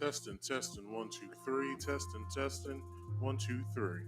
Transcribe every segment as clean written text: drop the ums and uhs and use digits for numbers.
Testing, testing, 1, 2, 3. Testing, testing, 1, 2, 3.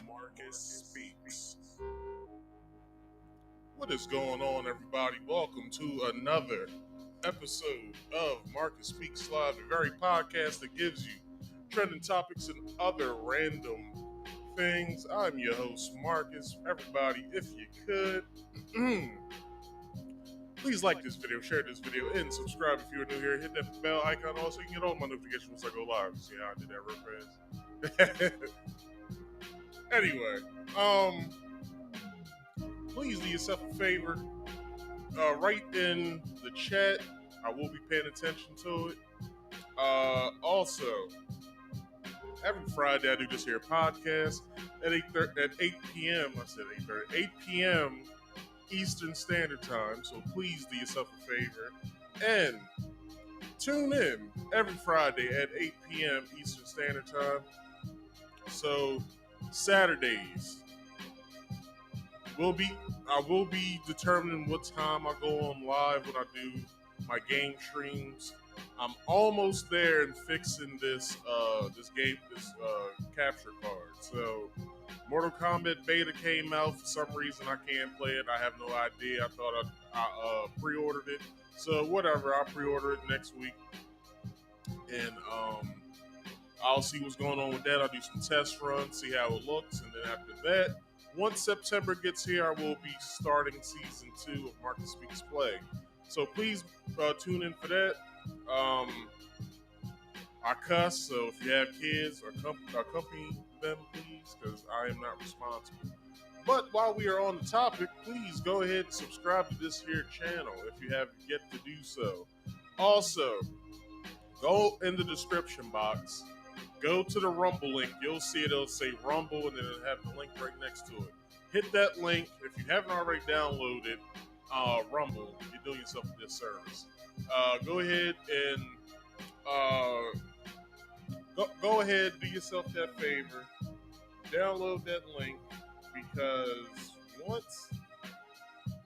Marcus Speaks. What is going on, everybody? Welcome to another episode of Marcus Speaks Live, the very podcast that gives you trending topics and other random things. I'm your host, Marcus. Everybody, if you could, please like this video, share this video, and subscribe if you're new here. Hit that bell icon also. You can get all my notifications once I go live. See how I did that real fast? Anyway, please do yourself a favor. Write in the chat. I will be paying attention to it. Also, every Friday I do this here podcast at 8 p.m. I said 8:30, 8 p.m. Eastern Standard Time. So please do yourself a favor and tune in every Friday at 8 p.m. Eastern Standard Time. So Saturdays I will be determining what time I go on live when I do my game streams. I'm almost there in fixing this capture card. So Mortal Kombat beta came out. For some reason I can't play it. I have no idea. I thought I pre-ordered it. So whatever, I'll pre-order it next week. And I'll see what's going on with that. I'll do some test runs, see how it looks, and then after that, once September gets here, I will be starting season 2 of Marcus Speaks Play. So please tune in for that. I cuss, so if you have kids, accompany them, please, because I am not responsible. But while we are on the topic, please go ahead and subscribe to this here channel if you have yet to do so. Also, go in the description box. Go to the Rumble link. You'll see it. It'll say Rumble, and then it'll have the link right next to it. Hit that link. If you haven't already downloaded Rumble, you're doing yourself a disservice. Go ahead and go ahead, do yourself that favor. Download that link, because once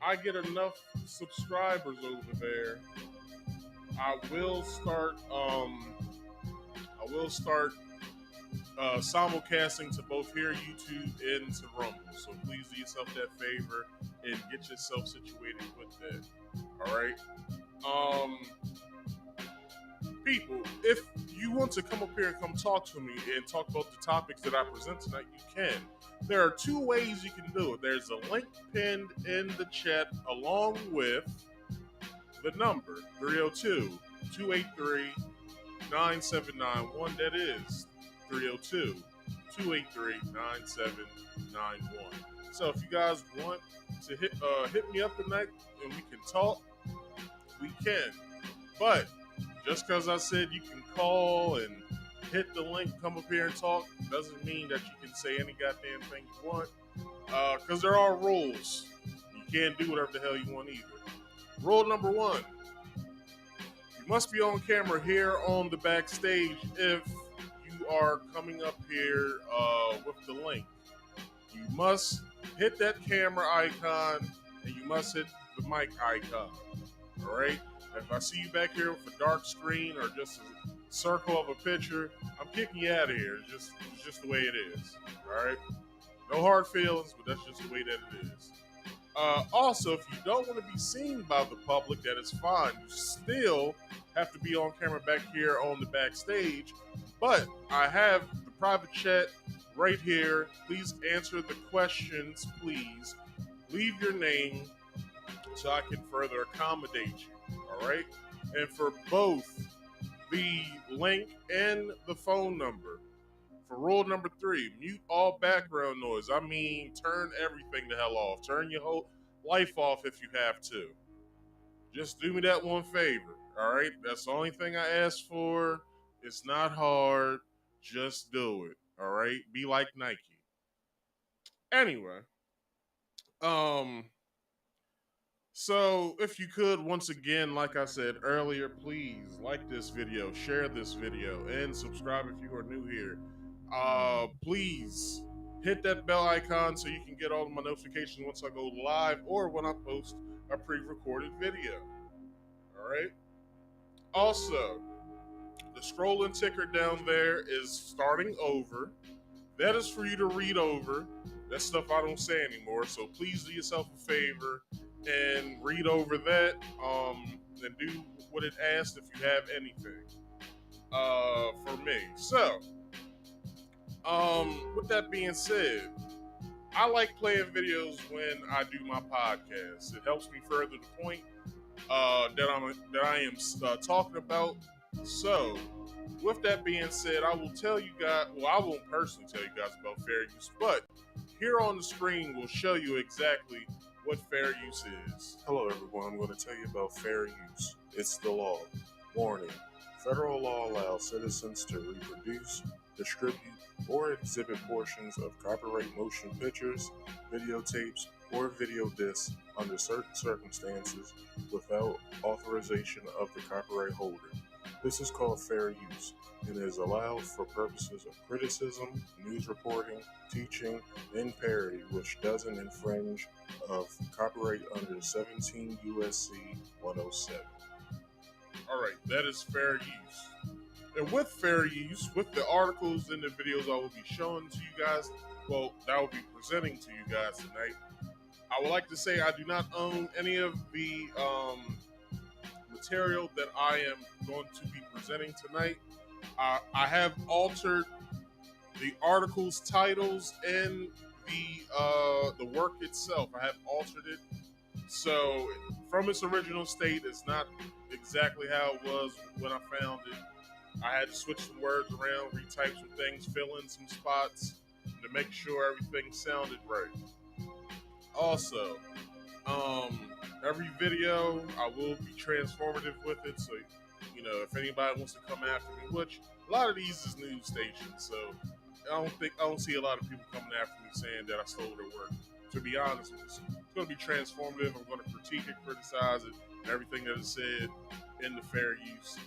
I get enough subscribers over there, I will start simulcasting to both here, YouTube, and to Rumble. So please do yourself that favor and get yourself situated with that. All right. Um, People, if you want to come up here and come talk to me and talk about the topics that I present tonight, you can. There are two ways you can do it. There's a link pinned in the chat along with the number 302-283-9791. That is 302-283-9791. So if you guys want to hit me up tonight and we can talk, we can. But just because I said you can call and hit the link, come up here and talk, doesn't mean that you can say any goddamn thing you want. Because there are rules. You can't do whatever the hell you want either. Rule number 1. You must be on camera here on the backstage if you are coming up here with the link. You must hit that camera icon and you must hit the mic icon. Alright? If I see you back here with a dark screen or just a circle of a picture, I'm kicking you out of here. It's just the way it is. Alright? No hard feelings, but that's just the way that it is. Also, if you don't want to be seen by the public, that is fine. You still have to be on camera back here on the backstage. But I have the private chat right here. Please answer the questions, please. Leave your name so I can further accommodate you. All right? And for both the link and the phone number, for rule number 3, mute all background noise. I mean, turn everything the hell off. Turn your whole life off if you have to. Just do me that one favor, all right? That's the only thing I ask for. It's not hard. Just do it, all right? Be like Nike. Anyway, so if you could, once again, like I said earlier, please like this video, share this video, and subscribe if you are new here. Please hit that bell icon so you can get all of my notifications once I go live or when I post a pre-recorded video. All right. Also, the scrolling ticker down there is starting over. That is for you to read over. That's stuff I don't say anymore. So please do yourself a favor and read over that. And do what it asks if you have anything. For me. So, with that being said, I like playing videos when I do my podcast. It helps me further the point that I am talking about. So, with that being said, I will tell you guys. Well, I won't personally tell you guys about fair use, but here on the screen will show you exactly what fair use is. Hello, everyone. I'm going to tell you about fair use. It's the law. Warning: federal law allows citizens to reproduce, distribute, or exhibit portions of copyright motion pictures, videotapes, or video discs under certain circumstances without authorization of the copyright holder. This is called fair use and is allowed for purposes of criticism, news reporting, teaching, and parody, which doesn't infringe of copyright under 17 USC 107. All right, that is fair use. And with fair use, with the articles and the videos I will be showing to you guys, well, that I will be presenting to you guys tonight, I would like to say I do not own any of the material that I am going to be presenting tonight. I have altered the articles' titles and the work itself. I have altered it. So from its original state, it's not exactly how it was when I found it. I had to switch some words around, retype some things, fill in some spots to make sure everything sounded right. Also, every video I will be transformative with it, so if anybody wants to come after me, which a lot of these is news stations, so I don't see a lot of people coming after me saying that I stole their work. To be honest with you, it's going to be transformative. I'm going to critique it, criticize it, and everything that is said in the fair use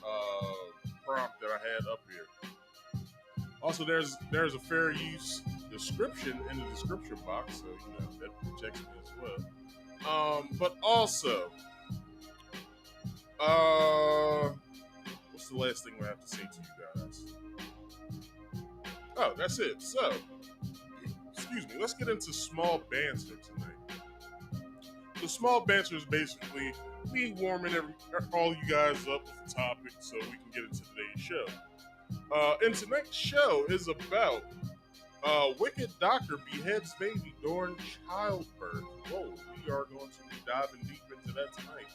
prompt that I had up here. Also, there's a fair use description in the description box, so that protects me as well. But also, what's the last thing I have to say to you guys? Oh, that's it. So, excuse me. Let's get into small banter tonight. the small banter is basically me warming all you guys up with the topic so we can get into today's show. And tonight's show is about wicked doctor beheads baby during childbirth. Whoa, we are going to be diving deep into that tonight.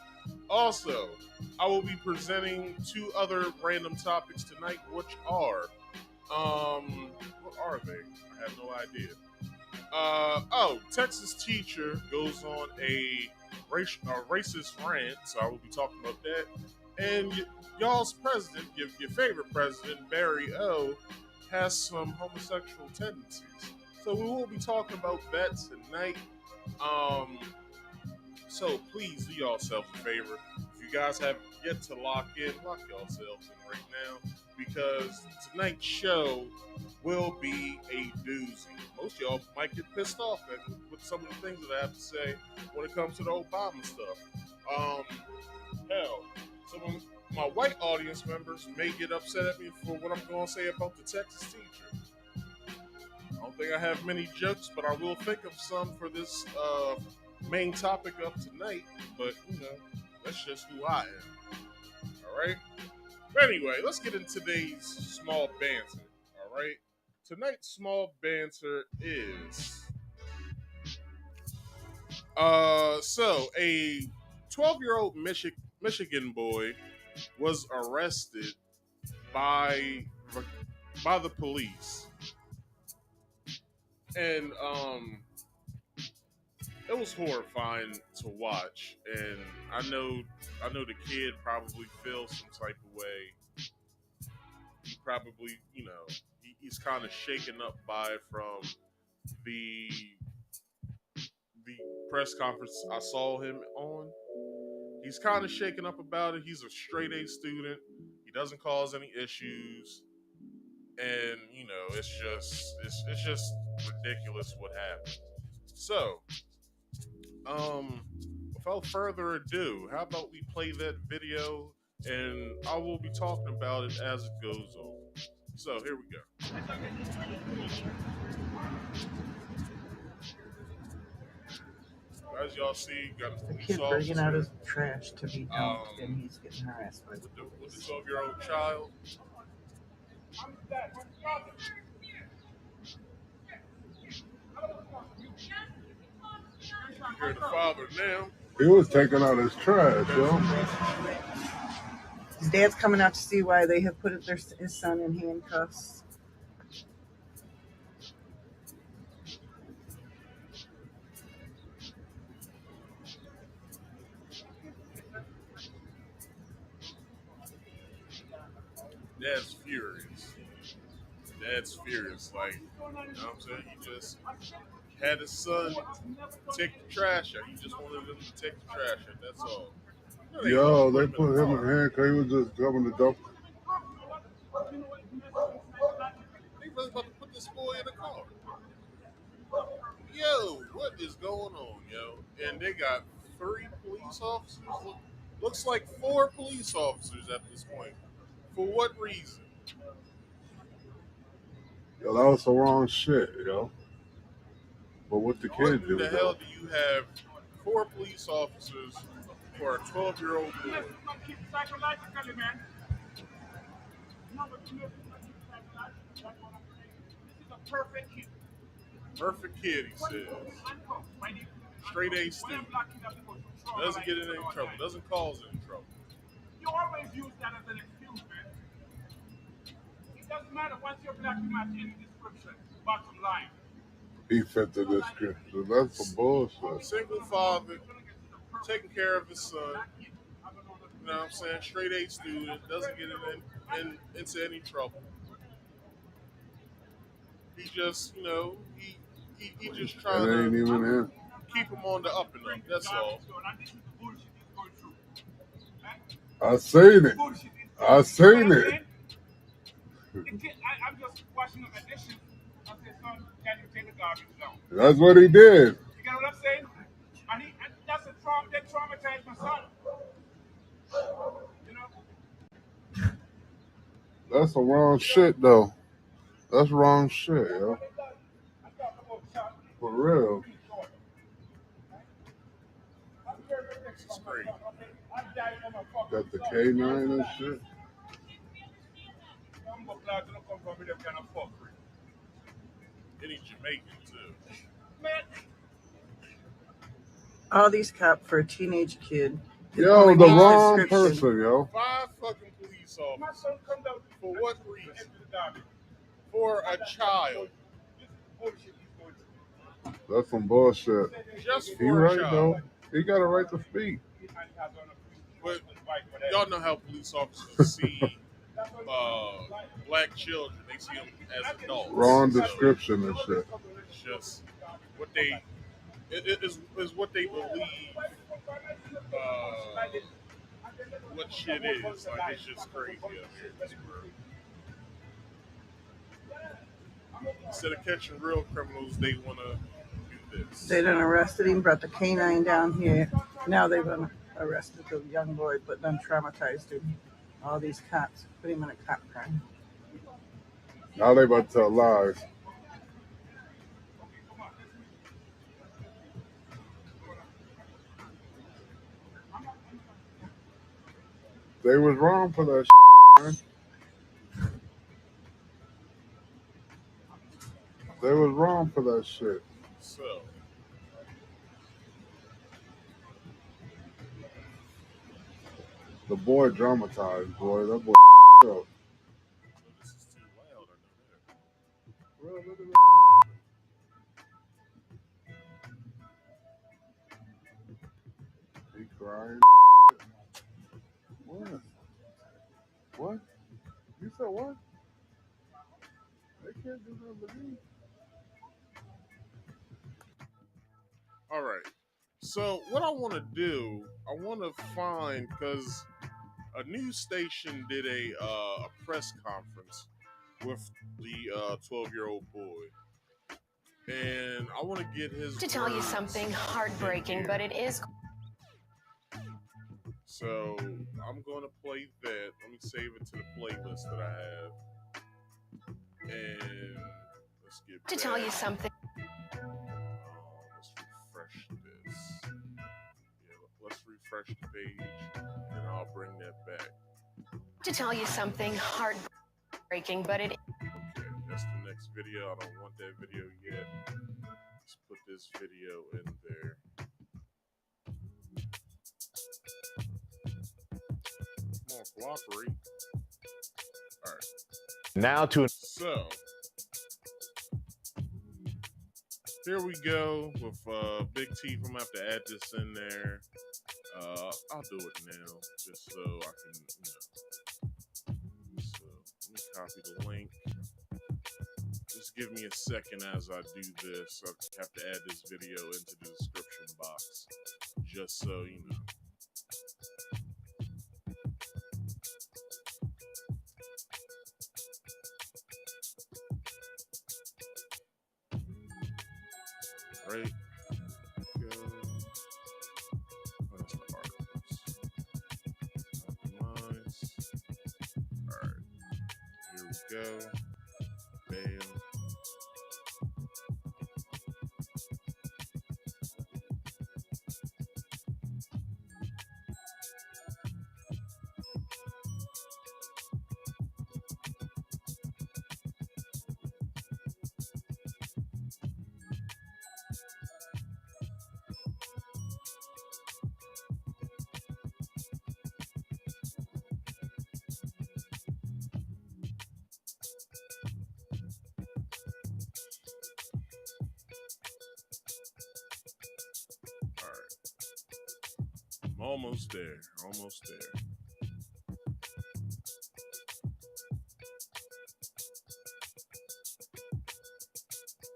Also, I will be presenting two other random topics tonight, which are, what are they? I have no idea. Texas teacher goes on a racist rant, so I will be talking about that. And y'all's president, your favorite president, Barry O, has some homosexual tendencies. So we will be talking about that tonight. So please do yourselves a favor. If you guys have yet to lock yourselves in right now, because tonight's show will be a doozy. Most of y'all might get pissed off with some of the things that I have to say when it comes to the Obama stuff. Hell, some of my white audience members may get upset at me for what I'm going to say about the Texas teacher. I don't think I have many jokes, but I will think of some for this main topic of tonight. But, that's just who I am. All right? But anyway, let's get into today's small banter. All right? Tonight's small banter is so a 12-year-old Michigan boy was arrested by the police, and it was horrifying to watch. And I know the kid probably feels some type of way. He probably, he's kind of shaken up by it from the press conference I saw him on. He's kind of shaken up about it. He's a straight A student. He doesn't cause any issues, and it's just ridiculous what happened. So, without further ado, how about we play that video, and I will be talking about it as it goes on. So here we go. As y'all see, got a The kid bringing out his trash to be dumped, and he's getting harassed by the with the 12-year-old child. You hear the father now. He was taking out his trash, yo. His dad's coming out to see why they have put his son in handcuffs. Dad's furious. Like, you know what I'm saying? He just had his son take the trash out. He just wanted him to take the trash out. That's all. Yo, they put him in handcuffs. He was just coming to dump. They really about to put this boy in a car. Yo, what is going on, yo? And they got 3 police officers. Looks like 4 police officers at this point. For what reason? Yo, that was the wrong shit, yo. But what the kid do? What the hell do you have 4 police officers for a 12-year-old boy? Perfect kid, he says. Straight A student. Doesn't get in any trouble. Doesn't cause any trouble. You always use that as an excuse, man. It doesn't matter once you're black, you match any description. Bottom line. He fit the description. That's some bullshit. Single father, taking care of his son. You know what I'm saying? Straight A student. Doesn't get into any trouble. He just, he just trying to keep him on the up and up. That's all. I seen it. I'm just washing up the dishes. I said, son, can you take the garbage down? That's what he did. You get what I'm saying? And that's a trauma. That traumatized my son. That's the wrong shit, though. That's wrong shit, yo. For real. crazy. Got the K9 and shit. Any Jamaican too. All these cops for a teenage kid. Yo, the wrong person, yo. 5 fucking police officers. For what reason? For a child. That's some bullshit. Just He for a right child. though. He got a right to speak. But y'all know how police officers see black children. They see them as adults. Wrong description and shit. It's just what they is what they believe. What shit is like? It's just crazy up here in this world. Instead of catching real criminals, they want to do this. They done arrested him, brought the canine down here. Now they've arrested the young boy, but then traumatized him. All these cops put him in a cop car. Now they about to tell lies. They was wrong for that shit, man. They was wrong for that shit. So, The boy dramatized, boy. That boy up. so this is too loud. I know that. Bro, look at that. He crying. What? What? You said what? They can't do nothing to me. All right. So what I want to do, I want to find because a news station did a press conference with the 12-year-old boy, and I want to get his. To tell you words something in heartbreaking, here. but it is. So I'm gonna play that. Let me save it to the playlist that I have, and let's get. To tell you something. Let's refresh this. Yeah, let's refresh the page, and I'll bring that back. To tell you something heartbreaking, but it. Okay, that's the next video. I don't want that video yet. Let's put this video in there. Come on, cooperate. All right. Now to So here we go with Big T. I'm gonna have to add this in there. I'll do it now, just so I can, So let me copy the link. Just give me a second as I do this. I have to add this video into the description box, just so you know. Right. Go. That's the articles. Optimize. Alright. Here we go. Bam. Almost there. Almost there.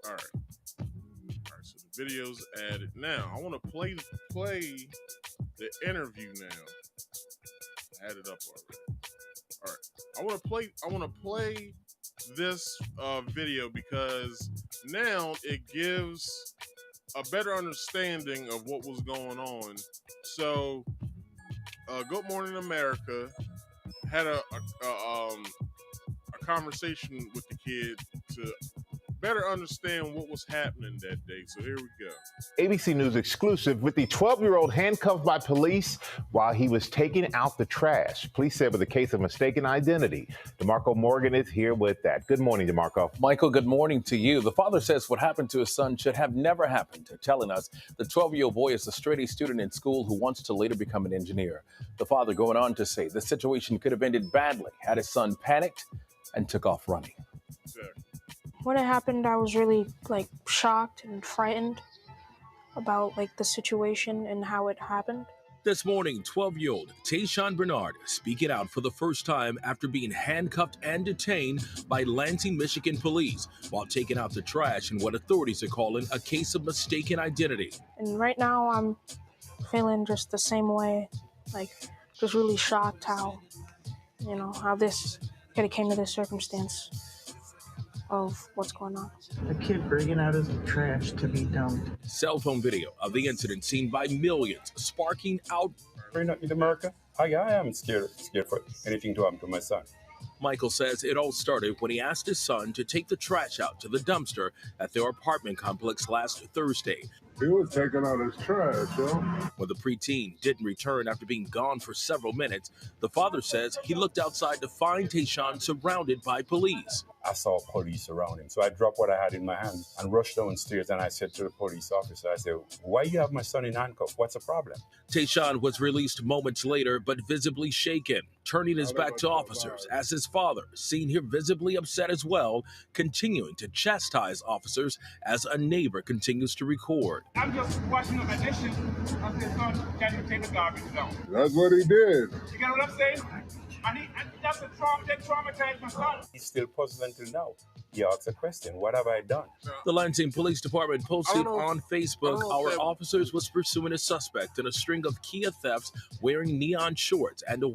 All right. All right. So the video's added. Now I want to play the interview. Now I had it up already. All right. I want to play this video because now it gives a better understanding of what was going on. So, Good Morning America had a conversation with the kid to better understand what was happening that day. So here we go. ABC News exclusive with the 12-year-old handcuffed by police while he was taking out the trash. Police said with a case of mistaken identity. DeMarco Morgan is here with that. Good morning, DeMarco. Michael, good morning to you. The father says what happened to his son should have never happened, telling us the 12-year-old boy is a straight-A student in school who wants to later become an engineer. The father going on to say the situation could have ended badly had his son panicked and took off running. Exactly. When it happened, I was really shocked and frightened about the situation and how it happened. This morning, 12-year-old Tayshawn Bernard speaking out for the first time after being handcuffed and detained by Lansing, Michigan police while taking out the trash in what authorities are calling a case of mistaken identity. And right now, I'm feeling just the same way, just really shocked how this could have came to this circumstance of what's going on. The kid bringing out his trash to be dumped. Cell phone video of the incident seen by millions, sparking out. Bring up in America. I am scared for anything to happen to my son. Michael says it all started when he asked his son to take the trash out to the dumpster at their apartment complex last Thursday. He was taking out his trash, yo. When the preteen didn't return after being gone for several minutes, the father says he looked outside to find Tayshawn surrounded by police. I saw police around him, so I dropped what I had in my hand and rushed downstairs, and I said to the police officer, I said, why you have my son in handcuffs? What's the problem? Tayshawn was released moments later, but visibly shaken, turning his back to officers as his father, seen here visibly upset as well, continuing to chastise officers as a neighbor continues to record. I'm just washing up my dishes. I said, son, can you take the garbage down? That's what he did. You get what I'm saying? And that's a trauma that traumatized my son. He's still puzzled until now. He asks a question, what have I done? The Lansing Police Department posted on Facebook our officers was pursuing a suspect in a string of Kia thefts wearing neon shorts and a...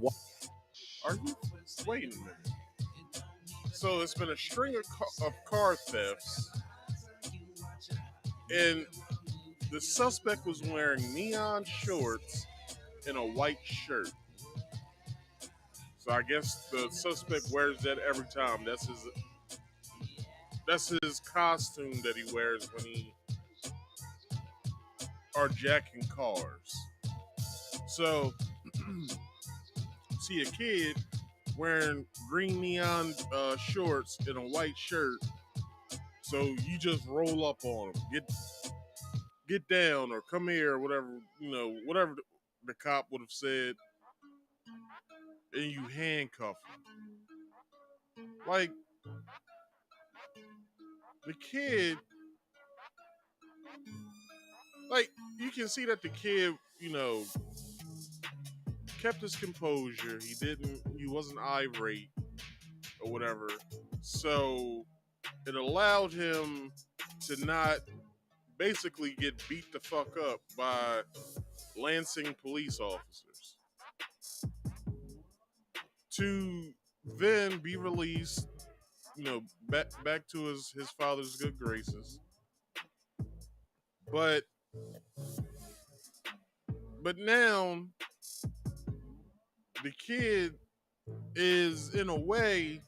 Are you? Wait a minute. So it's been a string of car thefts, and the suspect was wearing neon shorts and a white shirt. So I guess the suspect wears that every time. That's his costume that he wears when he are jacking cars. So see a kid wearing green neon shorts and a white shirt. So you just roll up on him, get down or come here or whatever, whatever the cop would have said. And you handcuff him. Like, the kid, you can see that the kid, kept his composure. He wasn't irate or whatever. So it allowed him to not basically get beat the fuck up by Lansing police officers. To then be released, back to his father's good graces. But now the kid is in a way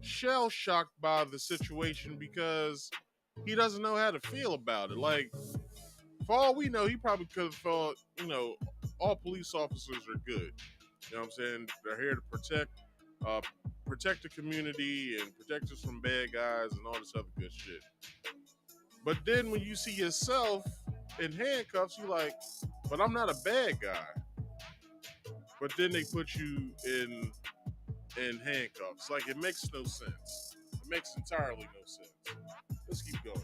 shell-shocked by the situation because he doesn't know how to feel about it. Like, for all we know, he probably could have thought, all police officers are good. You know what I'm saying? They're here to protect the community and protect us from bad guys and all this other good shit. But then when you see yourself in handcuffs, you're like, but I'm not a bad guy. But then they put you in handcuffs. Like, it makes no sense. It makes entirely no sense. Let's keep going.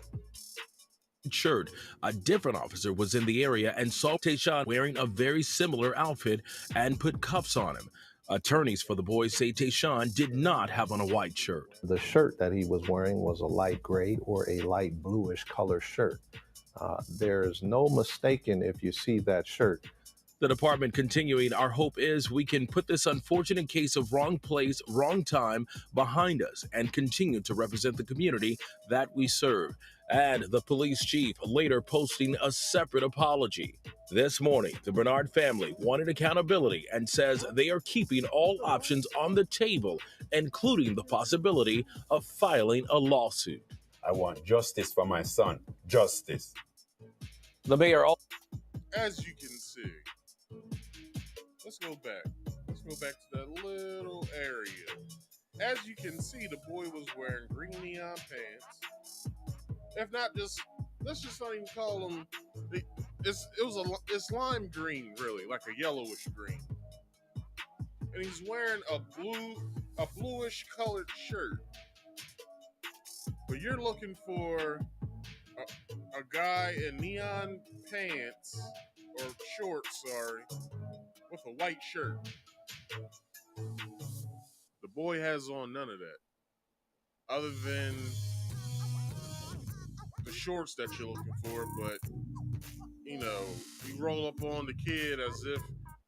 Shirt. A different officer was in the area and saw Tayshawn wearing a very similar outfit and put cuffs on him. Attorneys for the boys say Tayshawn did not have on a white shirt. The shirt that he was wearing was a light gray or a light bluish color shirt. There's no mistaking if you see that shirt. The department continuing, our hope is we can put this unfortunate case of wrong place, wrong time behind us and continue to represent the community that we serve. And the police chief later posting a separate apology. This morning, the Bernard family wanted accountability and says they are keeping all options on the table, including the possibility of filing a lawsuit. I want justice for my son. Justice. The mayor also. As you can see, let's go back. Let's go back to that little area. As you can see, the boy was wearing green neon pants. If not just, let's just not even call them. It's lime green, really, like a yellowish green. And he's wearing a bluish colored shirt. But you're looking for a guy in neon pants or shorts, sorry, with a white shirt. The boy has on none of that, other than the shorts that you're looking for. But you know, you roll up on the kid as if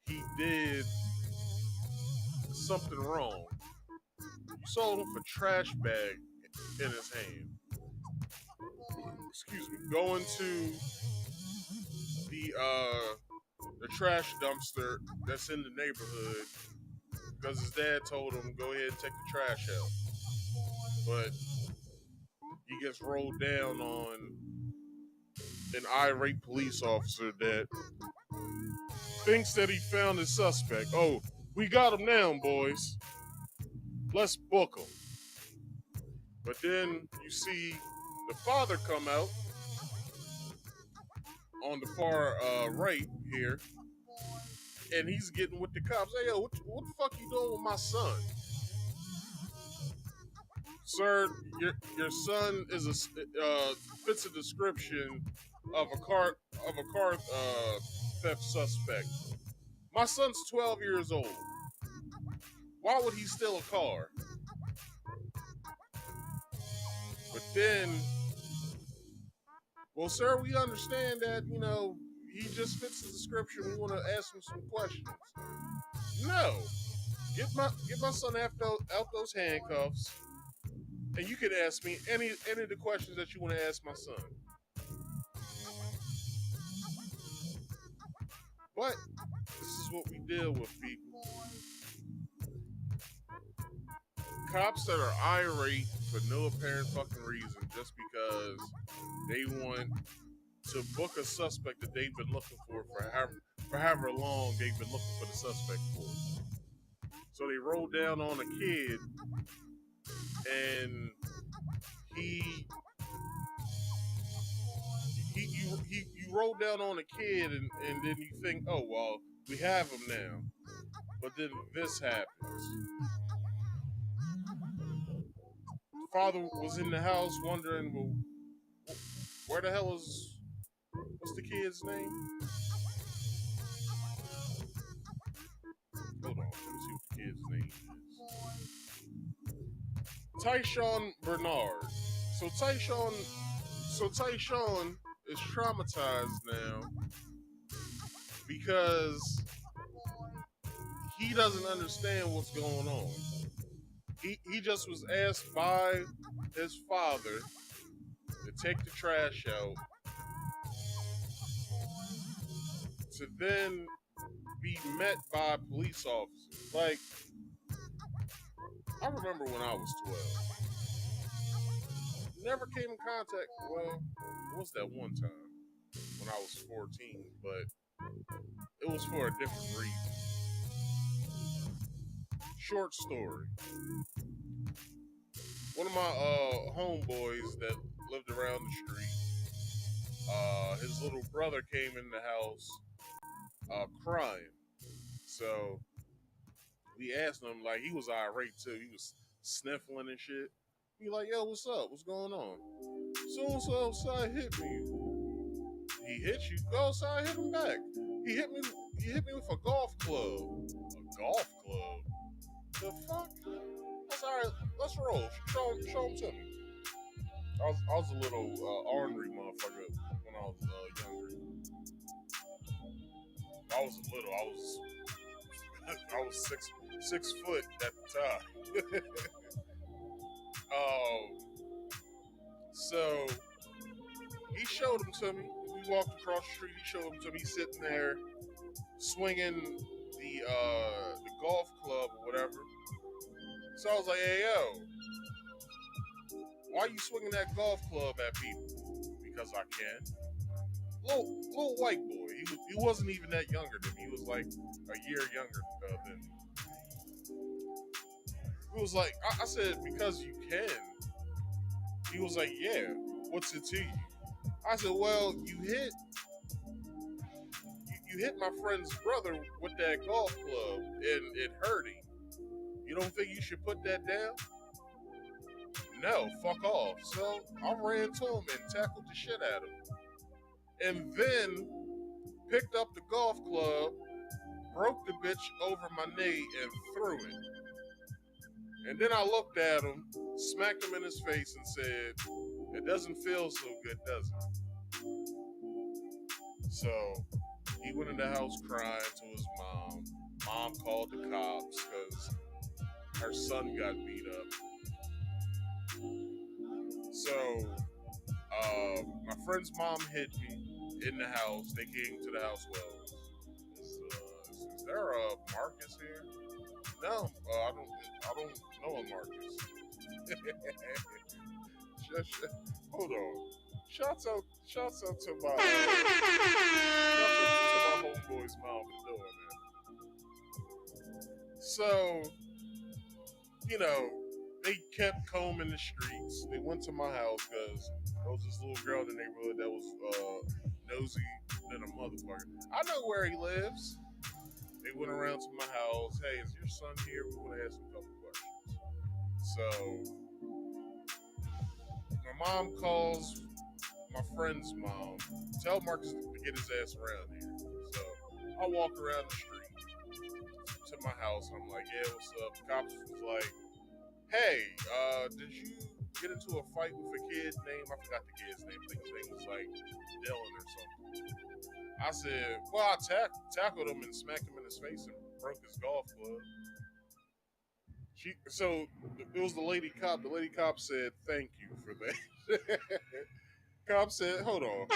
he did something wrong. You saw him with a trash bag in his hand. Excuse me. Going to the trash dumpster that's in the neighborhood because his dad told him go ahead and take the trash out. But he gets rolled down on an irate police officer that thinks that he found his suspect. Oh, we got him now, boys. Let's book him. But then you see the father come out on the far right here, and he's getting with the cops. Hey, yo, what the fuck you doing with my son? Sir, your son is fits a description of a car theft suspect. My son's 12 years old. Why would he steal a car? But then, well, sir, we understand that, you know, he just fits the description. We want to ask him some questions. No. Get my son out those handcuffs, and you can ask me any of the questions that you want to ask my son. But this is what we deal with, people. Cops that are irate for no apparent fucking reason just because they want to book a suspect that they've been looking for however long they've been looking for the suspect for. So they roll down on a kid, and you roll down on a kid, and then you think, oh well, we have him now. But then this happens. The father was in the house wondering, well, where the hell is, what's the kid's name? Hold on, let me see what the kid's name is. Tyshawn Bernard. So Tyshawn is traumatized now because he doesn't understand what's going on. He just was asked by his father to take the trash out, to then be met by police officers. Like, I remember when I was 12. Never came in contact, well, it was that one time when I was 14, but it was for a different reason. Short story. One of my homeboys that lived around the street, his little brother came in the house crying. So we asked him, like, he was irate too. He was sniffling and shit. He like, yo, what's up? What's going on? So outside hit me. He hit you? Go outside, hit him back. He hit me with a golf club. A golf club? The fuck? That's alright. Let's roll. Show him to me. I was a little ornery motherfucker when I was younger. I was little. I was 6 foot at the time. So he showed him to me. We walked across the street. He showed him to me. He's sitting there swinging the golf club or whatever. So I was like, hey, yo, why you swinging that golf club at people? Because I can. Little white boy. He wasn't even that younger than me. He was like a year younger than me. He was like, I said, because you can. He was like, yeah, what's it to you? I said, well, you hit my friend's brother with that golf club and it hurt him. You don't think you should put that down? No, fuck off. So I ran to him and tackled the shit out of him. And then picked up the golf club, broke the bitch over my knee and threw it. And then I looked at him, smacked him in his face and said, it doesn't feel so good, does it? So he went in the house crying to his mom. Mom called the cops because her son got beat up. So my friend's mom hit me in the house. They came to the house. Well, is there a Marcus here? No, I don't know a Marcus. Hold on. Shouts out to my homeboy's mom for doing that. So, you know, they kept combing the streets. They went to my house because there was this little girl in the neighborhood that was nosy than a motherfucker. I know where he lives. They went around to my house. Hey, is your son here? We want to ask him a couple questions. So my mom calls my friend's mom. Tell Marcus to get his ass around here. So I walk around the street to my house. I'm like, yeah, what's up? The cops was like, hey, did you get into a fight with a kid named, I forgot the kid's name. I think his name was like Dylan or something. I said, well, I tackled him and smacked him in his face and broke his golf club. So it was the lady cop. The lady cop said, thank you for that. Cop said, hold on.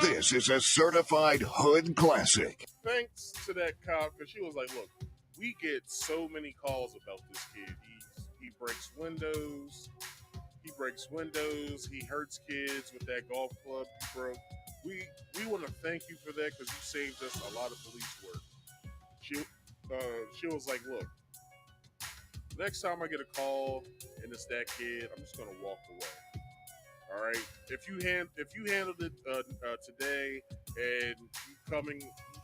This is a certified hood classic. Thanks to that cop, because she was like, look, we get so many calls about this kid. He breaks windows. He hurts kids with that golf club he broke. We want to thank you for that because you saved us a lot of police work. She was like, look, next time I get a call and it's that kid, I'm just gonna walk away. All right. If you handled it today and you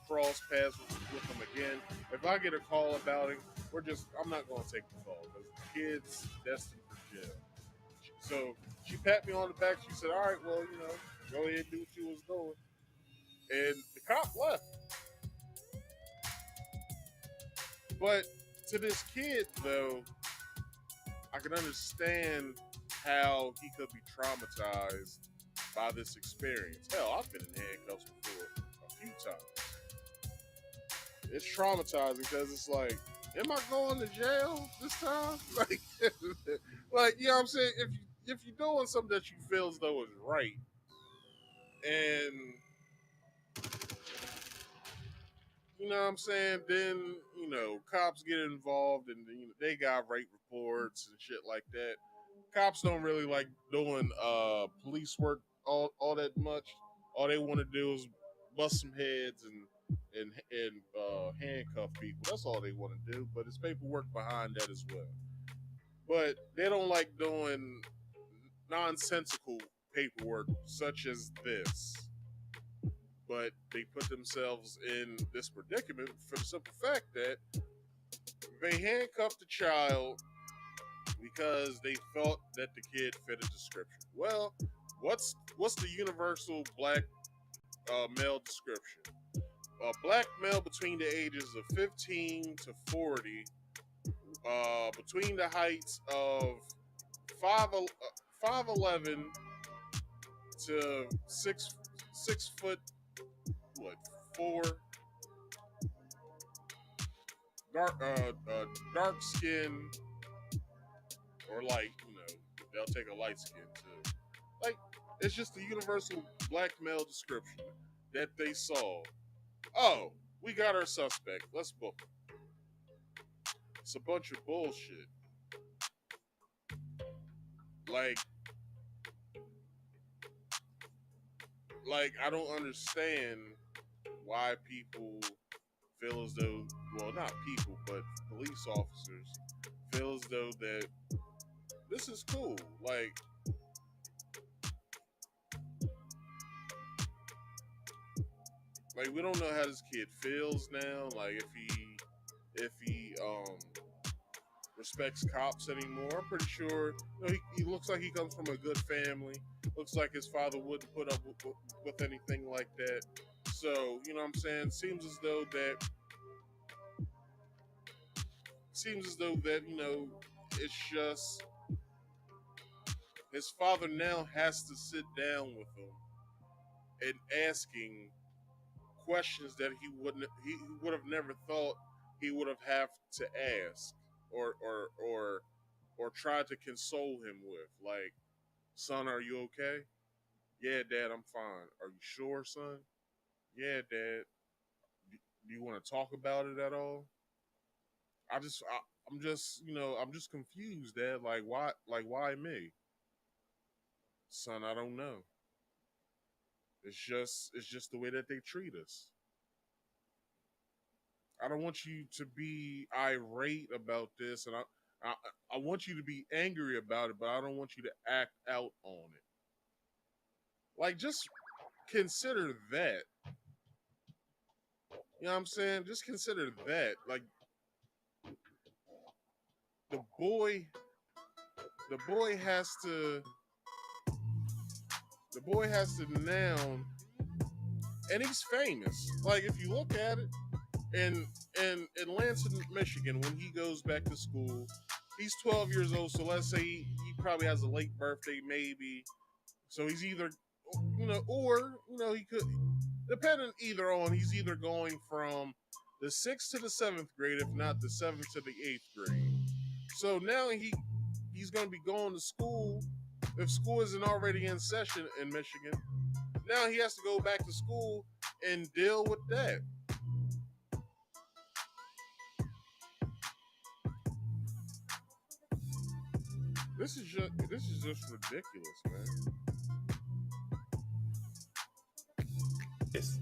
cross paths with him again, if I get a call about him, I'm not gonna take the call because the kid's destined for jail. So she pat me on the back. She said, all right, well, go ahead and do what you was doing. And the cop left. But to this kid, though, I can understand how he could be traumatized by this experience. Hell, I've been in handcuffs before a few times. It's traumatizing because it's like, am I going to jail this time? Like, you know what I'm saying? If you're doing something that you feel as though is right, and you know what I'm saying, then cops get involved and they got rape reports and shit like that. Cops don't really like doing police work all that much. All they want to do is bust some heads and handcuff people. That's all they want to do. But it's paperwork behind that as well. But they don't like doing nonsensical paperwork such as this. But they put themselves in this predicament for the simple fact that they handcuffed the child because they thought that the kid fit a description. Well, what's the universal black male description? A black male between the ages of 15 to 40, between the heights of 5'11" to 6 foot 4, dark skin, or like they'll take a light skin too. Like, it's just the universal black male description that they saw. Oh, we got our suspect. Let's book him. It's a bunch of bullshit. like I don't understand why people feel as though, well, not people, but police officers feel as though that this is cool. Like we don't know how this kid feels now. Like if he respects cops anymore. I'm pretty sure he looks like he comes from a good family. Looks like his father wouldn't put up with anything like that. So, you know what I'm saying? Seems as though that, it's just his father now has to sit down with him and asking questions that he would have never thought he would have to ask or try to console him with. Like, son, are you okay? Yeah, Dad, I'm fine. Are you sure, son? Yeah, Dad. Do you want to talk about it at all? I'm just confused, Dad. Why me? Son, I don't know. It's just the way that they treat us. I don't want you to be irate about this, and I want you to be angry about it, but I don't want you to act out on it. Like, just consider that. You know what I'm saying? Just consider that. Like, the boy has to now, and he's famous. Like, if you look at it, in Lansing, Michigan, when he goes back to school, he's 12 years old. So let's say he probably has a late birthday, maybe. So he's either, he could, depending either on, he's either going from the 6th to the 7th grade, if not the 7th to the 8th grade. So now he's going to be going to school. If school isn't already in session in Michigan, now he has to go back to school and deal with that. This is just ridiculous, man. Yes.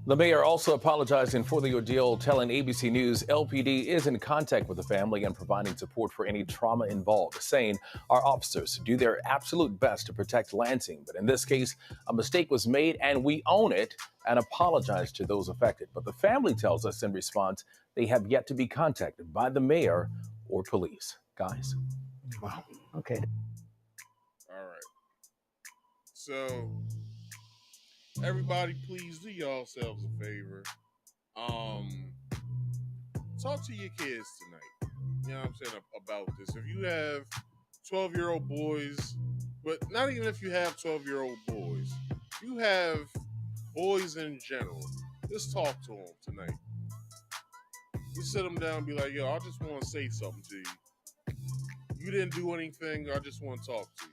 The mayor also apologizing for the ordeal, telling ABC News LPD is in contact with the family and providing support for any trauma involved, saying our officers do their absolute best to protect Lansing. But in this case, a mistake was made and we own it and apologize to those affected. But the family tells us in response they have yet to be contacted by the mayor or police. Guys. Wow. Okay. All right. So, everybody, please do yourselves a favor. Talk to your kids tonight. You know what I'm saying about this. If you have 12-year-old boys, but not even if you have 12-year-old boys, you have boys in general, just talk to them tonight. Just sit them down and be like, yo, I just want to say something to you. You didn't do anything. I just want to talk to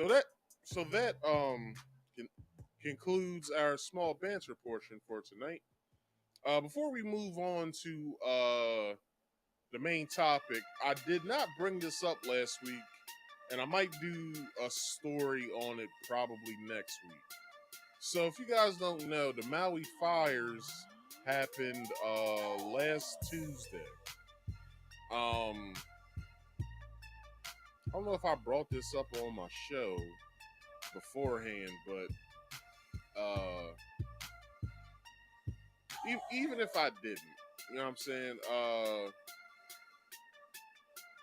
you. So that concludes our small banter portion for tonight. Before we move on to the main topic, I did not bring this up last week, and I might do a story on it probably next week. So if you guys don't know, the Maui fires happened last Tuesday. I don't know if I brought this up on my show beforehand, but even if I didn't, you know what I'm saying?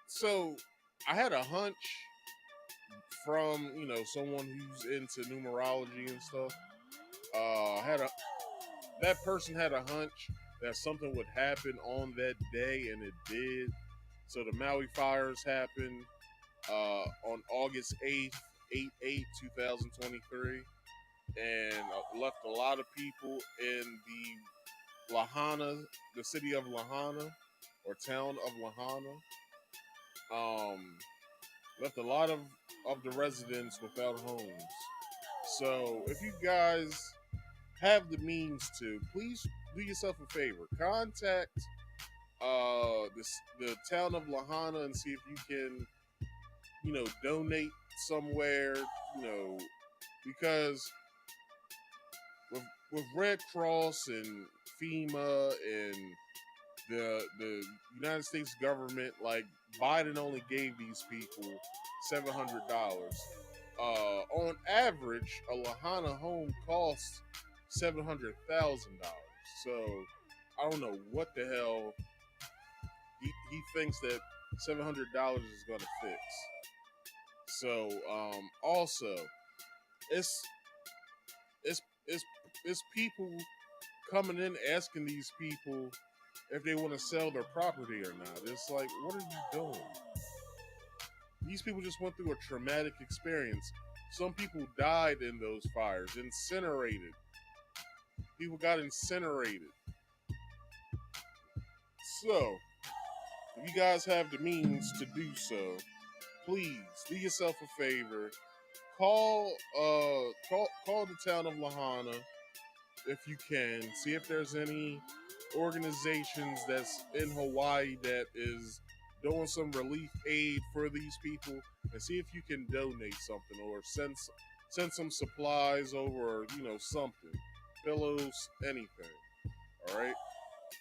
So I had a hunch from, someone who's into numerology and stuff. That person had a hunch that something would happen on that day, and it did. So the Maui fires happened on August 8th, 8/8/2023, and left a lot of people in the Lahana, the city of Lahana, or town of Lahana. Left a lot of the residents without homes. So if you guys have the means to, please do yourself a favor. Contact the town of Lahaina and see if you can, donate somewhere, because with Red Cross and FEMA and the United States government, like Biden only gave these people $700. On average, a Lahaina home costs $700,000. So I don't know what the hell he thinks that $700 is gonna fix. So also, it's people coming in asking these people if they want to sell their property or not. It's like, what are you doing? These people just went through a traumatic experience. Some people died in those fires, incinerated. People got incinerated. So, if you guys have the means to do so, please do yourself a favor. Call the town of Lahaina if you can. See if there's any organizations that's in Hawaii that is doing some relief aid for these people, and see if you can donate something or send some supplies over, or something, pillows, anything. All right.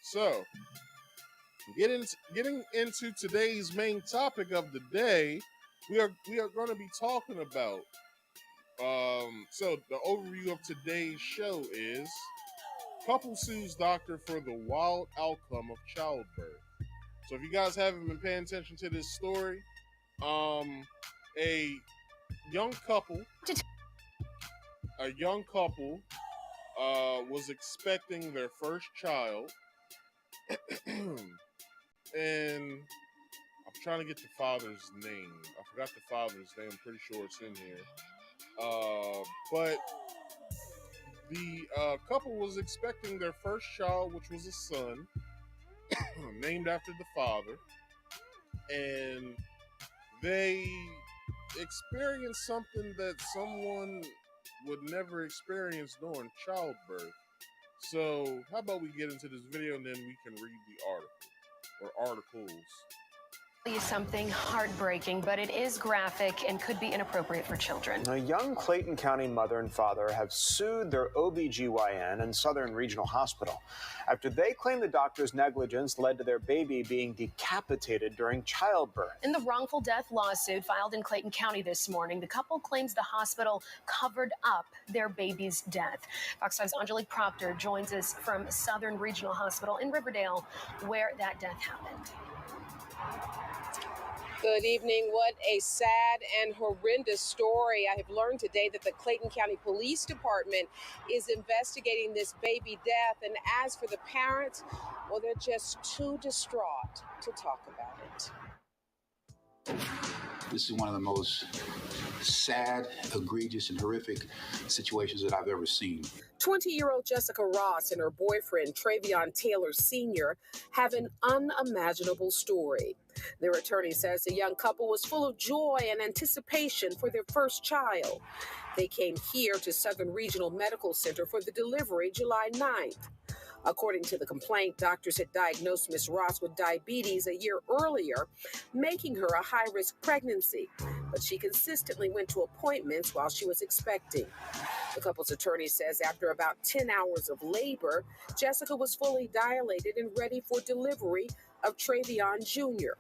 So, getting into today's main topic of the day, we are going to be talking about. So the overview of today's show is: couple sues doctor for the wild outcome of childbirth. So if you guys haven't been paying attention to this story, a young couple was expecting their first child, and I'm trying to get the father's name. I forgot the father's name. I'm pretty sure it's in here. But the couple was expecting their first child, which was a son, named after the father, and they experienced something that someone would never experience during childbirth. So how about we get into this video and then we can read the article or articles. You something heartbreaking, but it is graphic and could be inappropriate for children. A young Clayton County mother and father have sued their OBGYN and Southern Regional Hospital after they claim the doctor's negligence led to their baby being decapitated during childbirth. In the wrongful death lawsuit filed in Clayton County this morning, the couple claims the hospital covered up their baby's death. Fox 5's Angelique Proctor joins us from Southern Regional Hospital in Riverdale, where that death happened. Good evening. What a sad and horrendous story. I have learned today that the Clayton County Police Department is investigating this baby death. And as for the parents, well, they're just too distraught to talk about it. This is one of the most sad, egregious, and horrific situations that I've ever seen. 20-year-old Jessica Ross and her boyfriend, Travion Taylor Sr., have an unimaginable story. Their attorney says the young couple was full of joy and anticipation for their first child. They came here to Southern Regional Medical Center for the delivery July 9th. According to the complaint, doctors had diagnosed Ms. Ross with diabetes a year earlier, making her a high-risk pregnancy, but she consistently went to appointments while she was expecting. The couple's attorney says after about 10 hours of labor, Jessica was fully dilated and ready for delivery of Travion Jr.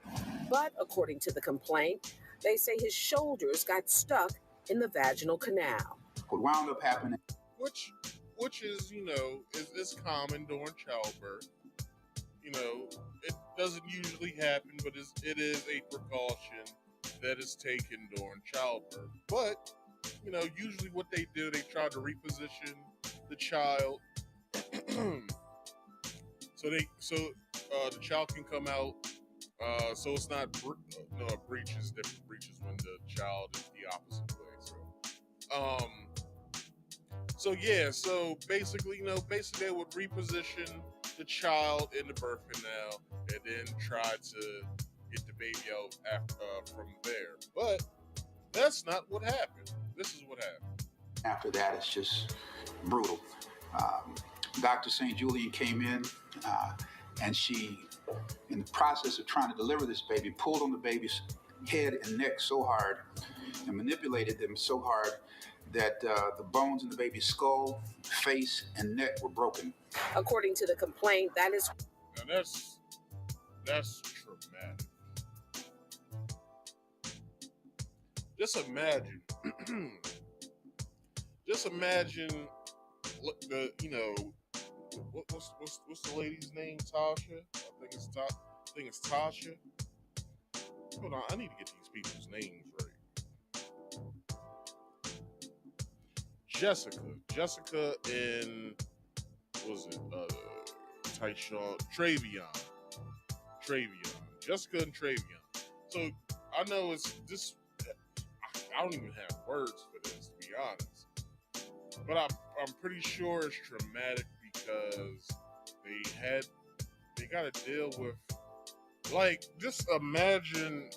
But according to the complaint, they say his shoulders got stuck in the vaginal canal. What wound up happening, which is, is common during childbirth. It doesn't usually happen, but it is a precaution that is taken during childbirth. But, usually what they do, they try to reposition the child so the child can come out. So it's not breaches, different breaches when the child is the opposite way. So basically they would reposition the child in the birth canal and then try to get the baby out from there. But that's not what happened. This is what happened. After that, it's just brutal. Dr. St. Julian came in and she in the process of trying to deliver this baby, pulled on the baby's head and neck so hard and manipulated them so hard that the bones in the baby's skull, face, and neck were broken. According to the complaint, that is... Now that's traumatic. Just imagine, the what's the lady's name? Tasha. I think it's Tasha. Hold on, I need to get these people's names right. Jessica, and what was it? Tyshawn, Travion. Jessica and Travion. So I know it's this. I don't even have words for this, to be honest. But I'm pretty sure it's traumatic because they got to deal with, like, just imagine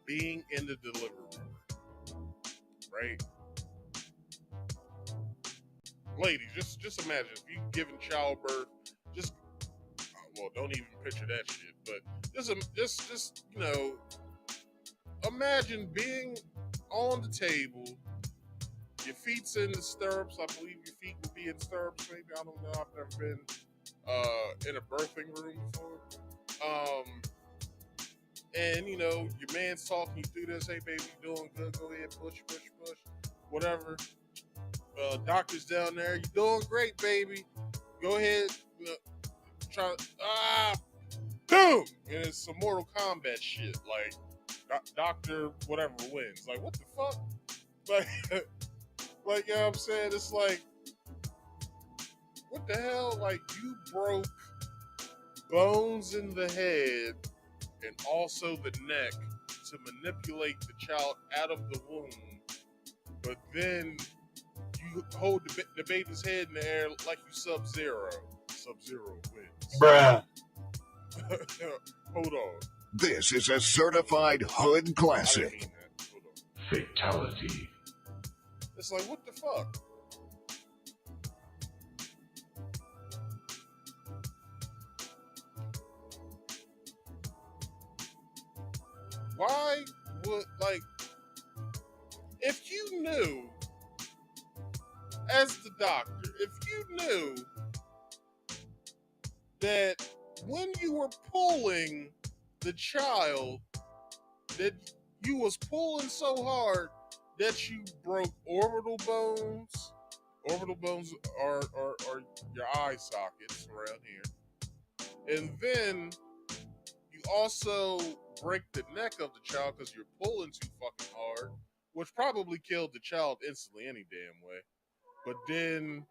being in the delivery room, right? Ladies, just imagine if you giving childbirth, don't even picture that shit, but just imagine being on the table, your feet's in the stirrups. I believe your feet would be in stirrups, maybe. I don't know. I've never been in a birthing room before. And your man's talking you through this. Hey, baby, you doing good? Go ahead, push, whatever. Doctor's down there. You doing great, baby. Go ahead. Boom! And it's some Mortal Kombat shit. Like, Doctor whatever wins. Like, what the fuck? Like, you know what I'm saying? It's like, what the hell? Like, you broke bones in the head and also the neck to manipulate the child out of the womb, but then you hold the baby's head in the air like you Sub-Zero. Sub-Zero wins. Bruh. Hold on. This is a certified hood classic. Fatality. It's like, what the fuck? Why would, like, if you knew, as the doctor, if you knew that when you were pulling the child, that you was pulling so hard that you broke orbital bones. Orbital bones are your eye sockets around here. And then you also break the neck of the child because you're pulling too fucking hard, which probably killed the child instantly any damn way. But then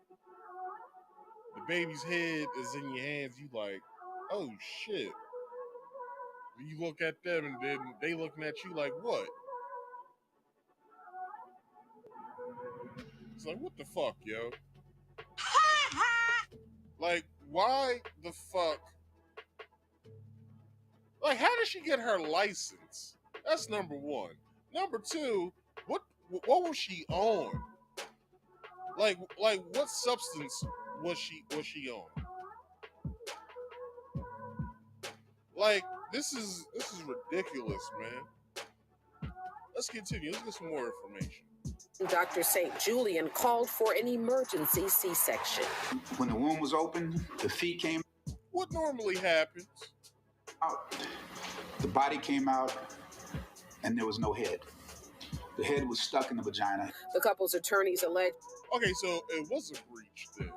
the baby's head is in your hands. You like, oh shit. You look at them and then they looking at you like, what? It's like, what the fuck, yo? Like, why the fuck? Like, how did she get her license? That's number one. Number two, what was she on? Like what substance was she on? Like, this is ridiculous, man. Let's continue. Let's get some more information. Dr. St. Julian called for an emergency C-section. When the womb was open, the feet came. What normally happens? Out. The body came out, and there was no head. The head was stuck in the vagina. The couple's attorneys allege. Okay, so it was a breach then.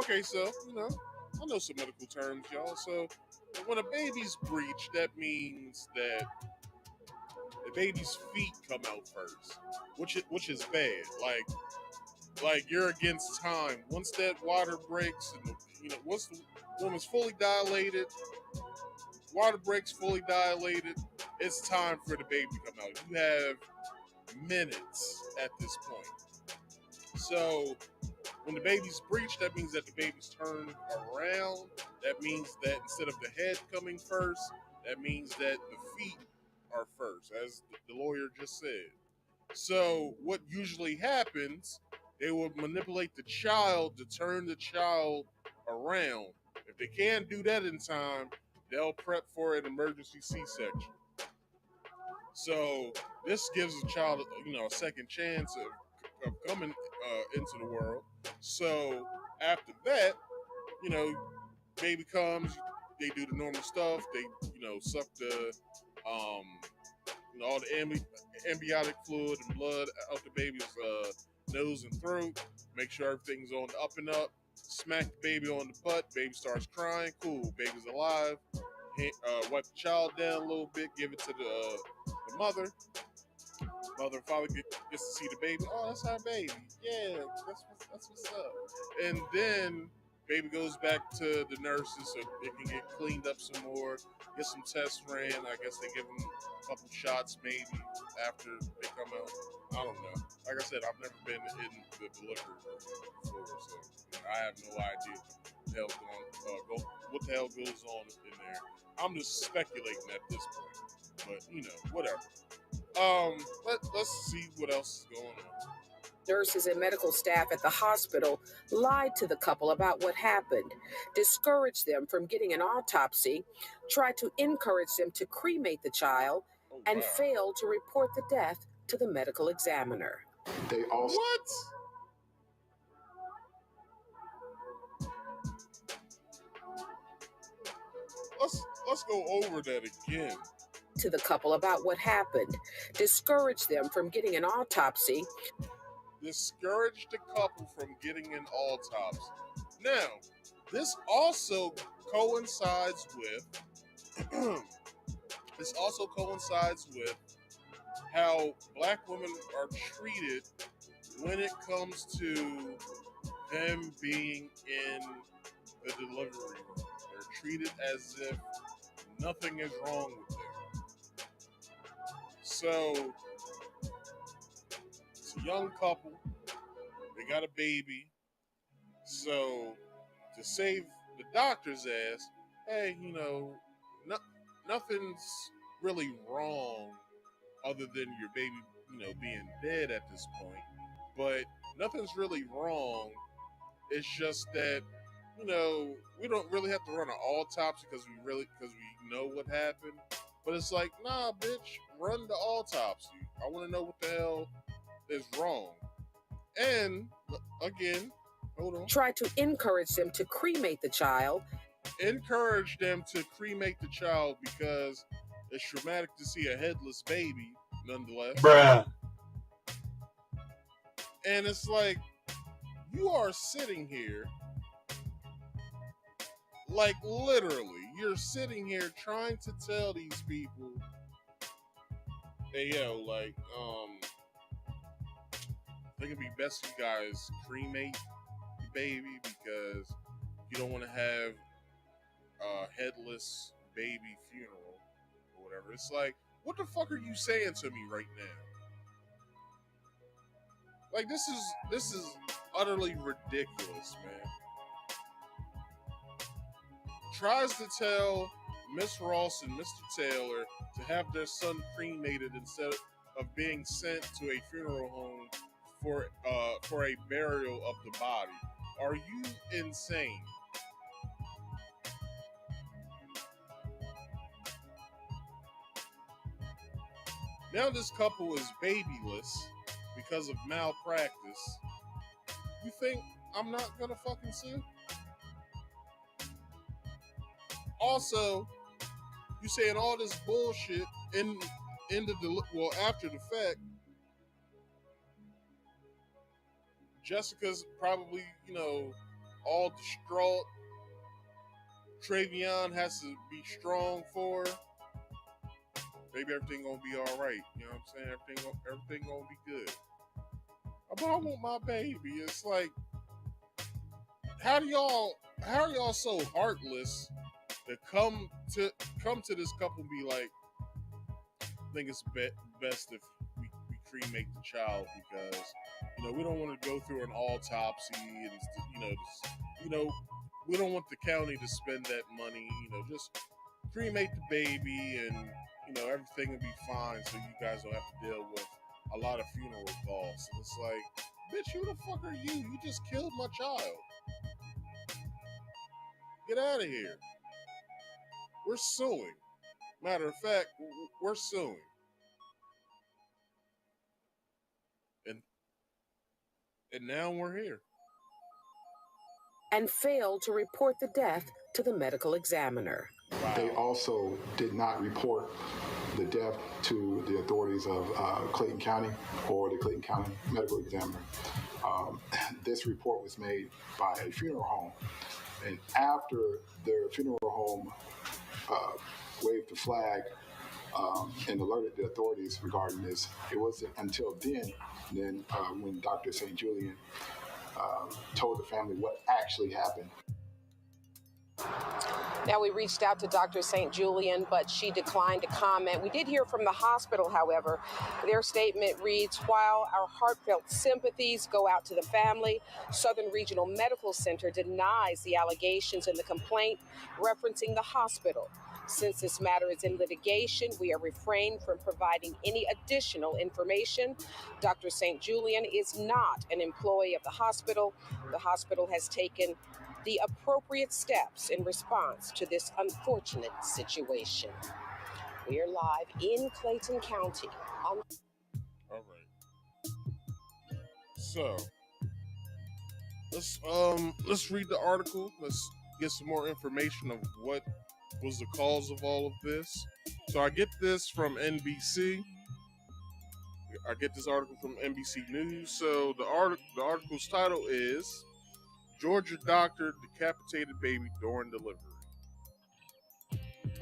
Okay, so, I know some medical terms, y'all. So when a baby's breached, that means that the baby's feet come out first, which is bad. Like you're against time. Once that water breaks, and once the woman's fully dilated, water breaks fully dilated, it's time for the baby to come out. You have minutes at this point. So when the baby's breached, that means that the baby's turned around. That means that instead of the head coming first, that means that the feet are first, as the lawyer just said. So what usually happens, they will manipulate the child to turn the child around. If they can't do that in time, they'll prep for an emergency C-section. So this gives the child, a second chance of coming into the world. So after that, baby comes, they do the normal stuff. They, suck the, all the ambiotic fluid and blood out the baby's nose and throat. Make sure everything's on the up and up. Smack the baby on the butt. Baby starts crying. Cool. Baby's alive. Wipe the child down a little bit. Give it to the mother. Mother and father gets to see the baby. Oh, that's our baby. Yeah, that's what's up. And then baby goes back to the nurses so it can get cleaned up some more, get some tests ran. I guess they give them a couple shots maybe after they come out. I don't know. Like I said, I've never been in the delivery room before, so I have no idea what the hell goes on in there. I'm just speculating at this point, but whatever. Let's see what else is going on. Nurses and medical staff at the hospital lied to the couple about what happened, discouraged them from getting an autopsy, tried to encourage them to cremate the child, and failed to report the death to the medical examiner. They also Let's go over that again. To the couple about what happened, discouraged them from getting an autopsy. Discouraged the couple from getting an autopsy. Now, this also coincides with how black women are treated when it comes to them being in the delivery room. They're treated as if nothing is wrong with them. So, it's a young couple. They got a baby. So, to save the doctor's ass, hey, nothing's really wrong other than your baby, being dead at this point. But nothing's really wrong. It's just that, we don't really have to run an autopsy because we know what happened. But it's like, nah, bitch, run the autopsy. I want to know what the hell is wrong. And, again, hold on. Try to encourage them to cremate the child. Encourage them to cremate the child because it's traumatic to see a headless baby, nonetheless. Bruh. And it's like, you are sitting here, like literally, you're sitting here trying to tell these people, hey, yo, like, I think it'd be best you guys cremate the baby because you don't want to have a headless baby funeral or whatever. It's like, what the fuck are you saying to me right now? Like, this is utterly ridiculous, man. Tries to tell Miss Ross and Mr. Taylor to have their son cremated instead of being sent to a funeral home for a burial of the body. Are you insane? Now this couple is babyless because of malpractice. You think I'm not gonna fucking sue? Also, you saying all this bullshit after the fact. Jessica's probably, all distraught. Travion has to be strong for her. Maybe everything gonna be all right. You know what I'm saying? Everything gonna be good. But I want my baby. It's like, how are y'all so heartless to come to this couple and be like, I think it's best if we cremate the child because we don't want to go through an autopsy and we don't want the county to spend that money. Just cremate the baby and everything will be fine, so you guys don't have to deal with a lot of funeral costs. And it's like, bitch, who the fuck are you? You just killed my child. Get out of here. We're suing. Matter of fact, we're suing. And now we're here. And failed to report the death to the medical examiner. Wow. They also did not report the death to the authorities of Clayton County or the Clayton County medical examiner. This report was made by a funeral home. And after the funeral home waved the flag and alerted the authorities regarding this, it wasn't until then when Dr. St. Julian told the family what actually happened. Now, we reached out to Dr. St. Julian, but she declined to comment. We did hear from the hospital, however. Their statement reads, while our heartfelt sympathies go out to the family, Southern Regional Medical Center denies the allegations in the complaint referencing the hospital. Since this matter is in litigation, we are refrained from providing any additional information. Dr. St. Julian is not an employee of the hospital. The hospital has taken the appropriate steps in response to this unfortunate situation. We are live in Clayton County. All right. So let's read the article. Let's get some more information of what was the cause of all of this. So I get this from NBC. I get this article from NBC News. So the article's title is Georgia doctor decapitated baby during delivery.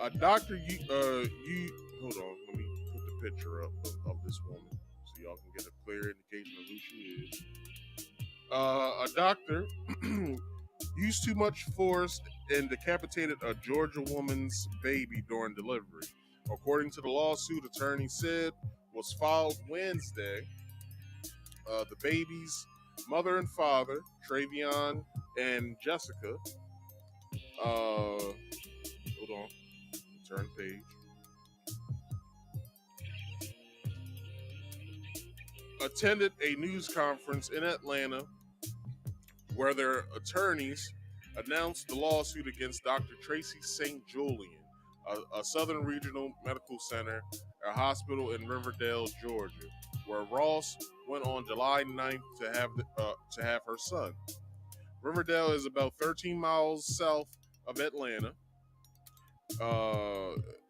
A doctor, hold on, let me put the picture up of this woman so y'all can get a clear indication of who she is. A doctor used too much force and decapitated a Georgia woman's baby during delivery. According to the lawsuit, attorney said was filed Wednesday. The baby's mother and father, Travion and Jessica, hold on, turn page. Attended a news conference in Atlanta where their attorneys announced the lawsuit against Dr. Tracy St. Julian, a Southern Regional Medical Center, a hospital in Riverdale, Georgia, where Ross went on July 9th to have her son. Riverdale is about 13 miles south of Atlanta.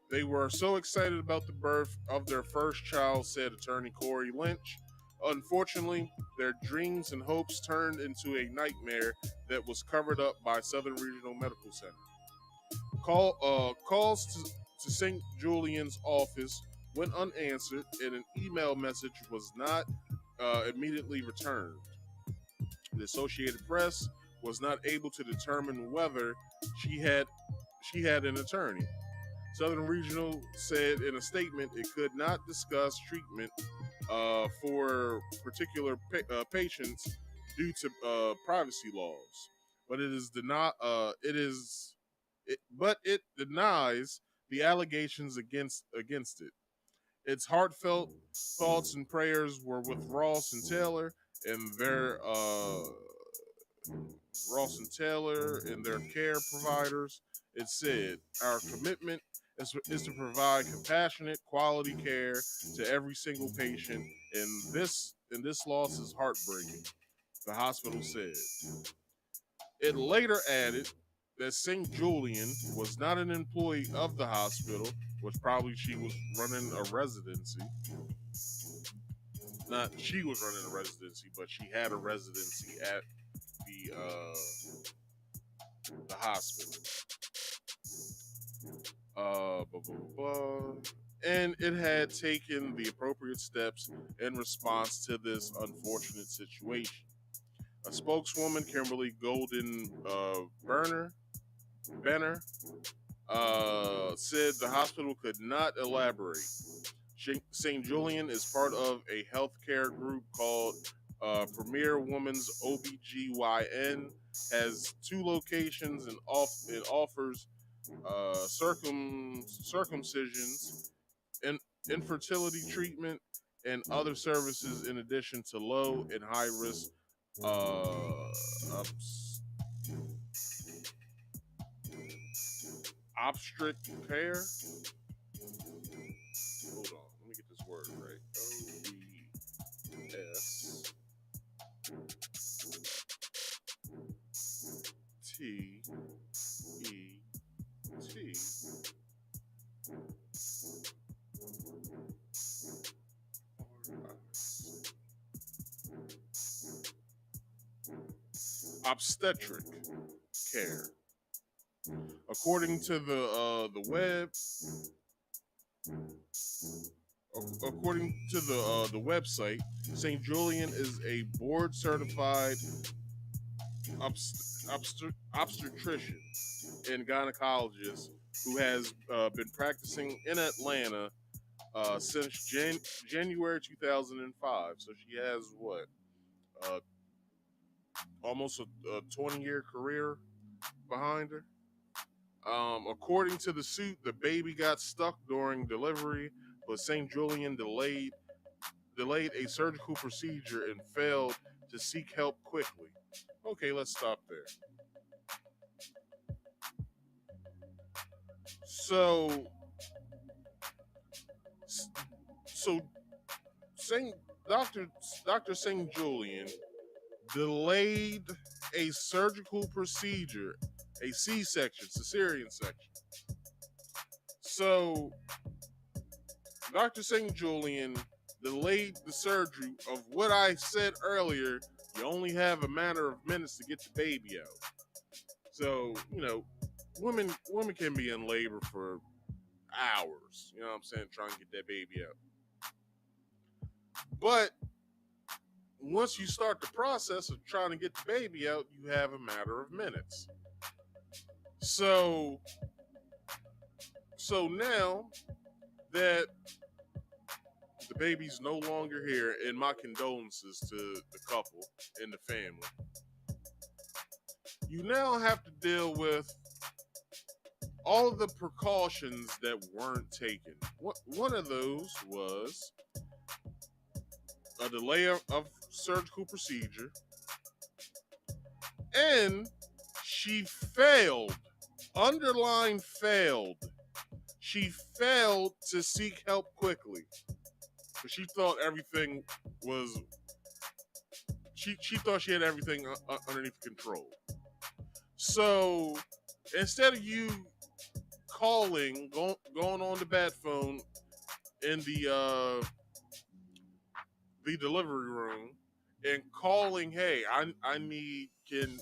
They were so excited about the birth of their first child, said attorney Corey Lynch. Unfortunately, their dreams and hopes turned into a nightmare that was covered up by Southern Regional Medical Center. Calls to St. Julian's office went unanswered, and an email message was not immediately returned. The Associated Press was not able to determine whether she had an attorney. Southern Regional said in a statement it could not discuss treatment for particular patients due to privacy laws, but it denies the allegations against it. Its heartfelt thoughts and prayers were with Ross and Taylor and their care providers. It said, our commitment is to provide compassionate, quality care to every single patient, and this loss is heartbreaking, the hospital said. It later added that St. Julian was not an employee of the hospital, which probably she was running a residency. Not she was running a residency, but she had a residency at the hospital. And it had taken the appropriate steps in response to this unfortunate situation. A spokeswoman, Kimberly Golden Banter, said the hospital could not elaborate. St. Julian is part of a healthcare group called Premier Women's OBGYN, has 2 locations and offers circumcisions, infertility treatment, and other services in addition to low and high obstetric care. Hold on, let me get this word right. OBSTET. Obstetric care. According to the web, according to the website, St. Julian is a board certified obstetrician and gynecologist who has been practicing in Atlanta since January 2005. So she has what, almost a 20-year career behind her. According to the suit, the baby got stuck during delivery, but St. Julian delayed a surgical procedure and failed to seek help quickly. Okay, let's stop there. So Dr. St. Julian delayed a surgical procedure, a C-section, cesarean section. So Dr. St. Julian delayed the surgery of what I said earlier. You only have a matter of minutes to get the baby out. So, women can be in labor for hours, you know what I'm saying, trying to get that baby out. But once you start the process of trying to get the baby out, you have a matter of minutes. So now that the baby's no longer here, and my condolences to the couple and the family, you now have to deal with all of the precautions that weren't taken. One of those was a delay of surgical procedure, and she failed, underline failed. She failed to seek help quickly. But she thought everything was, she thought she had everything underneath control. So instead of you calling, going on the bat phone in the delivery room and calling, hey, I need, can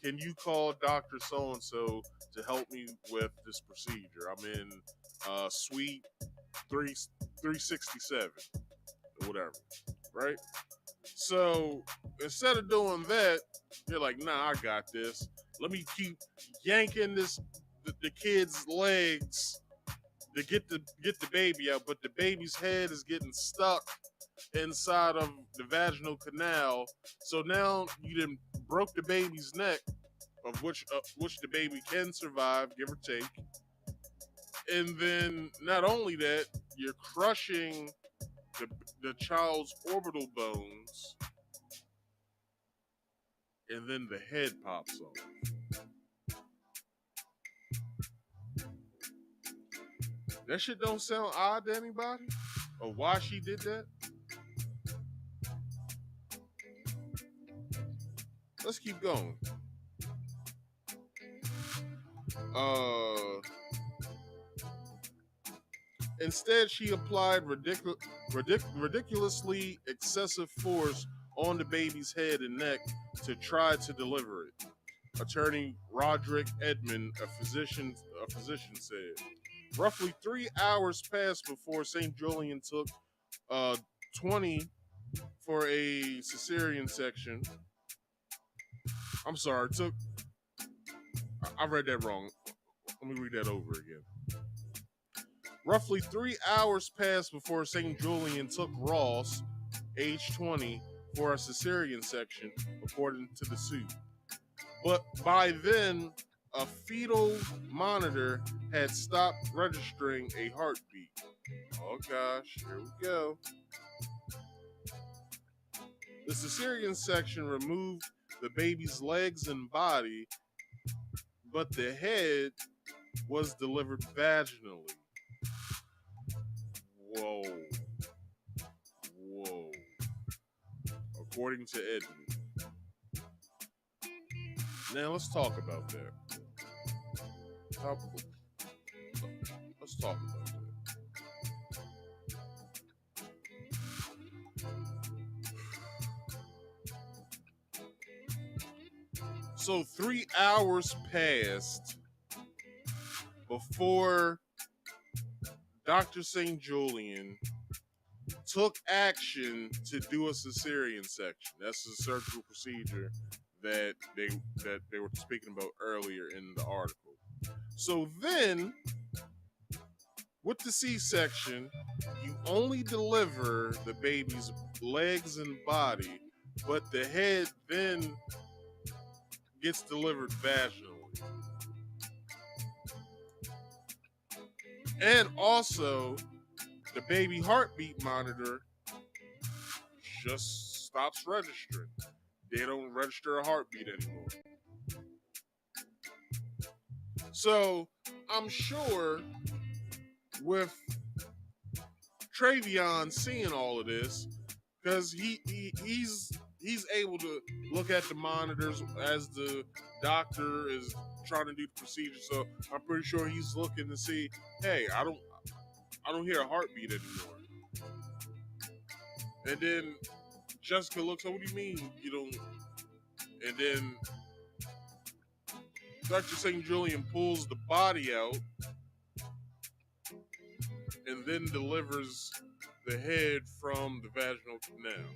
you call Dr. So-and-so to help me with this procedure? I'm in suite 367 or whatever, right? So instead of doing that, you're like, nah, I got this. Let me keep yanking the kid's legs to get the baby out, but the baby's head is getting stuck inside of the vaginal canal. So now you done broke the baby's neck, of which the baby can survive, give or take. And then not only that, you're crushing the child's orbital bones, and then the head pops off. That shit don't sound odd to anybody? Or why she did that? Let's keep going. Instead, she applied ridiculously excessive force on the baby's head and neck to try to deliver it. Attorney Roderick Edmond, a physician said. Roughly 3 hours passed before St. Julian took 20 for a cesarean section. I'm sorry, I read that wrong. Let me read that over again. Roughly 3 hours passed before St. Julian took Ross, age 20, for a cesarean section, according to the suit. But by then, a fetal monitor had stopped registering a heartbeat. Oh gosh, here we go. The cesarean section removed the baby's legs and body, but the head was delivered vaginally. Whoa. Whoa. According to Edmund. Now let's talk about that. Let's talk about that. So 3 hours passed before Dr. St. Julian took action to do a cesarean section. That's the surgical procedure that they were speaking about earlier in the article. So then, with the C-section, you only deliver the baby's legs and body, but the head then gets delivered vaginally. And also, the baby heartbeat monitor just stops registering. They don't register a heartbeat anymore. So I'm sure with Travion seeing all of this, because he's able to look at the monitors as the doctor is trying to do the procedure. So I'm pretty sure he's looking to see, hey, I don't hear a heartbeat anymore. And then Jessica looks, oh, what do you mean you don't? And then Dr. St. Julian pulls the body out and then delivers the head from the vaginal canal.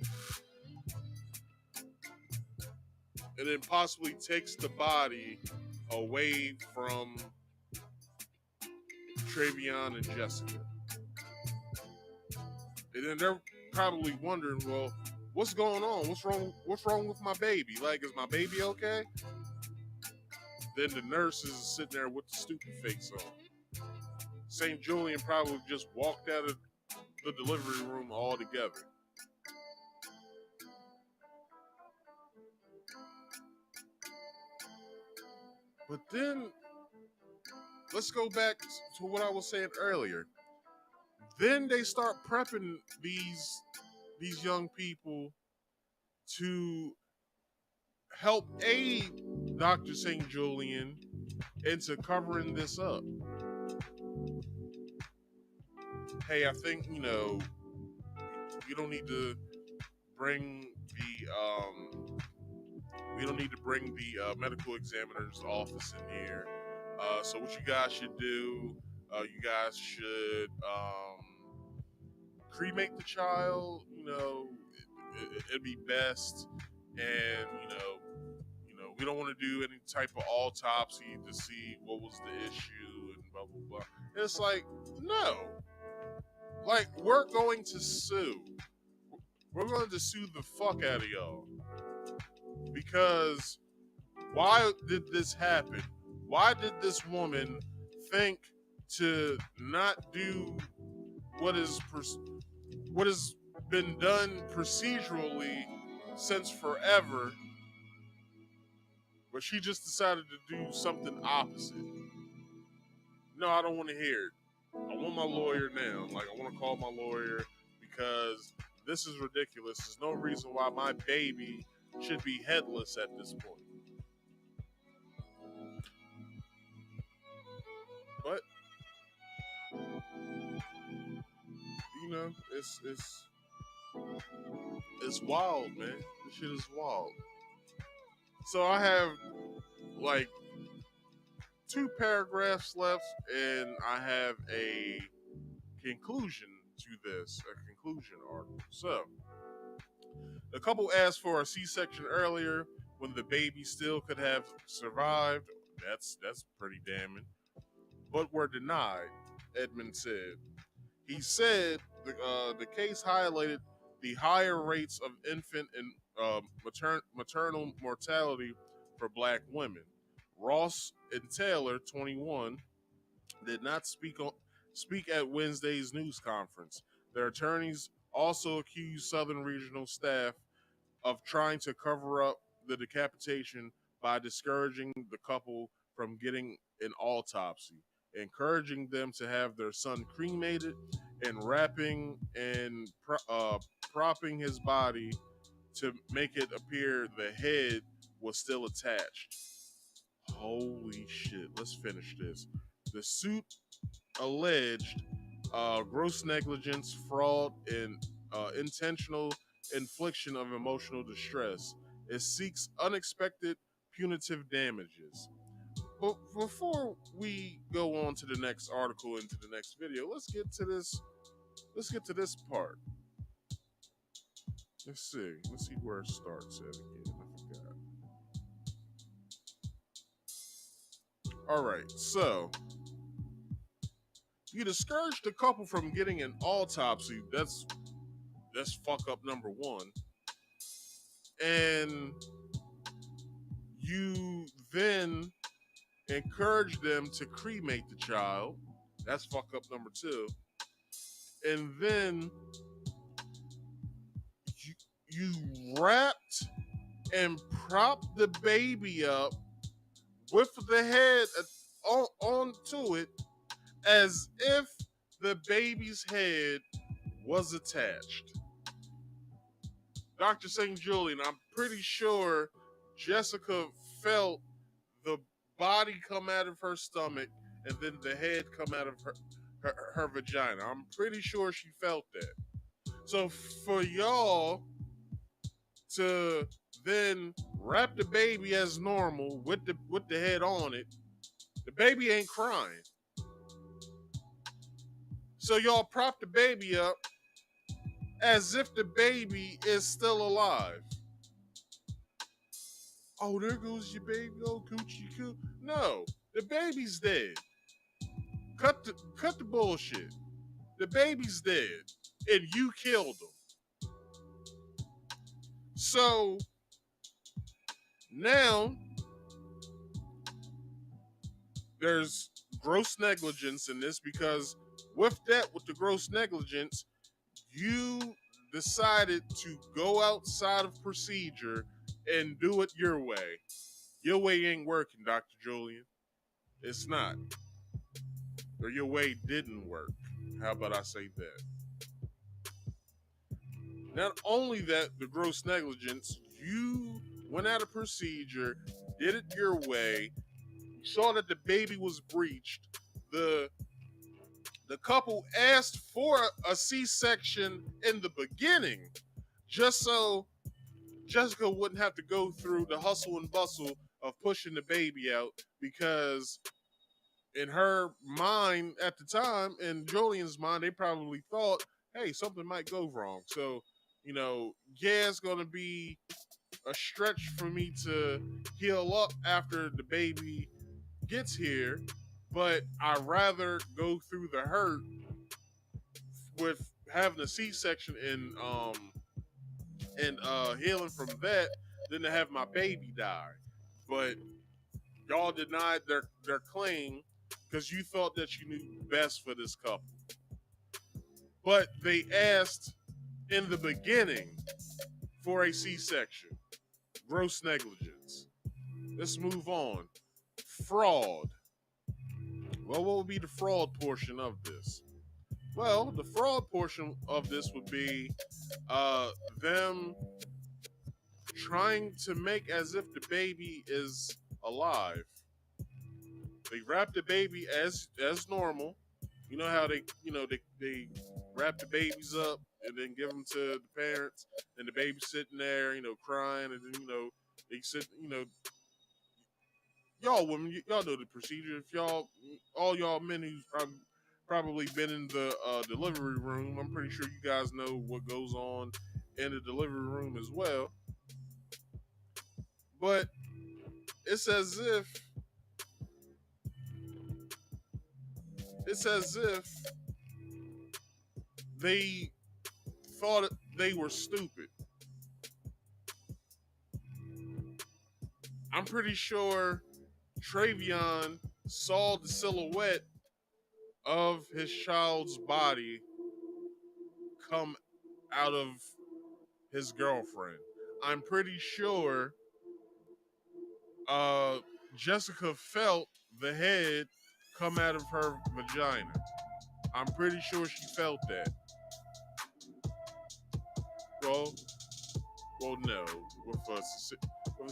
And then possibly takes the body away from Travion and Jessica. And then they're probably wondering, well, what's going on? What's wrong with my baby? Like, is my baby okay? Then the nurse is sitting there with the stupid face on. St. Julian probably just walked out of the delivery room altogether. But then, let's go back to what I was saying earlier. Then they start prepping these young people to help aid Dr. St. Julian into covering this up. Hey, I think, you don't need to bring the medical examiner's office in here. So what you guys should do, you guys should cremate the child. It'd be best, and we don't want to do any type of autopsy to see what was the issue and blah blah blah. And it's like, no, like we're going to sue. We're going to sue the fuck out of y'all, because why did this happen? Why did this woman think to not do what has been done procedurally since forever, but she just decided to do something opposite? No, I don't want to hear it. I want my lawyer now. Like, I want to call my lawyer, because this is ridiculous. There's no reason why my baby should be headless at this point. But it's wild, man. This shit is wild. So I have like 2 paragraphs left, and I have a conclusion to this, a conclusion article. So the couple asked for a C-section earlier when the baby still could have survived. That's pretty damning. But were denied, Edmund said. He said the case highlighted the higher rates of infant and maternal mortality for Black women. Ross and Taylor, 21, did not speak at Wednesday's news conference. Their attorneys also accused Southern Regional staff of trying to cover up the decapitation by discouraging the couple from getting an autopsy, encouraging them to have their son cremated, and wrapping and propping his body to make it appear the head was still attached. Holy shit. Let's finish this. The suit alleged gross negligence, fraud, and intentional infliction of emotional distress. It seeks unexpected punitive damages. But before we go on to the next article and to the next video, let's get to this. Let's get to this part. Let's see. Let's see where it starts at again. I forgot. All right. So you discouraged the couple from getting an autopsy. That's fuck up number one. And you then encourage them to cremate the child. That's fuck up number two. And then you wrapped and propped the baby up with the head onto it as if the baby's head was attached. Dr. St. Julian, I'm pretty sure Jessica felt the body come out of her stomach and then the head come out of her vagina. I'm pretty sure she felt that. So for y'all to then wrap the baby as normal with the head on it, the baby ain't crying. So y'all prop the baby up as if the baby is still alive. Oh, there goes your baby. Oh, coochie coo. No, the baby's dead. Cut the bullshit. The baby's dead, and you killed him. So now there's gross negligence in this, because with the gross negligence, you decided to go outside of procedure and do it your way. Your way ain't working, Dr. Julian. It's not. Or your way didn't work. How about I say that? Not only that, the gross negligence, you went out of procedure, did it your way, saw that the baby was breached. The couple asked for a C-section in the beginning just so Jessica wouldn't have to go through the hustle and bustle of pushing the baby out, because in her mind at the time, in Julian's mind, they probably thought, hey, something might go wrong. So, yeah, it's going to be a stretch for me to heal up after the baby gets here, but I'd rather go through the hurt with having a C-section and healing from that than to have my baby die. But y'all denied their claim because you thought that you knew best for this couple. But they asked in the beginning for a C-section. Gross negligence. Let's move on. Fraud. Well, what would be the fraud portion of this? Well, the fraud portion of this would be them trying to make as if the baby is alive. They wrap the baby as normal. You know how they wrap the babies up and then give them to the parents, and the baby's sitting there, crying, and then they sit, y'all women, y'all know the procedure. If all y'all men who's probably been in the delivery room, I'm pretty sure you guys know what goes on in the delivery room as well. But it's as if they thought they were stupid. I'm pretty sure Travion saw the silhouette of his child's body come out of his girlfriend. I'm pretty sure Jessica felt the head come out of her vagina. I'm pretty sure she felt that. Well, no. With a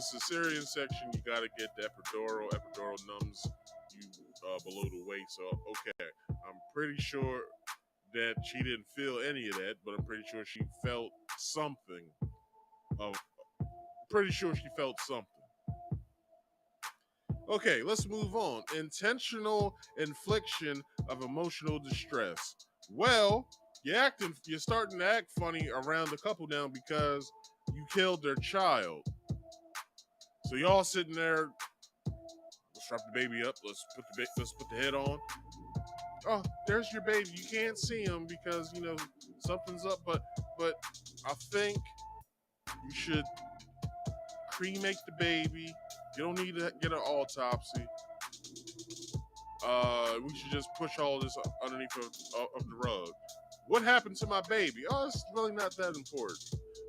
cesarean section, you gotta get the epidural. Epidural numbs you below the waist. So okay, I'm pretty sure that she didn't feel any of that, but I'm pretty sure she felt something. Pretty sure she felt something. Okay, let's move on. Intentional infliction of emotional distress. Well, you're starting to act funny around the couple now because you killed their child. So y'all sitting there, let's strap the baby up, let's put the head on. Oh, there's your baby. You can't see him because, something's up, but I think you should cremate the baby. You don't need to get an autopsy. We should just push all this underneath of the rug. What happened to my baby? Oh, it's really not that important.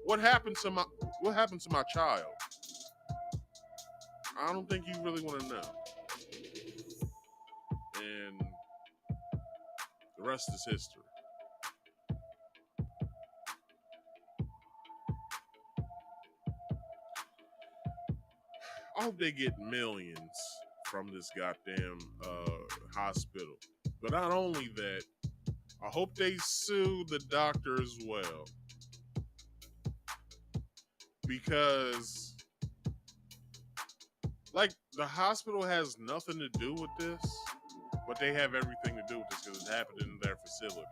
What happened to my child? I don't think you really want to know. And the rest is history. I hope they get millions from this goddamn hospital. But not only that, I hope they sue the doctor as well. Because, the hospital has nothing to do with this, but they have everything to do with this because it happened in their facility.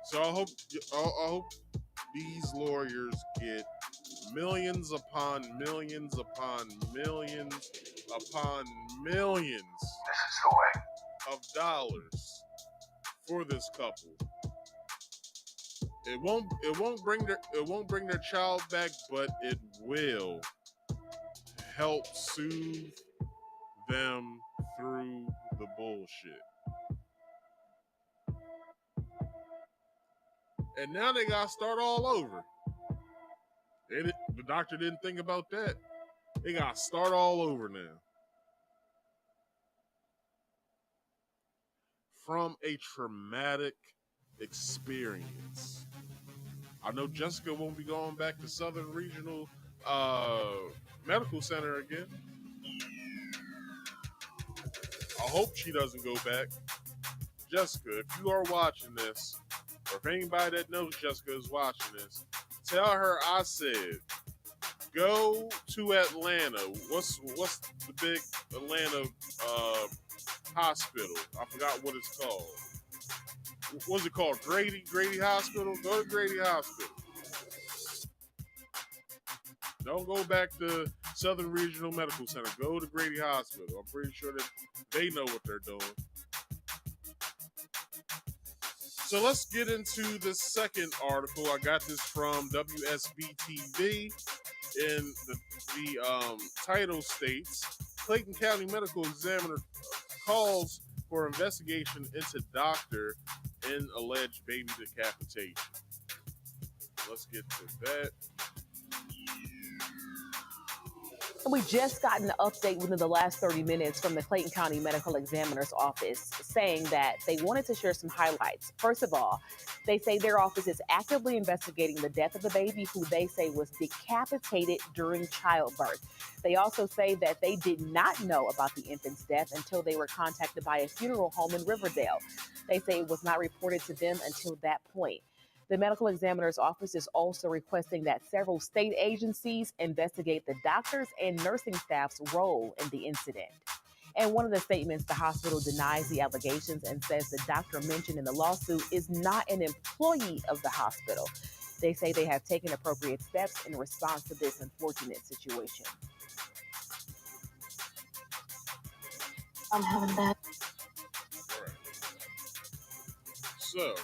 So I hope these lawyers get millions upon millions upon millions upon millions of dollars for this couple. It won't bring their child back, but it will help soothe them through the bullshit. And now they gotta start all over. The doctor didn't think about that. They gotta start all over now. From a traumatic experience. I know Jessica won't be going back to Southern Regional Medical Center again. I hope she doesn't go back. Jessica, if you are watching this, or if anybody that knows Jessica is watching this, tell her I said, go to Atlanta. What's the big Atlanta hospital? I forgot what it's called. What's it called? Grady Hospital? Go to Grady Hospital. Don't go back to Southern Regional Medical Center. Go to Grady Hospital. I'm pretty sure that they know what they're doing. So let's get into the second article. I got this from WSB-TV, and the title states, Clayton County Medical Examiner calls for investigation into doctor in alleged baby decapitation. Let's get to that. We just got an update within the last 30 minutes from the Clayton County Medical Examiner's office saying that they wanted to share some highlights. First of all, they say their office is actively investigating the death of the baby who they say was decapitated during childbirth. They also say that they did not know about the infant's death until they were contacted by a funeral home in Riverdale. They say it was not reported to them until that point. The medical examiner's office is also requesting that several state agencies investigate the doctors and nursing staff's role in the incident. In one of the statements, the hospital denies the allegations and says the doctor mentioned in the lawsuit is not an employee of the hospital. They say they have taken appropriate steps in response to this unfortunate situation. I'm having that. All right. So,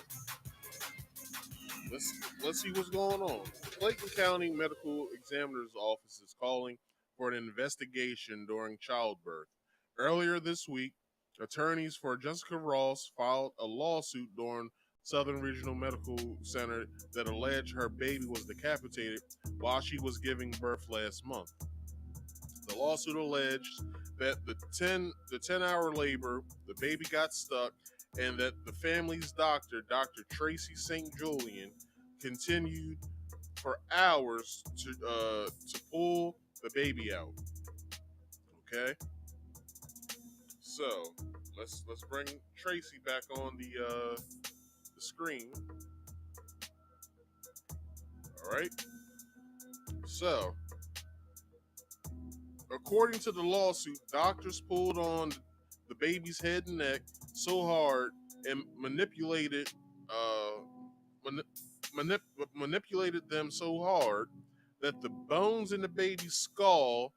let's see what's going on. The Clayton County Medical Examiner's Office is calling for an investigation during childbirth. Earlier this week, attorneys for Jessica Ross filed a lawsuit during Southern Regional Medical Center that alleged her baby was decapitated while she was giving birth last month. The lawsuit alleged that the 10-hour labor, the baby got stuck, and that the family's doctor, Dr. Tracy St. Julian, continued for hours to pull the baby out. Okay, so let's bring Tracy back on the screen. All right. So, according to the lawsuit, doctors pulled on the baby's head and neck so hard and manipulated them so hard that the bones in the baby's skull,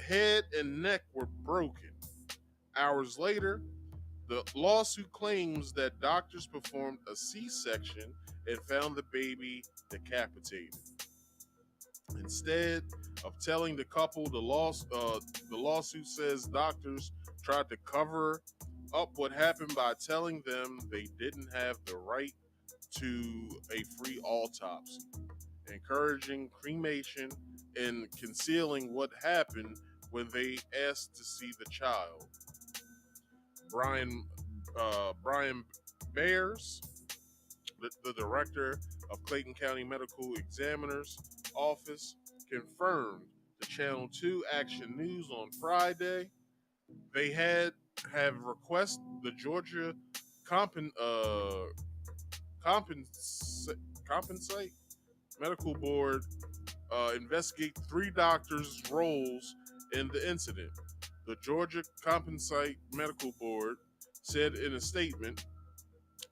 head, and neck were broken. Hours later, the lawsuit claims that doctors performed a C-section and found the baby decapitated. Instead of telling the couple, the lawsuit says doctors tried to cover up what happened by telling them they didn't have the right to a free autopsy, encouraging cremation, and concealing what happened when they asked to see the child. Brian Bears, the director of Clayton County Medical Examiner's Office, confirmed to Channel 2 Action News on Friday they have requested the Georgia Compensate Medical Board investigate 3 doctors' roles in the incident. The Georgia Compensate Medical Board said in a statement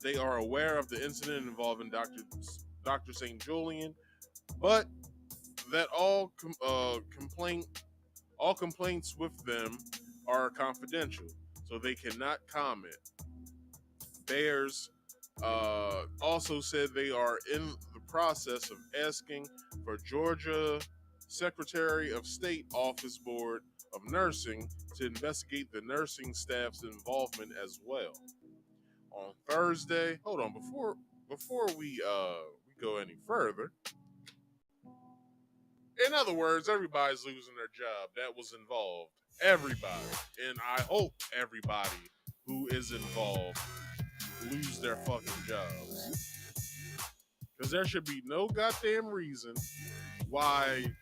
they are aware of the incident involving Dr. St. Julian, but that all complaints with them are confidential, so they cannot comment. Bears also said they are in the process of asking for Georgia Secretary of State Office Board of Nursing to investigate the nursing staff's involvement as well. On Thursday, hold on, before we go any further. In other words, everybody's losing their job that was involved. Everybody. And I hope everybody who is involved lose their fucking jobs. Because there should be no goddamn reason why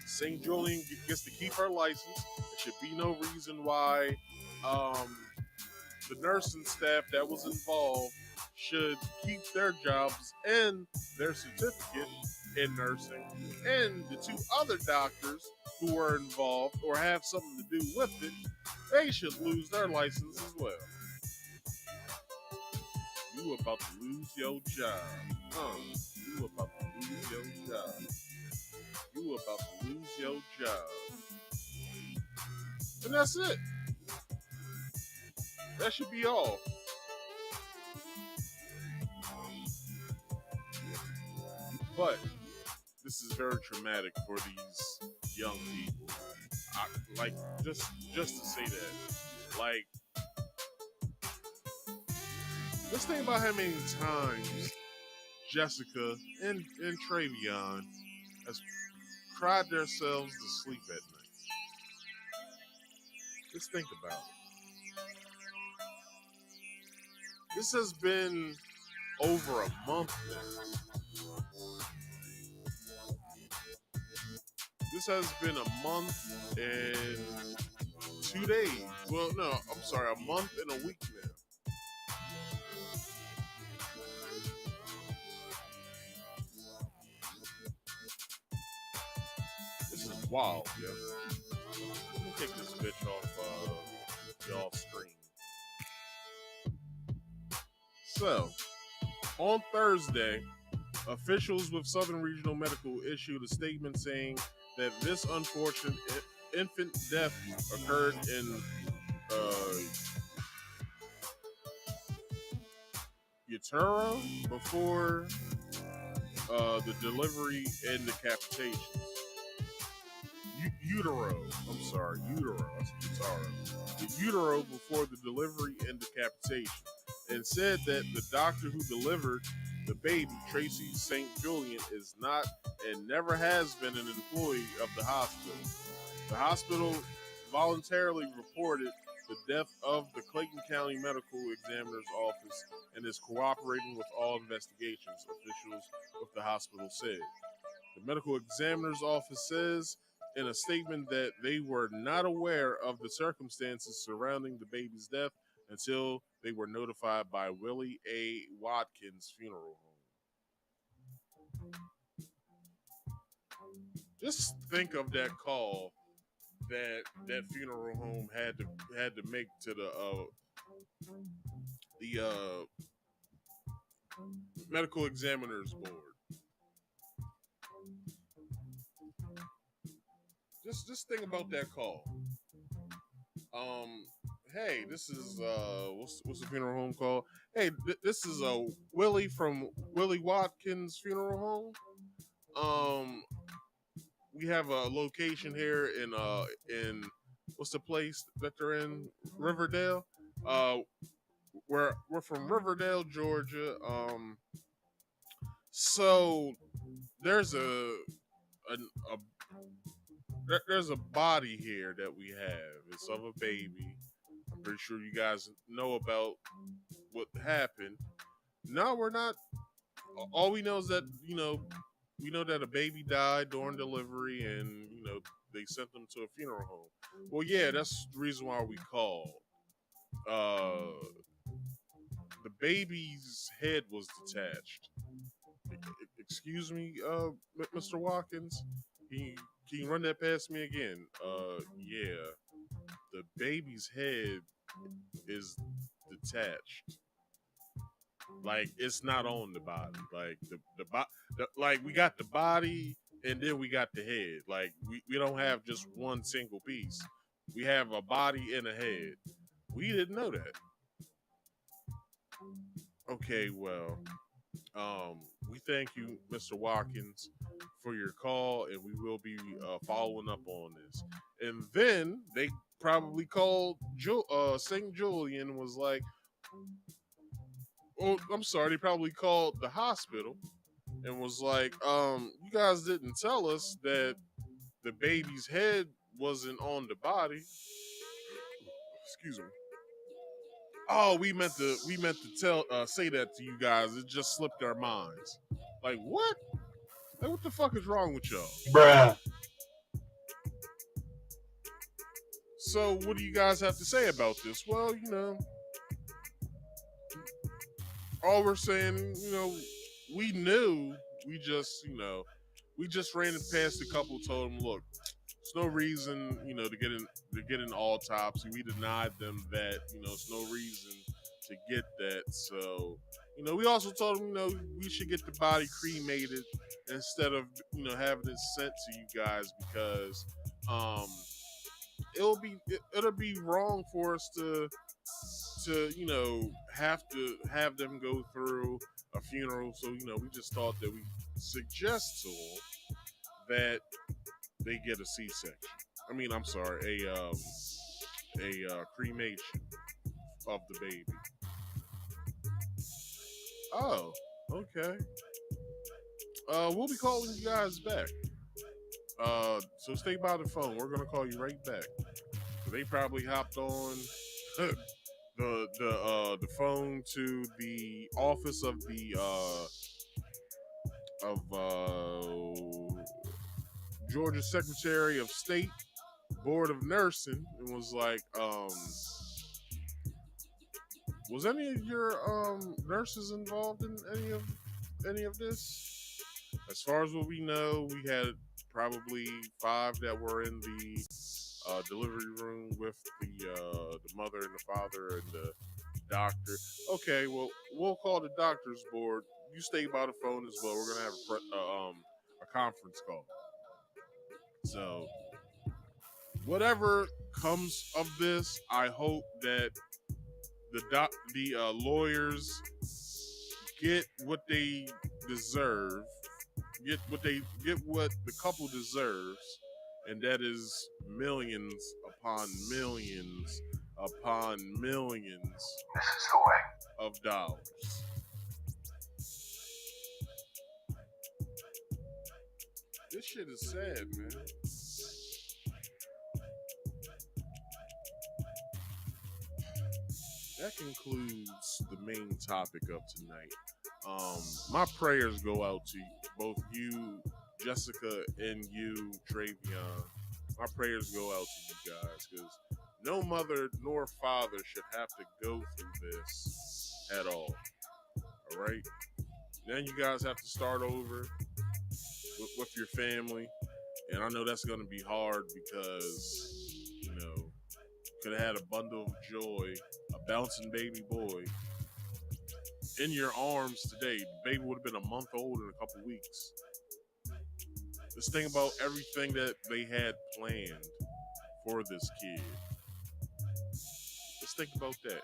St. Julian gets to keep her license. There should be no reason why the nursing staff that was involved should keep their jobs and their certificate in nursing, and the 2 other doctors who were involved or have something to do with it, they should lose their license as well. You about to lose your job. You about to lose your job. You about to lose your job. And that's it. That should be all. But this is very traumatic for these young people. Just to say that, like, let's think about how many times Jessica and Travion has cried themselves to sleep at night. Just think about it. This has been over a month now. This has been a month and 2 days. Well, no, I'm sorry, a month and a week now. This is wild, yo. Let me take this bitch off y'all's screen. So, on Thursday, officials with Southern Regional Medical issued a statement saying that this unfortunate infant death occurred in utero before the delivery and decapitation. Utero. That's utero. The utero before the delivery and decapitation, and said that the doctor who delivered The baby, Tracy St. Julian, is not and never has been an employee of the hospital. The hospital voluntarily reported the death of the Clayton County Medical Examiner's Office and is cooperating with all investigations, officials with the hospital said. The Medical Examiner's Office says in a statement that they were not aware of the circumstances surrounding the baby's death until they were notified by Willie A. Watkins Funeral Home. Just think of that call that funeral home had to make to the medical examiner's board. Just think about that call. Hey, this is what's the funeral home called? Hey, this is Willie from Willie Watkins Funeral Home. We have a location here in what's the place that they're in? Riverdale. We're from Riverdale, Georgia. So there's there's a body here that we have. It's of a baby. I'm pretty sure you guys know about what happened. No, we're not. All we know is that we know that a baby died during delivery, and they sent them to a funeral home. Well, yeah, that's the reason why we called. The baby's head was detached. Excuse me, Mr. Watkins. Can you run that past me again? Yeah. The baby's head is detached. Like, it's not on the body. Like like we got the body and then we got the head. Like we don't have just one single piece. We have a body and a head. We didn't know that. Okay, well, we thank you, Mr. Watkins, for your call, and we will be following up on this. And then they probably called St. Julian and was like, oh, I'm sorry, they probably called the hospital and was like, you guys didn't tell us that the baby's head wasn't on the body. Excuse me. Oh, we meant to say that to you guys. It just slipped our minds. Like, what? Like, what the fuck is wrong with y'all? Bruh. So, what do you guys have to say about this? Well, all we're saying, we knew. We just ran it past a couple, told them, look, there's no reason, to get an autopsy. We denied them that, there's no reason to get that. So, we also told them, we should get the body cremated instead of, having it sent to you guys because, it'll be wrong for us to have them go through a funeral. So, we just thought that we suggest to them that they get a C-section. I mean, I'm sorry, a cremation of the baby. Oh, okay. We'll be calling you guys back. So stay by the phone. We're gonna call you right back. They probably hopped on the phone to the office of the Georgia Secretary of State Board of Nursing and was like, was any of your nurses involved in any of this? As far as what we know, we had probably 5 that were in the delivery room with the mother and the father and the doctor. Okay, well, we'll call the doctor's board. You stay by the phone as well. We're gonna have a conference call. So, whatever comes of this, I hope that the lawyers get what they deserve, get what the couple deserves, and that is millions upon millions upon millions of dollars. This shit is sad, man. That concludes the main topic of tonight. My prayers go out to both you, Jessica, and you, Travion. My prayers go out to you guys because no mother nor father should have to go through this at all. All right? Then you guys have to start over with your family. And I know that's going to be hard because, you know, could have had a bundle of joy, a bouncing baby boy in your arms today. The baby would have been a month old in a couple weeks. Just think about everything that they had planned for this kid. Just think about that.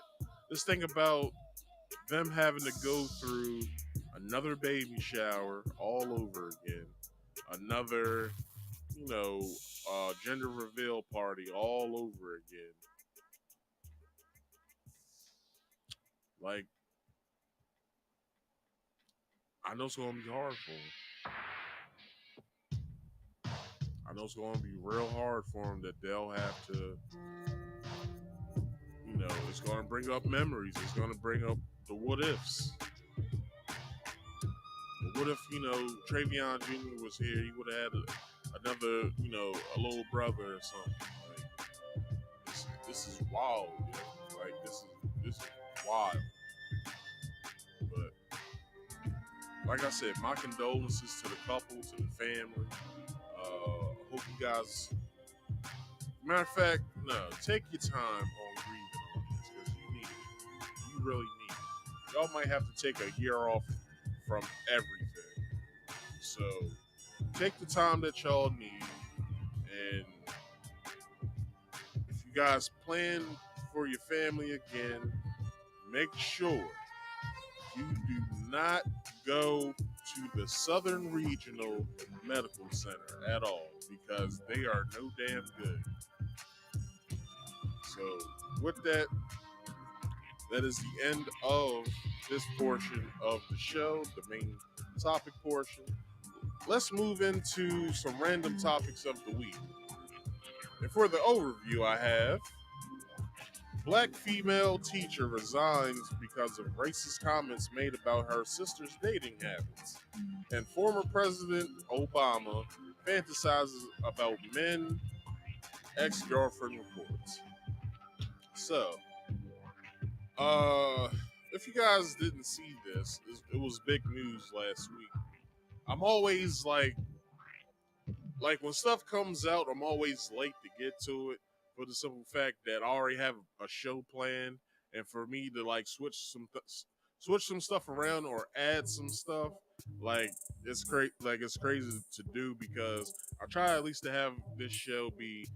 Just think about them having to go through another baby shower all over again. Another, you know, gender reveal party all over again. Like, I know it's going to be hard for them. I know it's going to be real hard for them that they'll have to, you know, it's going to bring up memories. It's going to bring up the what ifs. What if, you know, Travion Jr. was here? He would have had another, you know, a little brother or something. Like, this is wild. Yo. Like, this is wild. But like I said, my condolences to the couple, to the family. Hope you guys. Matter of fact, no, take your time on grieving on this because you need it. You really need it. Y'all might have to take a year off from everything. So take the time that y'all need, and if you guys plan for your family again, make sure you do not go to the Southern Regional Medical Center at all because they are no damn good. So with that, that is the end of this portion of the show, the main topic portion. Let's move into some random topics of the week. And for the overview, I have Black female teacher resigns because of racist comments made about her sister's dating habits. And former President Obama fantasizes about men, ex-girlfriend reports. So, if you guys didn't see this, it was big news last week. I'm always like when stuff comes out, I'm always late to get to it for the simple fact that I already have a show planned, and for me to like switch some stuff around or add some stuff, like it's crazy. Like it's crazy to do because I try at least to have this show be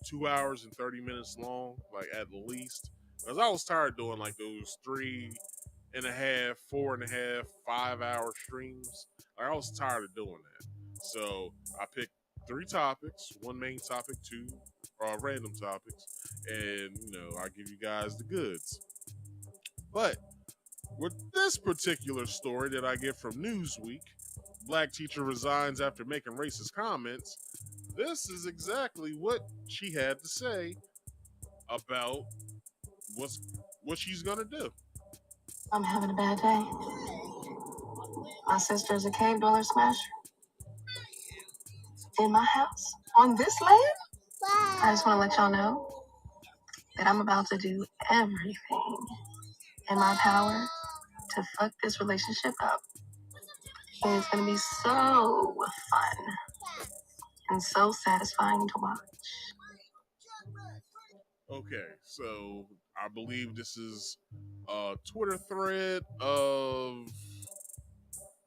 2 hours and 30 minutes long, like at least. Because I was tired of doing like those 3.5, 4.5, 5 hour streams. Like I was tired of doing that. So I picked 3 topics, 1 main topic, 2 random topics, and you know, I give you guys the goods. But with this particular story that I get from Newsweek, Black teacher resigns after making racist comments, this is exactly what she had to say about what she's gonna do. I'm having a bad day. My sister's a cave dweller smasher. In my house. On this land? I just want to let y'all know that I'm about to do everything in my power to fuck this relationship up. And it's going to be so fun and so satisfying to watch. Okay, so I believe this is a Twitter thread of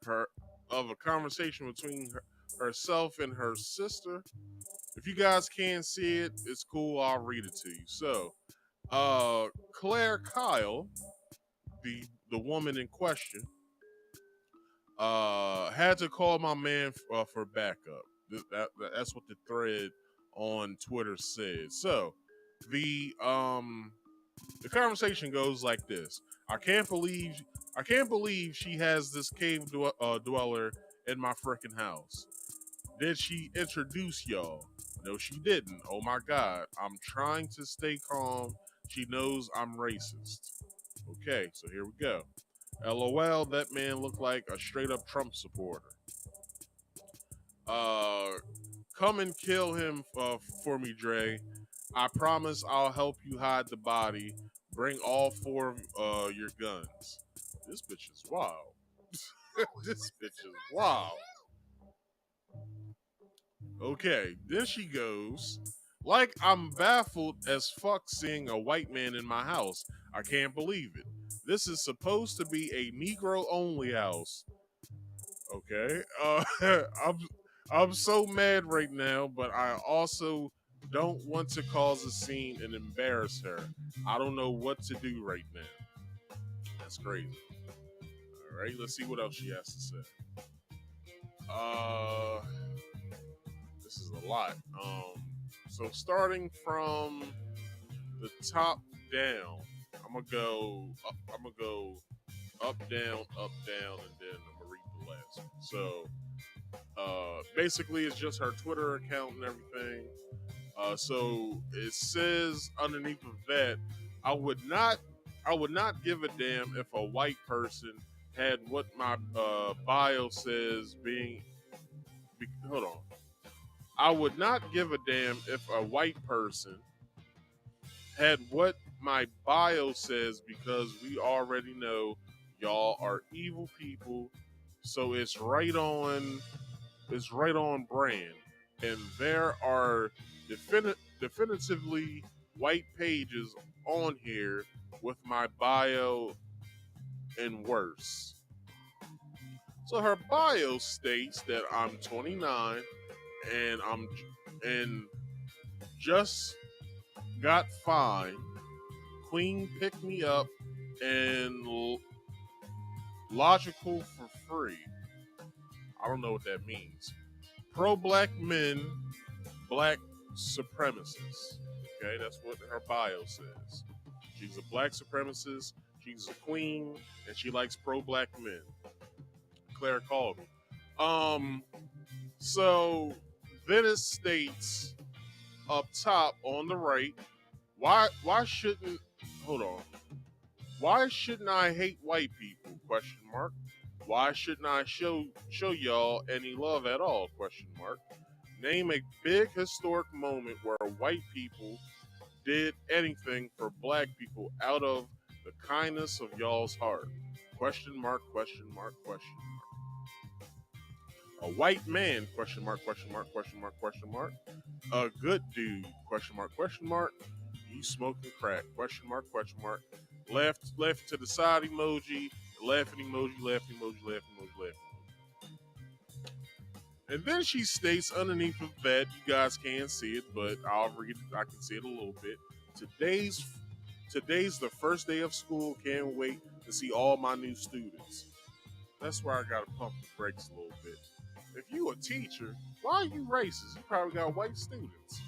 a conversation between herself and her sister. If you guys can't see it, it's cool. I'll read it to you. So, Claire Kyle, the woman in question, had to call my man for backup. That's what the thread on Twitter said. So, the conversation goes like this: I can't believe she has this cave dweller in my freaking house. Did she introduce y'all? No, she didn't. Oh my God. I'm trying to stay calm. She knows I'm racist. Okay, so here we go. LOL, that man looked like a straight up Trump supporter. Come and kill him for me, Dre. I promise I'll help you hide the body. Bring all 4 of your guns. This bitch is wild. This bitch is wild. Okay, then she goes, like I'm baffled as fuck seeing a white man in my house. I can't believe it. This is supposed to be a Negro only house. Okay, I'm so mad right now, but I also don't want to cause a scene and embarrass her. I don't know what to do right now. That's crazy. All right, let's see what else she has to say. This is a lot. So starting from the top down, I'm gonna go up, down, and then I'm gonna read the last one. So basically it's just her Twitter account and everything. So it says underneath of that, I would not give a damn if a white person had what my bio says hold on. I would not give a damn if a white person had what my bio says, because we already know y'all are evil people. So it's right on brand. And there are definitively white pages on here with my bio and worse. So her bio states that I'm 29 and just got fined. Queen picked me up and logical for free. I don't know what that means. Pro-black men, black supremacists. Okay, that's what her bio says. She's a black supremacist. She's a queen, and she likes pro-black men. Claire called me. So then it states up top on the right, why shouldn't I hate white people? Question mark. Why shouldn't I show y'all any love at all? Question mark. Name a big historic moment where white people did anything for black people out of the kindness of y'all's heart. Question mark, question mark, question mark. A white man, question mark, question mark, question mark, question mark. A good dude, question mark, question mark. You smoking crack, question mark, question mark. Left to the side emoji, laughing emoji, laughing emoji, laughing emoji, laughing emoji. And then she states underneath of that, you guys can't see it, but I'll read it, I can see it a little bit. Today's the first day of school. Can't wait to see all my new students. That's where I gotta pump the brakes a little bit. If you a teacher, why are you racist? You probably got white students,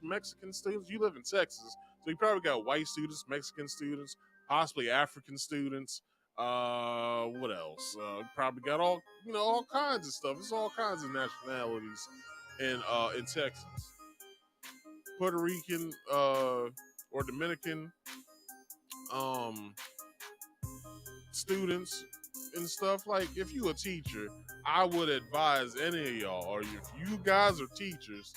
Mexican students. You live in Texas, so you probably got white students, Mexican students, possibly African students. What else? You probably got all kinds of stuff. It's all kinds of nationalities in Texas. Puerto Rican or Dominican students and stuff. Like, if you a teacher, I would advise any of y'all, or if you guys are teachers,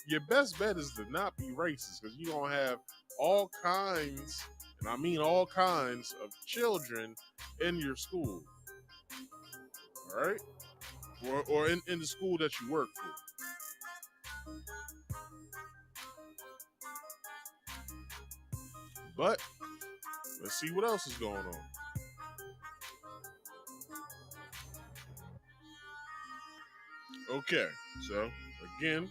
your best bet is to not be racist, because you're gonna have all kinds, and I mean all kinds, of children in your school. All right, or in the school that you work for. But let's see what else is going on. Okay, so again,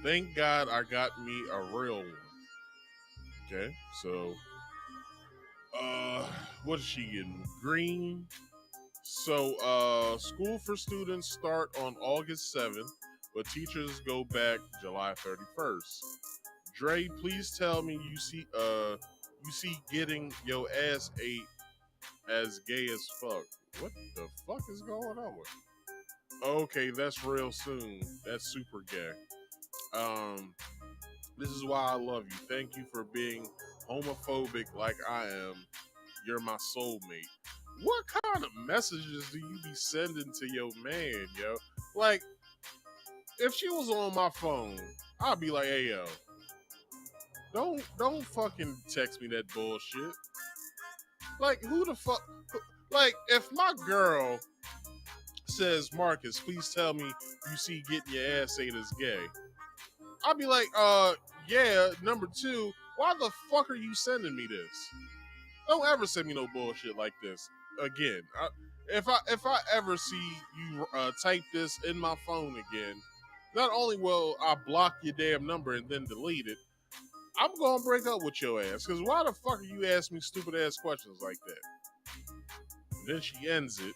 thank God I got me a real one. Okay, so what is she getting? Green. So school for students start on August 7th, but teachers go back July 31st. Dre, please tell me you see getting your ass ate as gay as fuck. What the fuck is going on with? Okay, that's real soon. That's super gay. This is why I love you. Thank you for being homophobic like I am. You're my soulmate. What kind of messages do you be sending to your man, yo? Like, if she was on my phone, I'd be like, hey, yo, don't fucking text me that bullshit. Like, who the fuck? Like, if my girl says, Marcus, please tell me you see getting your ass ate is gay, I'd be like, yeah. Number two, why the fuck are you sending me this? Don't ever send me no bullshit like this again. If I ever see you type this in my phone again, not only will I block your damn number and then delete it, I'm gonna break up with your ass. Because why the fuck are you asking me stupid ass questions like that? And then she ends it.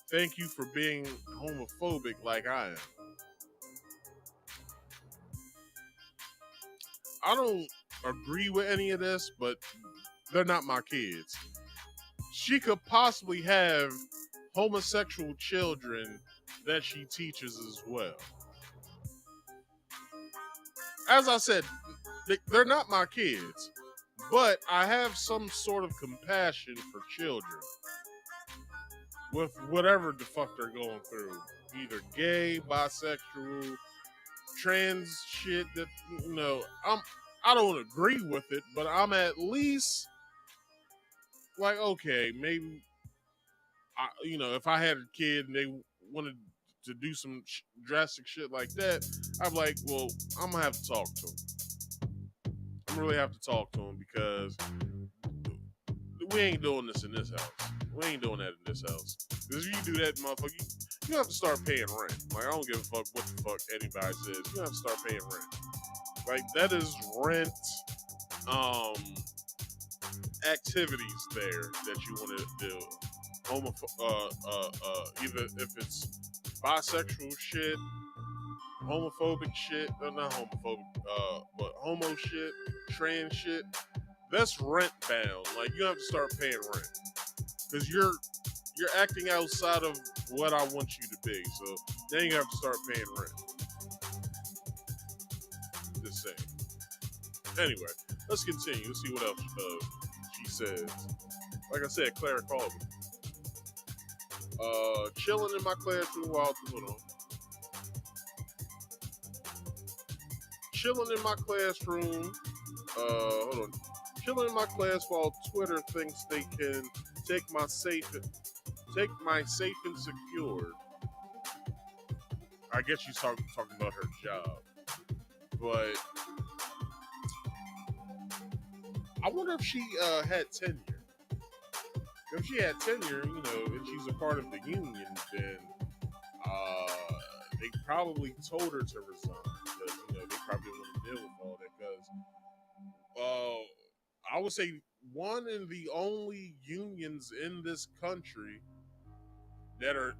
Thank you for being homophobic like I am. I don't agree with any of this, but they're not my kids. She could possibly have homosexual children that she teaches as well. As I said, they're not my kids, but I have some sort of compassion for children with whatever the fuck they're going through. Either gay, bisexual, trans shit that, you know, I don't agree with it, but I'm at least like, okay, maybe, if I had a kid and they wanted to do some drastic shit like that, I'm like, well, I'm gonna have to talk to him. I'm really have to talk to him because we ain't doing this in this house. We ain't doing that in this house. Because if you do that, motherfucker, you have to start paying rent. Like, I don't give a fuck what the fuck anybody says. You have to start paying rent. Like, that is rent, activities there that you want to do. Either if it's bisexual shit, homophobic shit, not homophobic, but homo shit, trans shit, that's rent bound. Like, you have to start paying rent because you're acting outside of what I want you to be. So then you have to start paying rent. Just saying. Anyway, let's continue. Let's see what else she says. Like I said, Claire called me. Chilling in my classroom while chilling in my classroom. Hold on. Chilling in my class while Twitter thinks they can take my safe and secured. I guess she's talking about her job, but I wonder if she had tenure. If she had tenure, and she's a part of the union, then they probably told her to resign because they probably didn't want to deal with all that. Because I would say one of the only unions in this country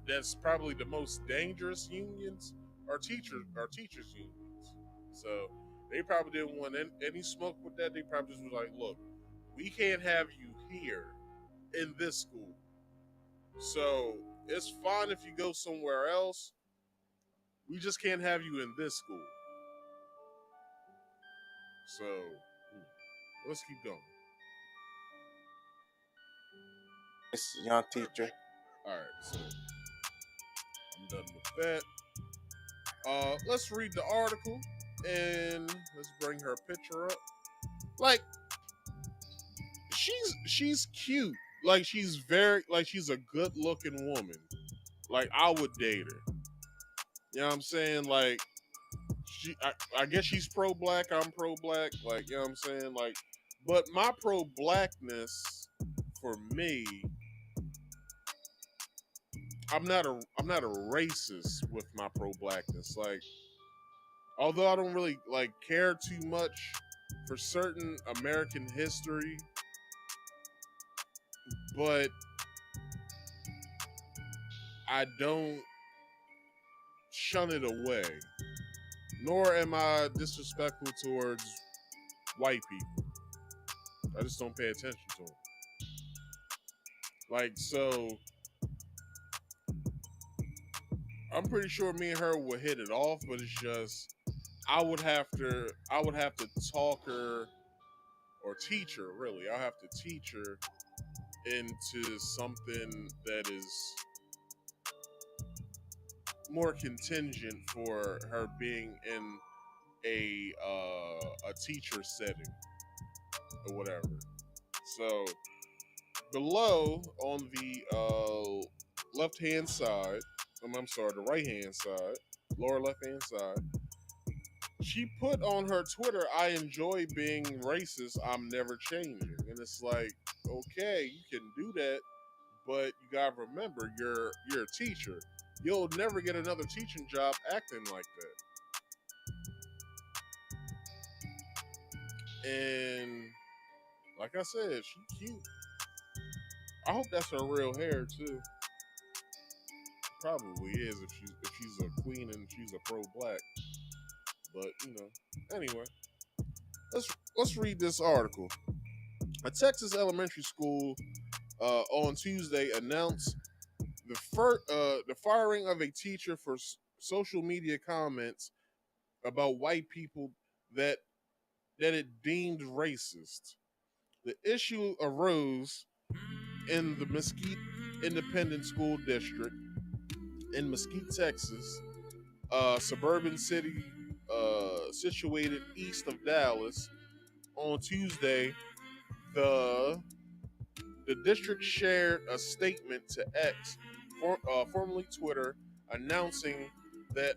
that's probably the most dangerous unions are teachers unions. So they probably didn't want any smoke with that. They probably just was like, look, we can't have you here in this school. So it's fine if you go somewhere else. We just can't have you in this school. So let's keep going. It's a young teacher. Alright, so I'm done with that. Let's read the article and let's bring her picture up. Like, she's cute. Like, she's a good looking woman. Like, I would date her. You know what I'm saying? Like, I guess she's pro-black, I'm pro-black. Like, you know what I'm saying? Like, but my pro-blackness, for me, I'm not a racist with my pro-blackness. Like, although I don't really care too much for certain American history, but I don't shun it away. Nor am I disrespectful towards white people. I just don't pay attention to them. Like, so I'm pretty sure me and her would hit it off, but it's just I would have to talk her or teach her. Really, I'll have to teach her into something that is more contingent for her being in a teacher setting or whatever. So below on the left hand side, I'm sorry, the right hand side, lower left hand side, she put on her Twitter, "I enjoy being racist. I'm never changing." And it's like, okay, you can do that, but you gotta remember, you're a teacher. You'll never get another teaching job acting like that. And like I said, she cute. I hope that's her real hair too. Probably is if she's a queen and she's a pro-black. But anyway, let's read this article. A Texas elementary school on Tuesday announced the firing of a teacher for social media comments about white people that it deemed racist. The issue arose in the Mesquite Independent School District in Mesquite, Texas, a suburban city situated east of Dallas. On Tuesday, the district shared a statement to X, formerly Twitter, announcing that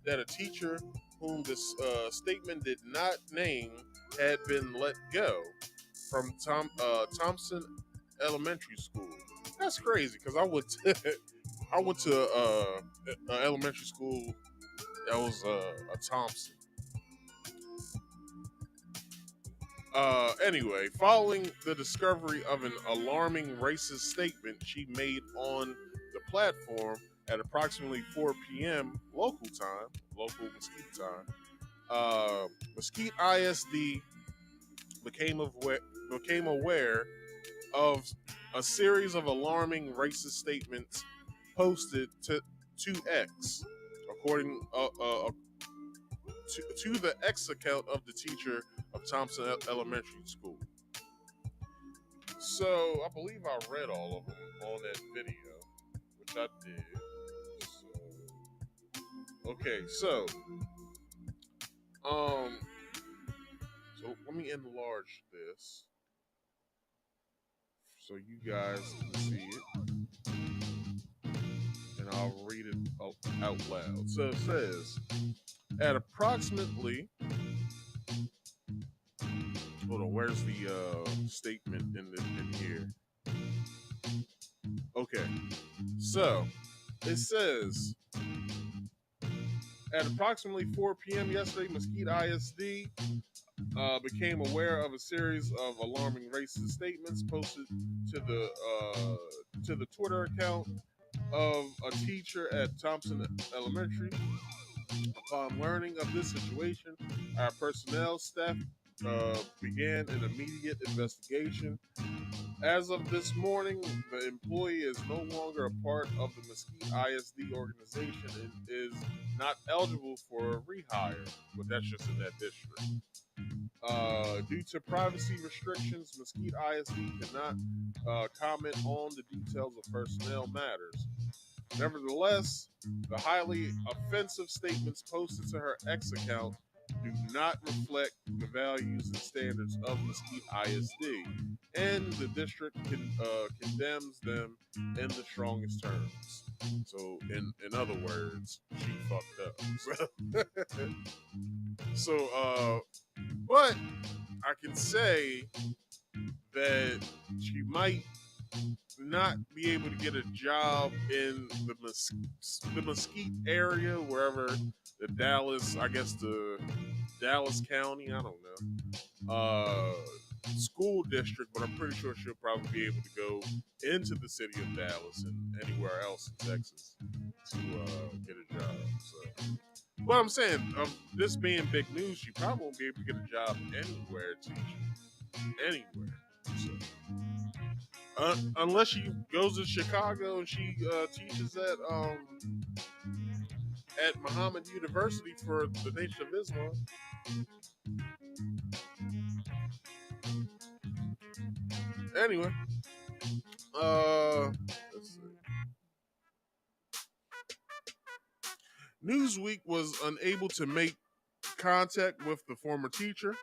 a teacher whom this statement did not name had been let go from Thompson Elementary School. That's crazy because I went to an elementary school that was a Thompson. Anyway, following the discovery of an alarming racist statement she made on the platform at approximately 4 p.m. local Mesquite time, Mesquite ISD became aware of a series of alarming racist statements posted to X, according to the X account of the teacher of Thompson Elementary School. So I believe I read all of them on that video, which I did. Okay, so let me enlarge this so you guys can see it, and I'll read it out loud. So it says, at approximately, hold on, where's the statement in here? Okay, so it says, at approximately 4 p.m. yesterday, Mesquite ISD became aware of a series of alarming racist statements posted to the Twitter account of a teacher at Thompson Elementary. Upon learning of this situation, our personnel staff began an immediate investigation. As of this morning, the employee is no longer a part of the Mesquite ISD organization and is not eligible for rehire, but that's just in that district. Due to privacy restrictions, Mesquite ISD cannot comment on the details of personnel matters. Nevertheless, the highly offensive statements posted to her X account do not reflect the values and standards of Mesquite ISD, and the district condemns them in the strongest terms. So, in other words, she fucked up. So, but I can say that she might not be able to get a job in the Mesquite area, wherever the Dallas, I guess the Dallas County, I don't know, school district, but I'm pretty sure she'll probably be able to go into the city of Dallas and anywhere else in Texas to get a job. So, what I'm saying, this being big news, she probably won't be able to get a job anywhere teaching. Anywhere. So, unless she goes to Chicago and she teaches at at Muhammad University for the Nation of Islam. Anyway, let's see. Newsweek was unable to make contact with the former teacher.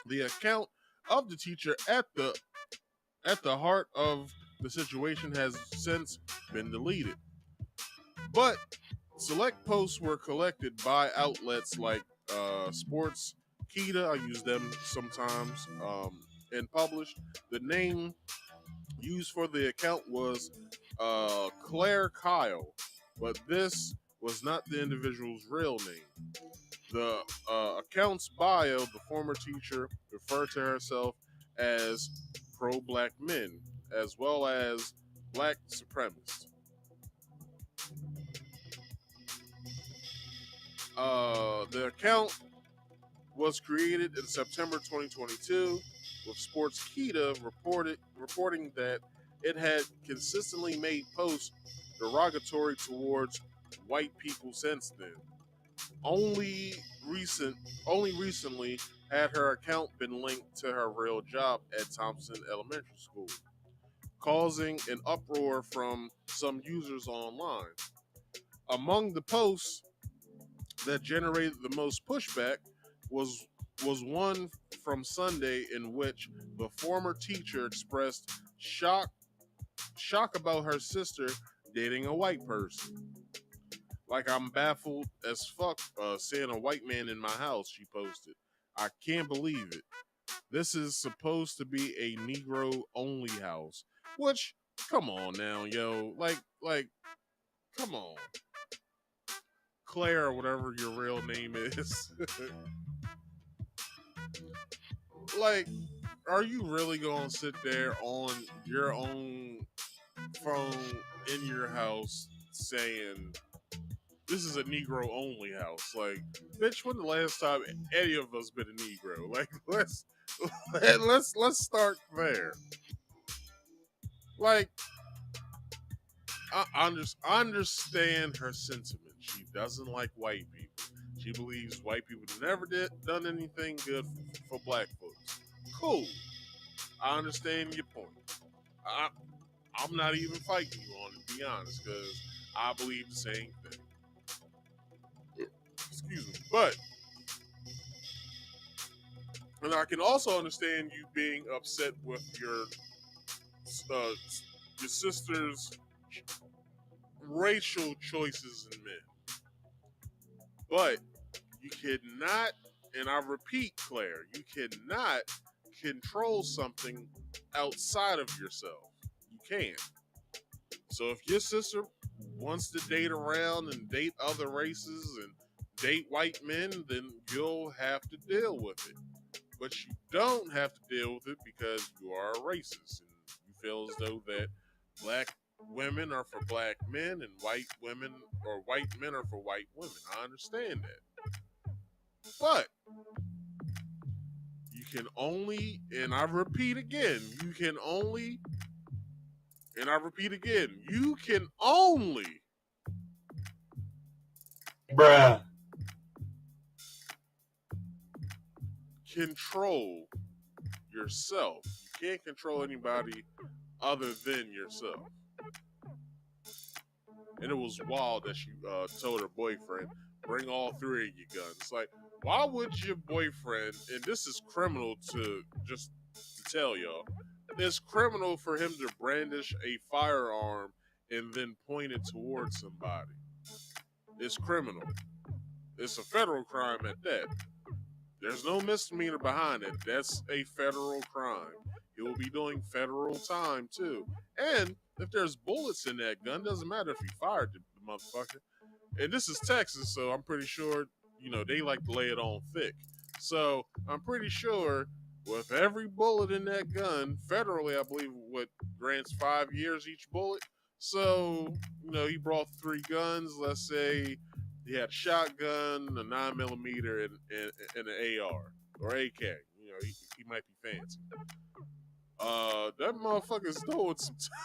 The account of the teacher at the heart of the situation has since been deleted. But select posts were collected by outlets like Sports Kita, I use them sometimes, and published. The name used for the account was Claire Kyle, but this was not the individual's real name. The account's bio, the former teacher referred to herself as pro-black men, as well as black supremacist. The account was created in September 2022, with Sports Kita reporting that it had consistently made posts derogatory towards white people since then. Only recently had her account been linked to her real job at Thompson Elementary School, causing an uproar from some users online. Among the posts that generated the most pushback was one from Sunday in which the former teacher expressed shock about her sister dating a white person. Like, I'm baffled as fuck seeing a white man in my house, she posted. I can't believe it. This is supposed to be a Negro only house. Which, come on now, yo. Like, come on. Claire, or whatever your real name is. Like, are you really gonna sit there on your own phone in your house saying this is a Negro only house? Like, bitch, when the last time any of us been a Negro? Like, let's start there. Like, I understand her sentiment. She doesn't like white people. She believes white people never done anything good for black folks. Cool. I understand your point. I'm not even fighting you on it, to be honest, because I believe the same thing. Excuse me. But, and I can also understand you being upset with your sister's racial choices in men. But you cannot, and I repeat, Claire, you cannot control something outside of yourself. You can't. So if your sister wants to date around and date other races and date white men, then you'll have to deal with it. But you don't have to deal with it because you are a racist and you feel as though that black women are for black men and white women or white men are for white women. I understand that. But you can only, and I repeat again, you can only Bruh. control yourself. You can't control anybody other than yourself. And it was wild that she told her boyfriend, bring all three of your guns. Like, why would your boyfriend, and this is criminal to tell y'all, it's criminal for him to brandish a firearm and then point it towards somebody. It's criminal. It's a federal crime at that. There's no misdemeanor behind it. That's a federal crime. He will be doing federal time too. And if there's bullets in that gun, doesn't matter if he fired the motherfucker. And this is Texas, so I'm pretty sure, they like to lay it on thick. So I'm pretty sure with every bullet in that gun, federally, I believe what grants 5 years each bullet. So, he brought 3 guns. Let's say he had a shotgun, a 9mm, and an AR or AK. He might be fancy. That motherfucker's doing some time.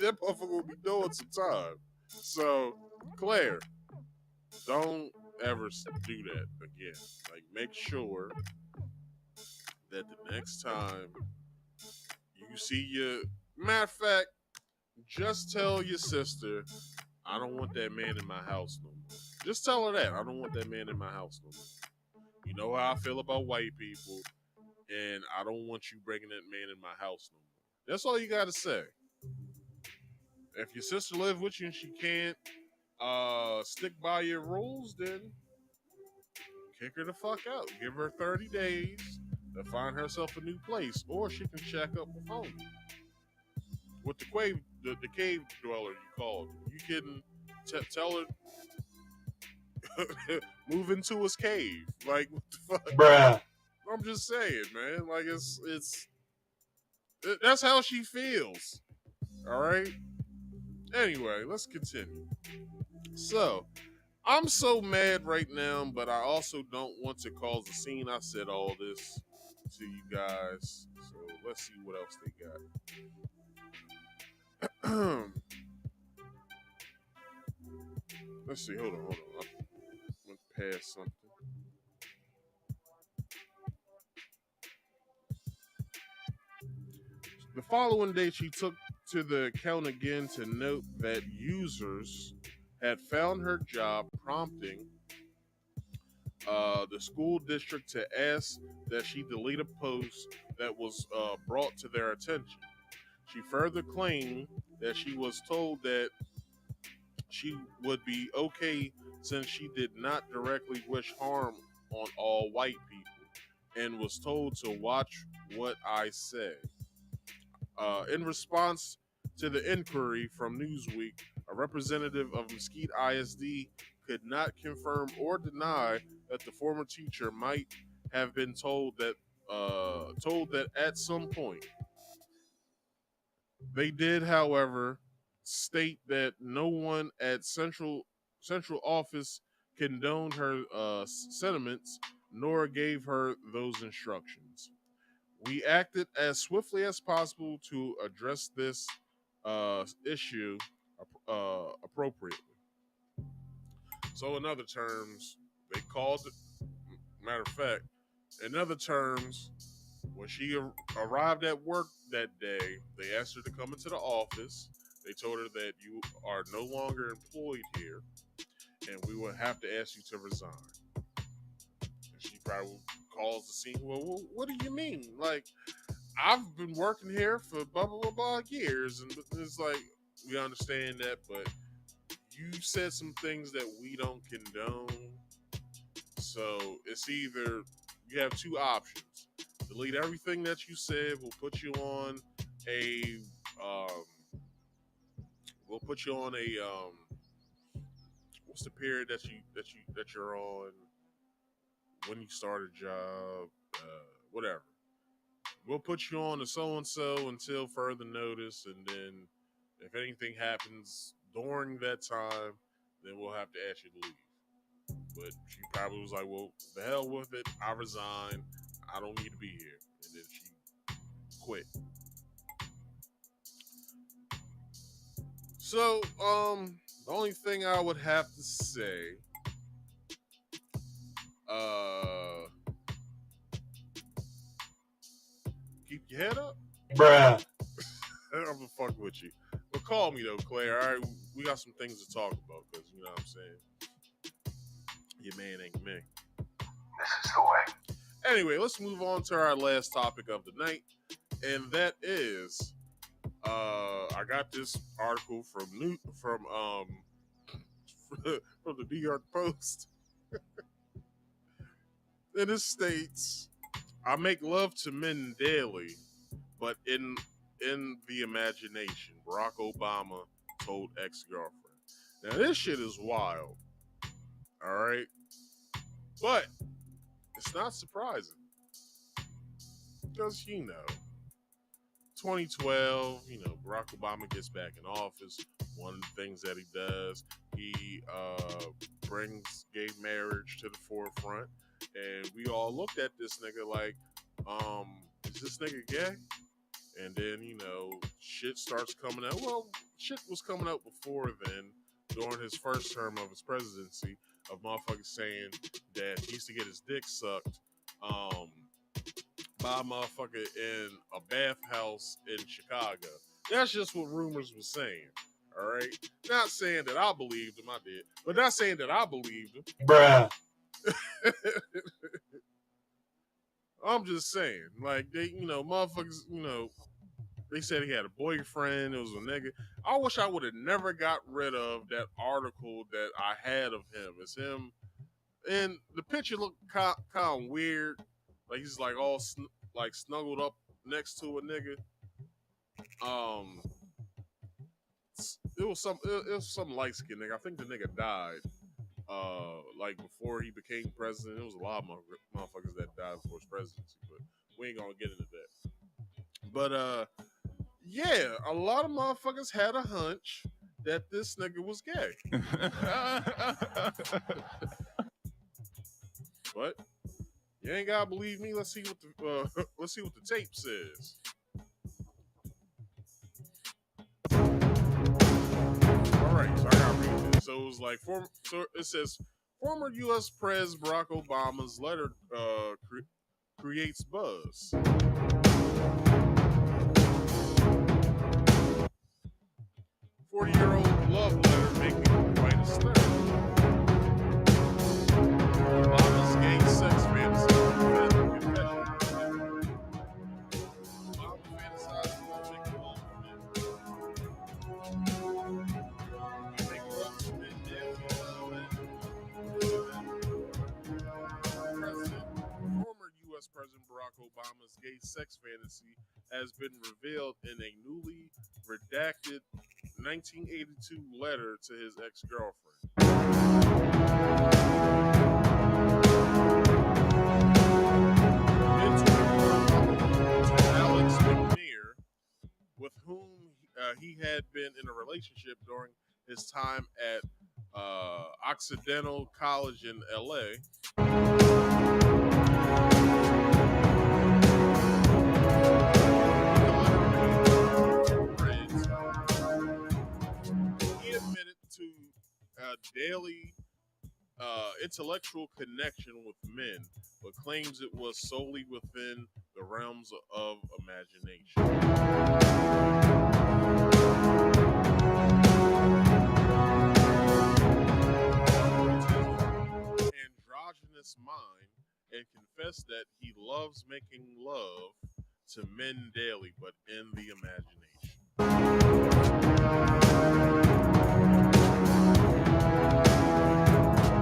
That motherfucker will be doing some time. So, Claire, Don't ever do that again. Like, make sure that the next time you see your, matter of fact, just tell your sister, I don't want that man in my house no more. Just tell her that. I don't want that man in my house no more. You know how I feel about white people, and I don't want you bringing that man in my house no more. That's all you got to say. If your sister lives with you and she can't stick by your rules, then kick her the fuck out. Give her 30 days to find herself a new place, or she can shack up with homie. With the cave dweller you called. You can tell her move into his cave. Like, what the fuck? Bruh. I'm just saying, man. Like, that's how she feels. All right. Anyway, let's continue. So, I'm so mad right now, but I also don't want to cause a scene. I said all this to you guys. So, let's see what else they got. Let's see. Hold on. I went past something. The following day, she took to the account again to note that users had found her job, prompting the school district to ask that she delete a post that was brought to their attention. She further claimed that she was told that she would be okay since she did not directly wish harm on all white people and was told to watch what I say. In response to the inquiry from Newsweek, a representative of Mesquite ISD could not confirm or deny that the former teacher might have been told that at some point. They did, however, state that no one at central office condoned her sentiments nor gave her those instructions. We acted as swiftly as possible to address this issue appropriately. So, in other terms, they called it. Matter of fact, in other terms, when she arrived at work that day, they asked her to come into the office. They told her that you are no longer employed here, and we will have to ask you to resign. And she probably calls the scene. Well, what do you mean? Like, I've been working here for blah blah blah, blah years, and it's like, we understand that, but you said some things that we don't condone. So it's either you have two options: delete everything that you said. We'll put you on a what's the period that you're on when you start a job, whatever. We'll put you on to so and so until further notice, and then if anything happens during that time, then we'll have to ask you to leave. But she probably was like, well, the hell with it. I resign. I don't need to be here. And then she quit. So, the only thing I would have to say, keep your head up. Bruh. I'm gonna fuck with you. But call me though, Claire. All right, we got some things to talk about because you know what I'm saying. Your man ain't me. This is the way. Anyway, let's move on to our last topic of the night, and that is, I got this article from the New York Post, and it states, "I make love to men daily, but in the imagination," Barack Obama told ex-girlfriend. Now this shit is wild. All right, but it's not surprising because 2012, Barack Obama gets back in office. One of the things that he does, he brings gay marriage to the forefront, and we all looked at this nigga like, is this nigga gay? And then, shit starts coming out. Well, shit was coming out before then, during his first term of his presidency. of motherfuckers saying that he used to get his dick sucked by a motherfucker in a bathhouse in Chicago. That's just what rumors were saying. All right, not saying that I believed him, I did, but not saying that I believed him, Bruh. I'm just saying, like they, motherfuckers, they said he had a boyfriend. It was a nigga. I wish I would have never got rid of that article that I had of him. It's him, and the picture looked kind of weird, like he's like all like snuggled up next to a nigga. It was some light skinned nigga. I think the nigga died. Like before he became president. It was a lot of motherfuckers that died before his presidency, but we ain't gonna get into that. But yeah, a lot of motherfuckers had a hunch that this nigga was gay. But you ain't gotta believe me. Let's see what the tape says. All right, so I gotta read this. So it was like it says former U.S. President Barack Obama's letter creates buzz. 40-year-old love letter making quite a stir. Obama's gay sex fantasy confession. Obama fantasizes about making love to men. You make love to men, Former U.S. President Barack Obama's gay sex fantasy has been revealed in a newly redacted 1982 letter to his ex-girlfriend. To Alex McNear, with whom he had been in a relationship during his time at Occidental College in L.A. He admitted to a daily intellectual connection with men, but claims it was solely within the realms of imagination. Androgynous mind, and confessed that he loves making love to men daily, but in the imagination.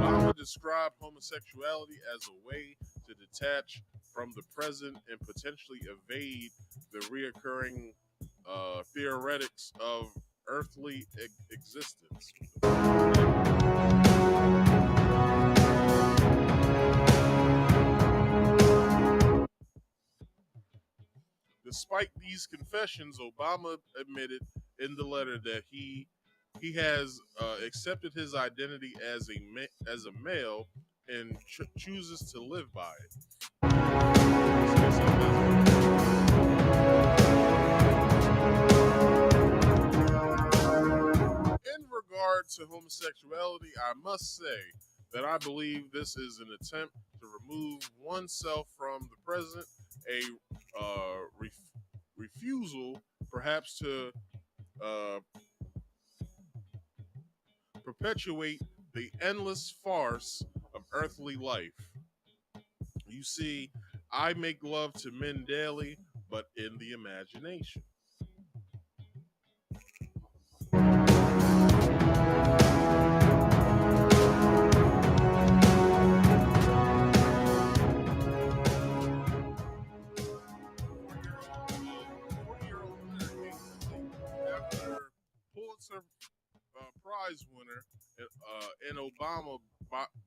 Obama described homosexuality as a way to detach from the present and potentially evade the reoccurring theoretics of earthly existence. Despite these confessions, Obama admitted in the letter that he has accepted his identity as a male and chooses to live by it. In regard to homosexuality, I must say that I believe this is an attempt to remove oneself from the present, a refusal perhaps to perpetuate the endless farce of earthly life. You see, I make love to men daily, but in the imagination. After Pulitzer Prize winner and Obama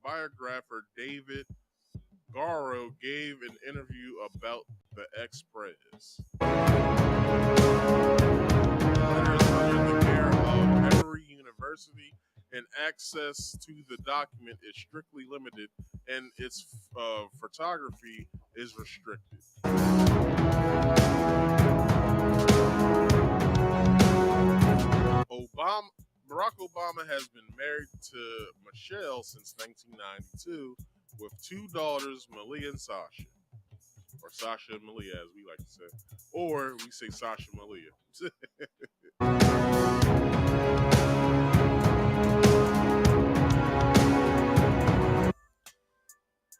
biographer David Garrow gave an interview about the ex-prez. The letter is under the care of Emory University, and access to the document is strictly limited, and its photography is restricted. Barack Obama has been married to Michelle since 1992 with 2 daughters, Malia and Sasha. Or Sasha and Malia, as we like to say. Or we say Sasha Malia.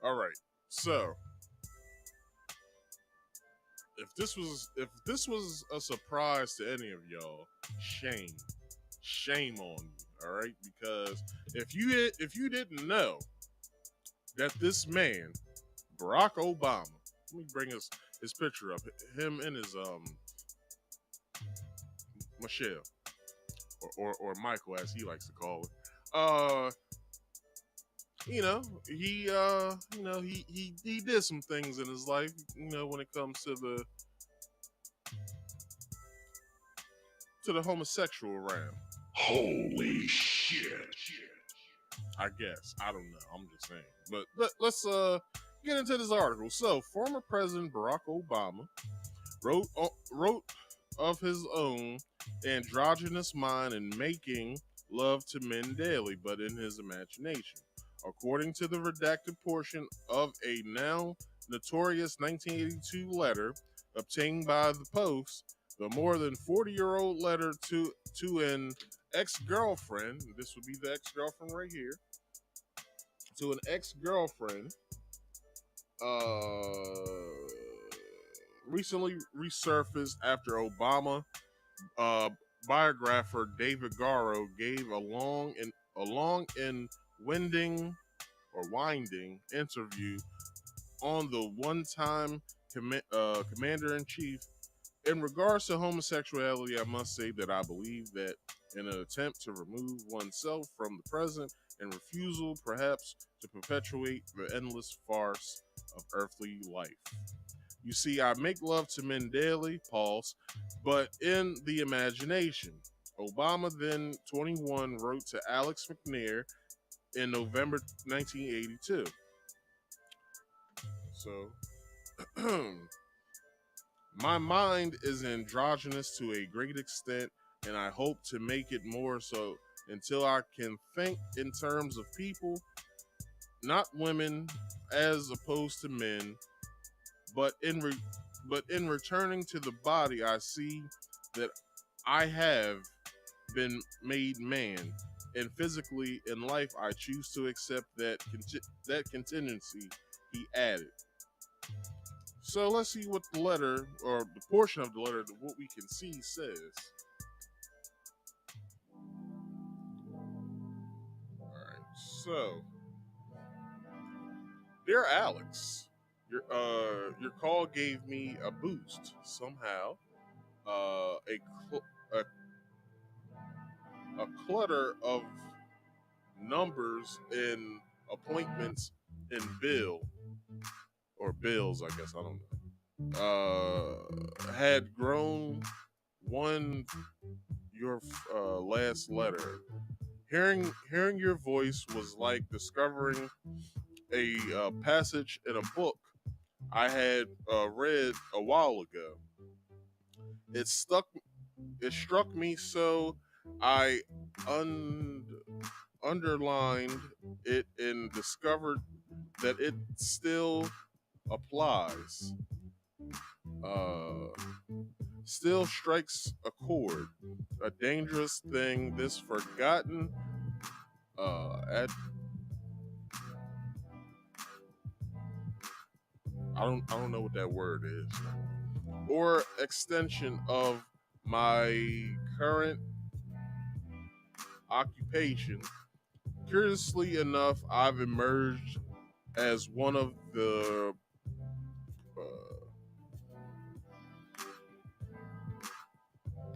All right. So, if this was a surprise to any of y'all, shame on you. All right, because if you didn't know that this man, Barack Obama, let me bring his picture up, him and his Michelle or Michael as he likes to call it. He did some things in his life, when it comes to the homosexual realm. Holy shit. I guess. I don't know. I'm just saying. But let's get into this article. So, former President Barack Obama wrote of his own androgynous mind and making love to men daily, but in his imagination. According to the redacted portion of a now notorious 1982 letter obtained by the Post, the more than 40-year-old letter to an ex-girlfriend, this would be the ex-girlfriend right here, to an ex-girlfriend, recently resurfaced after Obama biographer David Garrow gave a long and winding interview on the one-time commander-in-chief. In regards to homosexuality, I must say that I believe that in an attempt to remove oneself from the present and refusal perhaps to perpetuate the endless farce of earthly life. You see, I make love to men daily, pause, but in the imagination. Obama, then 21, wrote to Alex McNair in November 1982. So, my mind is androgynous to a great extent, and I hope to make it more so until I can think in terms of people, not women, as opposed to men. But in returning to the body, I see that I have been made man, and physically in life, I choose to accept that contingency. He added. So let's see what the letter, or the portion of the letter, what we can see says. All right. So, dear Alex. Your call gave me a boost somehow. A clutter of numbers and appointments in bills, I guess, I don't know. Had grown your last letter. Hearing your voice was like discovering a passage in a book I had read a while ago. It struck me, so I underlined it and discovered that it still applies. Still strikes a chord. A dangerous thing. This forgotten I don't know what that word is. Or extension of my current occupation. Curiously enough, I've emerged as one of the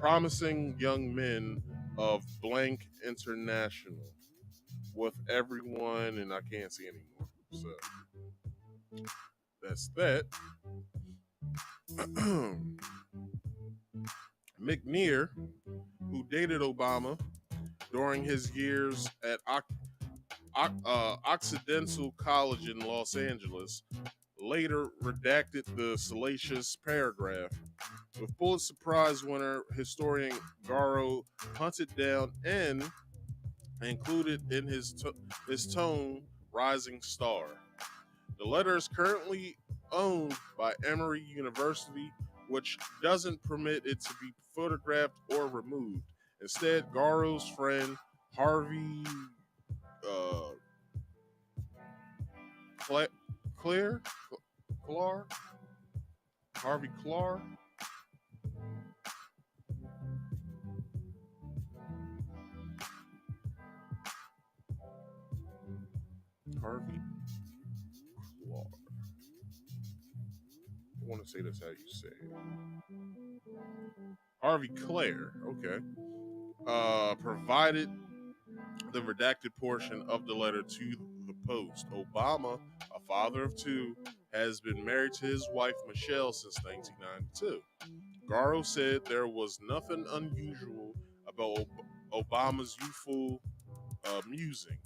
promising young men of blank international with everyone, and I can't see anymore. So that's that. McNair, who dated Obama during his years at Occidental College in Los Angeles, later redacted the salacious paragraph. with Pulitzer Prize winner historian Garo hunted down and included in his tome Rising Star. The letter is currently owned by Emory University, which doesn't permit it to be photographed or removed. Instead, Garo's friend Harvey Clark, Harvey Clark, Harvey Clark. I want to say that's how you say it. Harvey Clare, okay. Provided the redacted portion of the letter to the Post. Obama, a father of two, has been married to his wife Michelle since 1992. Garo said there was nothing unusual about Obama's youthful musing.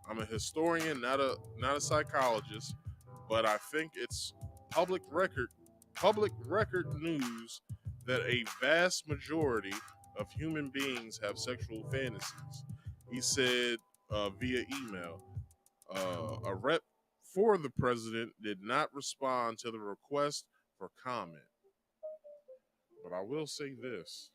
I'm a historian, not a psychologist, but I think it's public record news that a vast majority of human beings have sexual fantasies. He said via email. A rep for the president did not respond to the request for comment. But I will say this.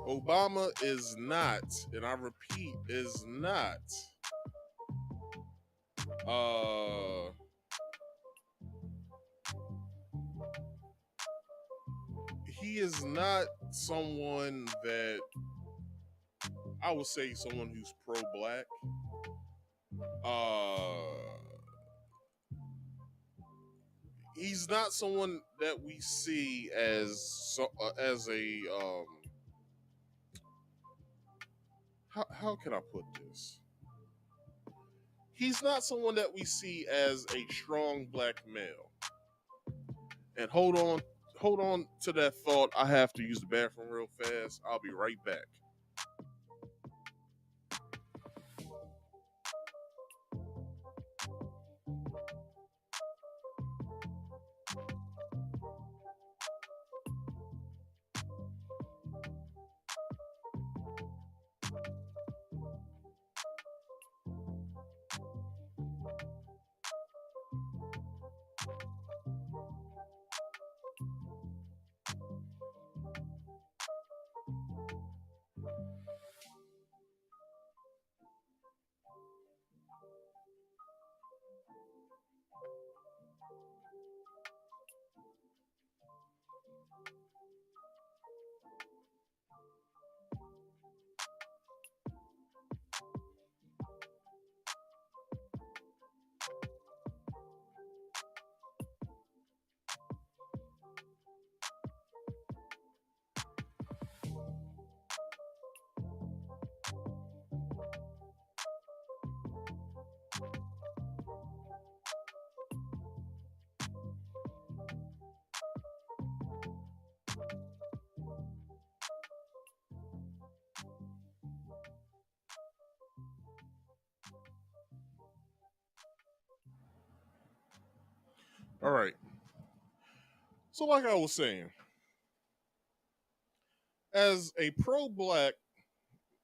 Obama is not, and I repeat, is not he is not someone that I would say someone who's pro-black. He's not someone that we see as a how can I put this? He's not someone that we see as a strong black male. And hold on to that thought. I have to use the bathroom real fast. I'll be right back. All right. So like I was saying, as a pro-black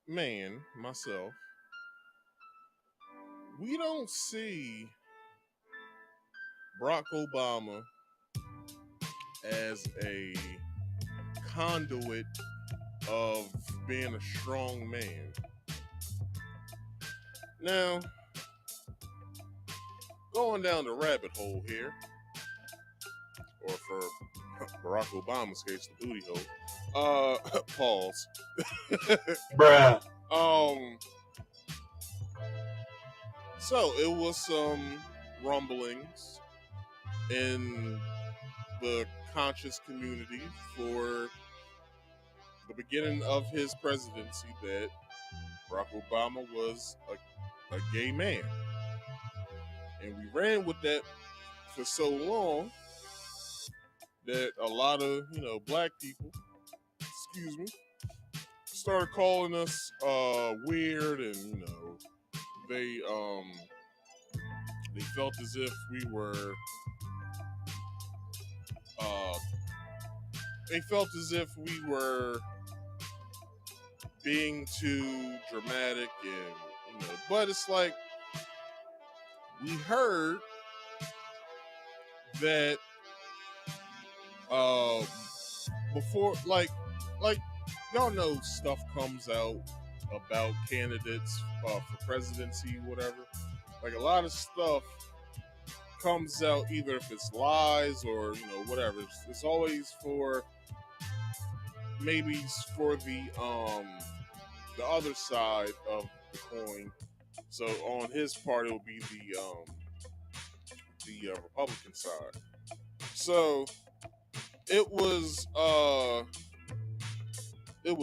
man myself, we don't see Barack Obama as a conduit of being a strong man. Now, going down the rabbit hole here, or for Barack Obama's case, the booty hole. Pause. Bruh. So it was some rumblings in the conscious community for the beginning of his presidency that Barack Obama was a gay man. And we ran with that for so long that a lot of, black people, started calling us weird, and you know, they felt as if we were being too dramatic, and you know, but it's like we heard that before, like y'all know, stuff comes out about candidates for presidency, whatever. Like a lot of stuff comes out, either if it's lies or you know whatever. It's always for maybe for the other side of the coin. So on his part, it will be the Republican side. So it was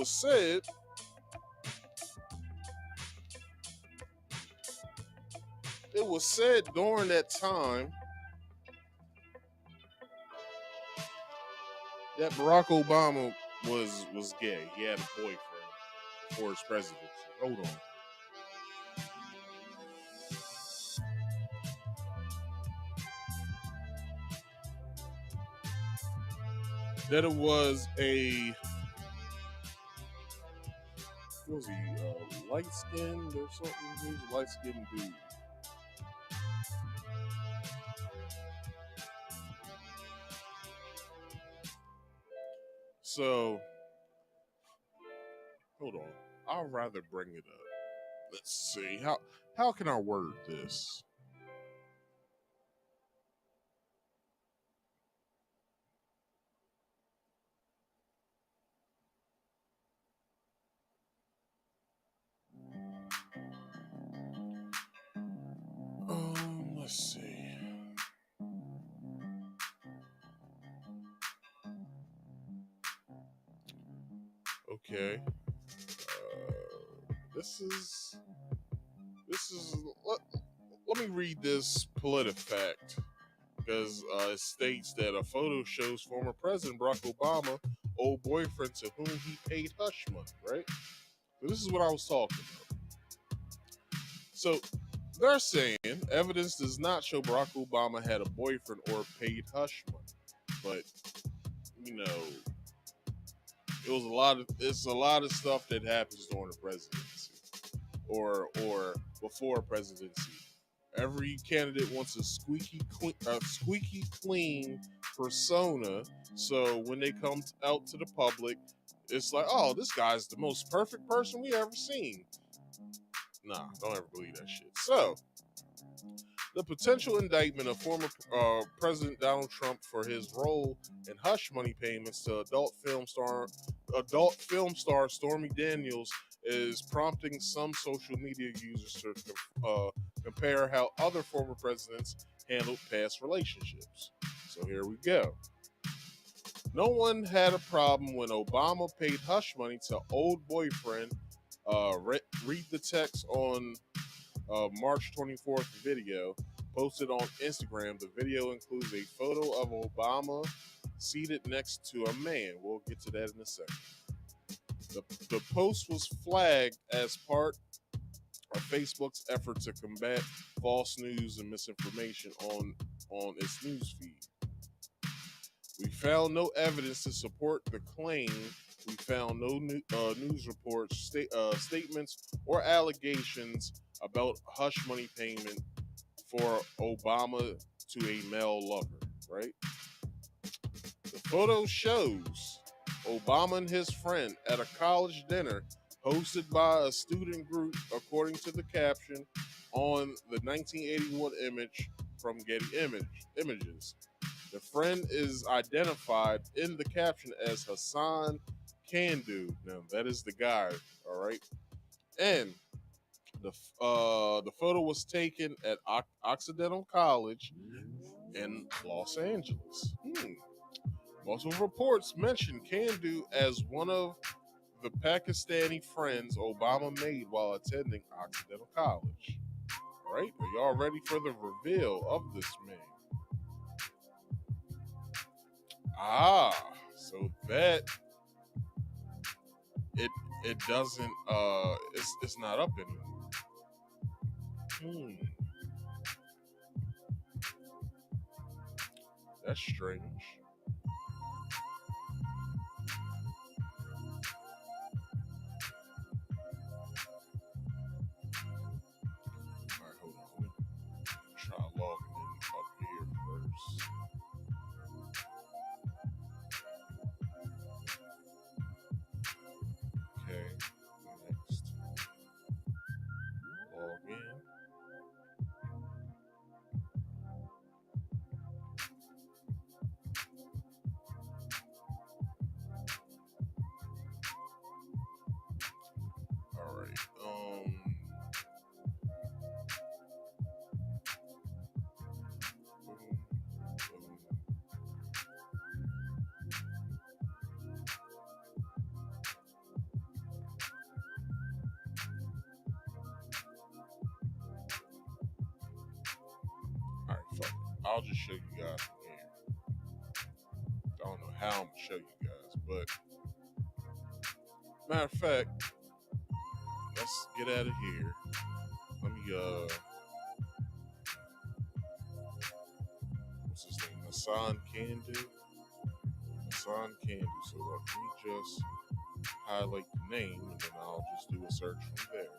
said during that time that Barack Obama was gay. He had a boyfriend before his presidency. Hold on. That it was was he light skinned or something? He was a light skinned dude. So hold on. I'll rather bring it up. Let's see. How can I word this? Let's see. Okay. This is. Let me read this PolitiFact, because it states that a photo shows former President Barack Obama old boyfriend to whom he paid hush money. Right. So this is what I was talking about. So they're saying evidence does not show Barack Obama had a boyfriend or paid hush money, but you know, it's a lot of stuff that happens during the presidency or before presidency. Every candidate wants a squeaky clean persona, so when they come out to the public, it's like, oh, this guy's the most perfect person we ever seen. Nah, don't ever believe that shit. So, the potential indictment of former President Donald Trump for his role in hush money payments to adult film star Stormy Daniels is prompting some social media users to compare how other former presidents handled past relationships. So here we go. No one had a problem when Obama paid hush money to old boyfriend. Read the text on March 24th video posted on Instagram. The video includes a photo of Obama seated next to a man. We'll get to that in a second. The post was flagged as part of Facebook's effort to combat false news and misinformation on its news feed. We found no evidence to support the claim. We found no news reports, statements, or allegations about hush money payment for Obama to a male lover, right? The photo shows Obama and his friend at a college dinner hosted by a student group, according to the caption on the 1981 image from Getty Images. The friend is identified in the caption as Hassan Kandu. Now, that is the guy, all right? And the photo was taken at Occidental College in Los Angeles. Multiple reports mention Kandu as one of the Pakistani friends Obama made while attending Occidental College. All right, are y'all ready for the reveal of this man? So that it doesn't. It's not up anymore. That's strange. All right, hold on. Let me try logging in up here first. Okay, next. Log in. All right. All right, fuck it. I'll just show you guys from here. I don't know how I'm gonna show you guys, but matter of fact, let's get out of here. Let me what's his name? Hassan Candu. Hassan Candu. So let me just highlight the name, and then I'll just do a search from there.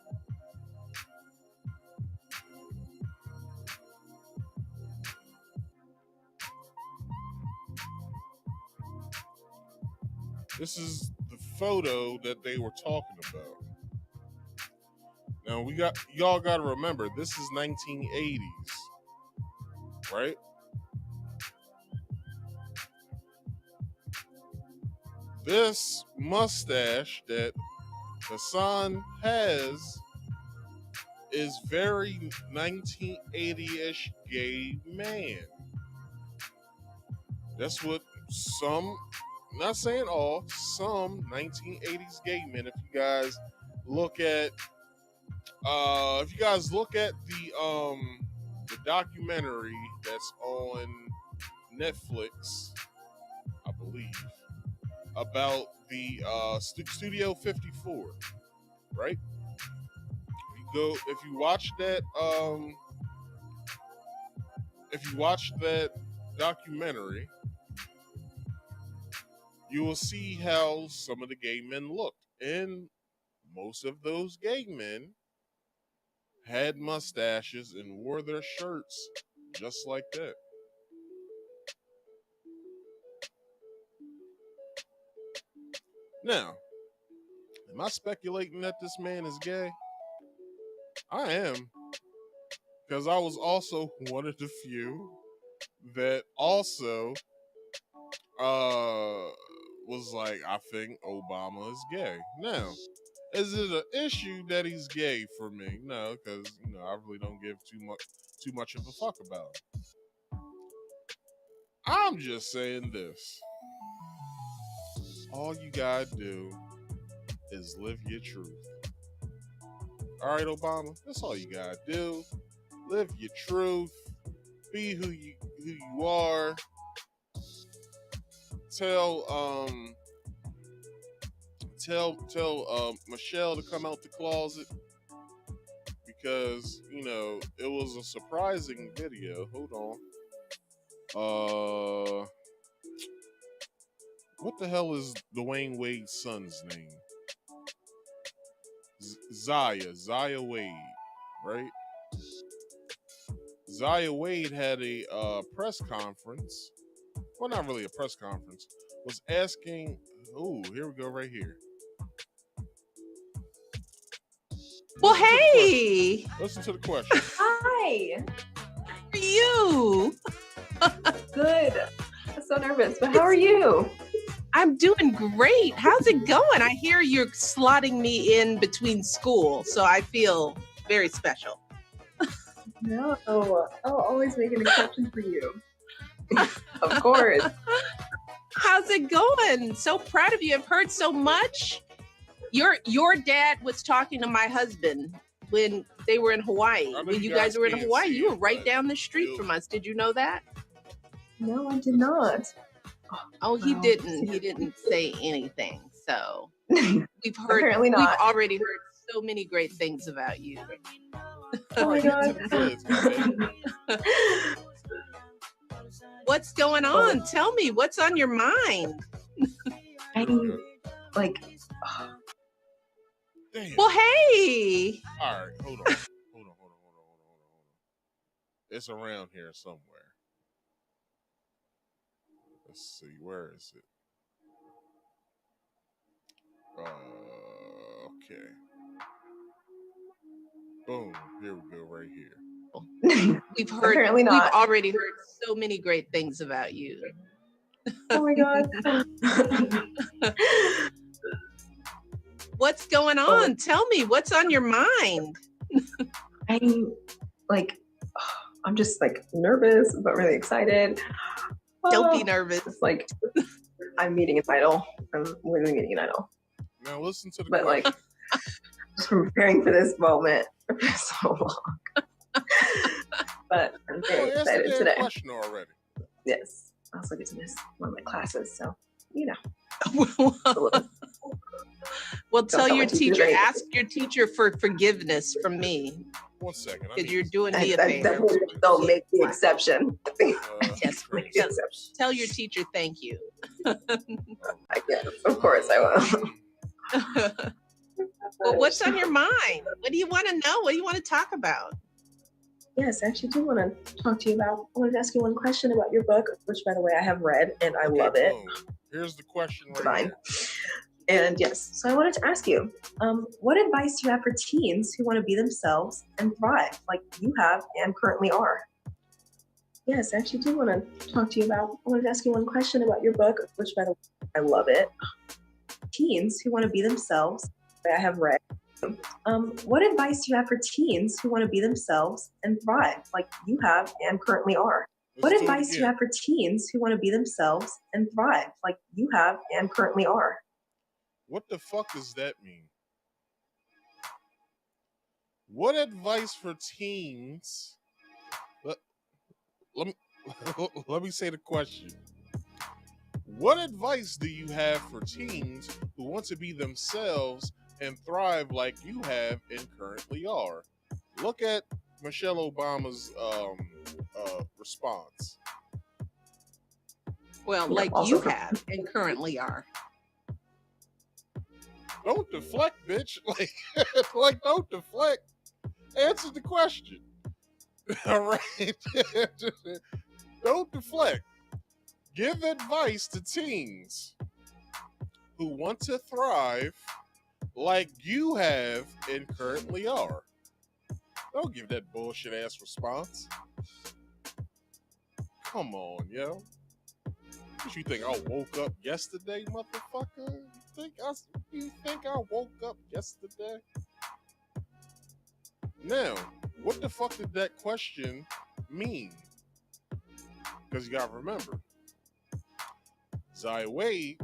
This is the photo that they were talking about. Now y'all got to remember, this is 1980s, right? This mustache that Hassan has is very 1980-ish gay man. That's what some, not saying all, some 1980s gay men. If you guys look at the documentary that's on Netflix, I believe, about the Studio 54, right? If you watch that documentary, you will see how some of the gay men looked, and most of those gay men had mustaches and wore their shirts just like that. Now, am I speculating that this man is gay? I am, because I was also one of the few that also was like, I think Obama is gay. Now, is it an issue that he's gay for me? No, because I really don't give too much of a fuck about him. I'm just saying this. All you gotta do is live your truth. All right, Obama, that's all you gotta do. Live your truth. Be who you are. Tell Michelle to come out the closet, because it was a surprising video. Hold on. What the hell is Dwayne Wade's son's name? Zaya Wade, right? Zaya Wade had a press conference. Well, not really a press conference. Was asking. Oh, here we go, right here. Well, hey. Listen to the question. Hi. How are you? Good. I'm so nervous, but how are you? I'm doing great. How's it going? I hear you're slotting me in between school, so I feel very special. No, I'll always make an exception for you. Of course. How's it going? So proud of you. I've heard so much. Your dad was talking to my husband when they were in Hawaii. When you guys were in Hawaii, you were right down the street from us. Did you know that? No, I did not. Oh, he didn't. He didn't say anything. So we've heard, Apparently we've not. already heard so many great things about you. Oh my God. What's going on? Tell me, what's on your mind? I'm like, Damn. Well, hey. All right, hold on. It's around here somewhere. Let's see, where is it? Okay. Boom. Here we go, right here. We've heard, apparently not. we've already heard so many great things about you. Oh my God. What's going on? Tell me, what's on your mind? I'm like, I'm just like nervous, but really excited. Don't be nervous. It's like, I'm meeting an idol. I'm literally meeting an idol. Now listen to the But question. like, just preparing for this moment for so long. But I'm very excited today. Question already. Yes. I also get to miss one of my classes, so you know. Well, tell your teacher, ask your teacher for forgiveness from me. 1 second. Because you're doing me a I favor. definitely don't make the exception. Yes, Make the exception. tell your teacher thank you. I guess. Of course I will. Well, what's on your mind? What do you want to know? What do you want to talk about? Yes, I actually do want to talk to you about. I wanted to ask you one question about your book, which, by the way, I have read and I love it. Here's the question right Fine. here. And yes, so I wanted to ask you, what advice do you have for teens who want to be themselves and thrive like you have and currently are? Yes, I actually do want to talk to you about. I wanted to ask you one question about your book, which, by the way, I love it. Teens who want to be themselves. I have read. What advice do you have for teens who want to be themselves and thrive like you have and currently are? What advice do you have for teens who want to be themselves and thrive like you have and currently are? What the fuck does that mean? What advice for teens? Let me let me say the question. What advice do you have for teens who want to be themselves and thrive like you have and currently are? Look at Michelle Obama's response. Well, like you have and currently are. Don't deflect, bitch. Like don't deflect. Answer the question. All right. Don't deflect. Give advice to teens who want to thrive like you have and currently are. Don't give that bullshit ass response. Come on, yo. What you think I woke up yesterday, motherfucker? You think I woke up yesterday? Now, what the fuck did that question mean? Because you gotta remember, Zai Wade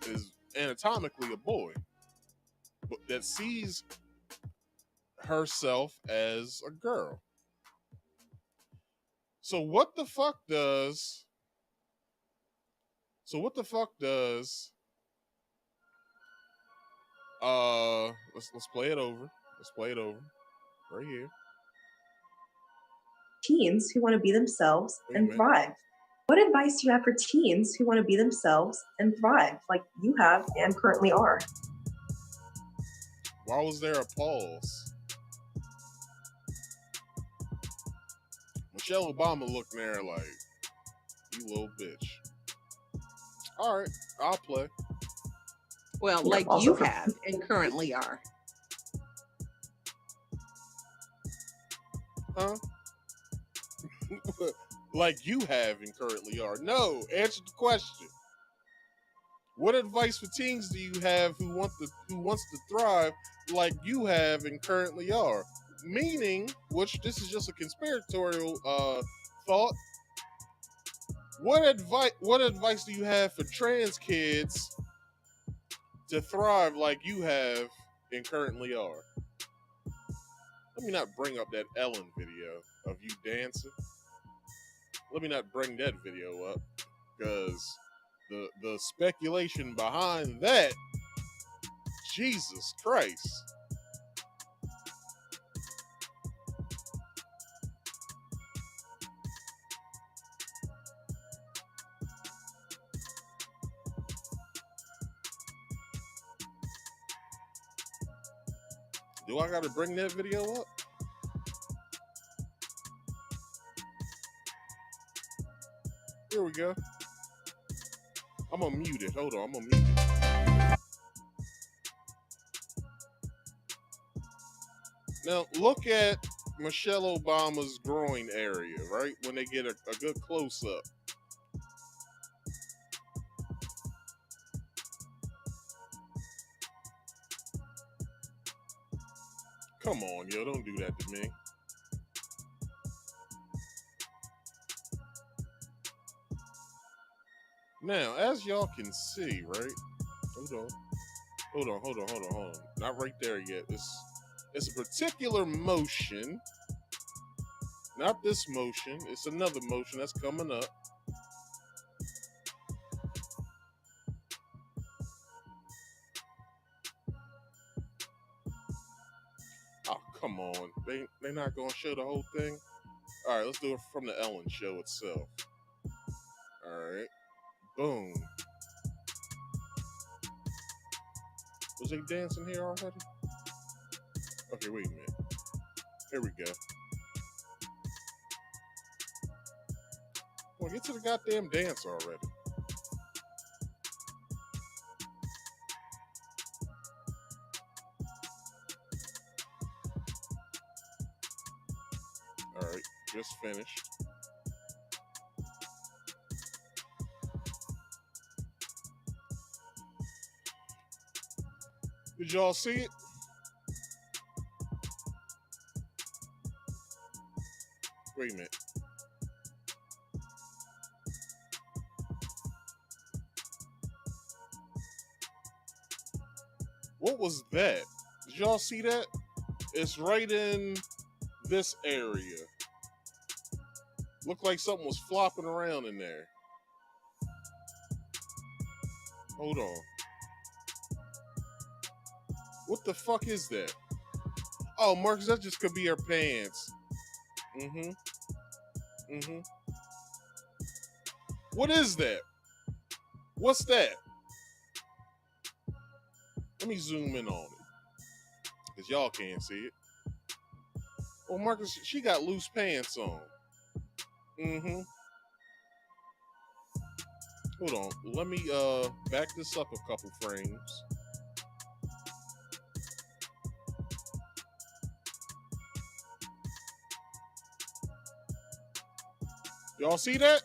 is anatomically a boy, but that sees herself as a girl. So what the fuck does let's play it over. Let's play it over. Right here. Teens who want to be themselves and thrive. What advice do you have for teens who want to be themselves and thrive like you have and currently are? Why was there a pause? Michelle Obama looking there like, you little bitch. All right, I'll play. Well, like you have and currently are. Huh? Like you have and currently are. No, answer the question. What advice for teens do you have who wants to thrive like you have and currently are? Meaning, which this is just a conspiratorial thought. What advice do you have for trans kids to thrive like you have and currently are? Let me not bring up that Ellen video of you dancing. Let me not bring that video up, because the speculation behind that, Jesus Christ. Do I gotta bring that video up? Here we go. I'm gonna mute it. Hold on, I'm gonna mute it. Now, look at Michelle Obama's groin area, right? When they get a good close-up. Come on, yo, don't do that to me. Now, as y'all can see, right? Hold on. Not right there yet. It's a particular motion. Not this motion. It's another motion that's coming up. Oh, come on. They're not going to show the whole thing? All right, let's do it from the Ellen show itself. All right. Boom. Was they dancing here already? Okay, wait a minute. Here we go. Well, get to the goddamn dance already. All right, just finished. Did y'all see it? Wait a minute. What was that? Did y'all see that? It's right in this area. Looked like something was flopping around in there. Hold on. What the fuck is that? Oh, Marcus, that just could be her pants. What is that? What's that? Let me zoom in on it. Because y'all can't see it. Oh, Marcus, she got loose pants on. Hold on. Let me back this up a couple frames. Y'all see that?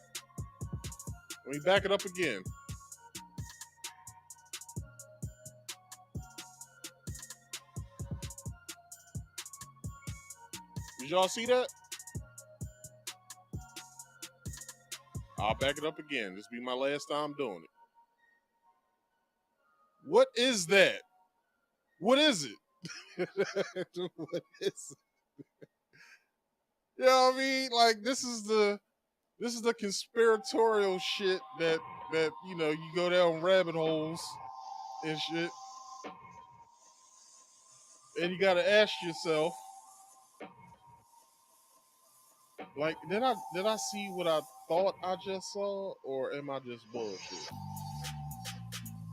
Let me back it up again. Did y'all see that? I'll back it up again. This will be my last time doing it. What is that? What is it? What is it? You know what I mean? Like, this is the conspiratorial shit that you know, you go down rabbit holes and shit. And you gotta ask yourself, like, did I see what I thought I just saw, or am I just bullshit?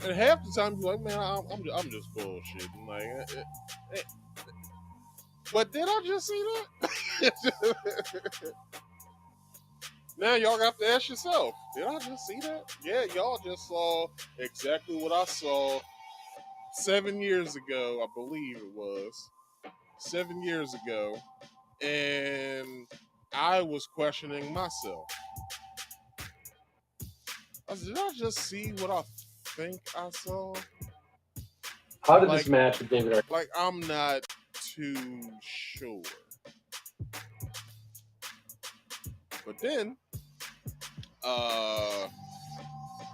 And half the time you're like, man, I'm just bullshitting. Like, but did I just see that? Now y'all got to ask yourself, did I just see that? Yeah, y'all just saw exactly what I saw 7 years ago, I believe it was. 7 years ago. And I was questioning myself. I said, did I just see what I think I saw? How did this match with David Arquette? Like, I'm not too sure. But then,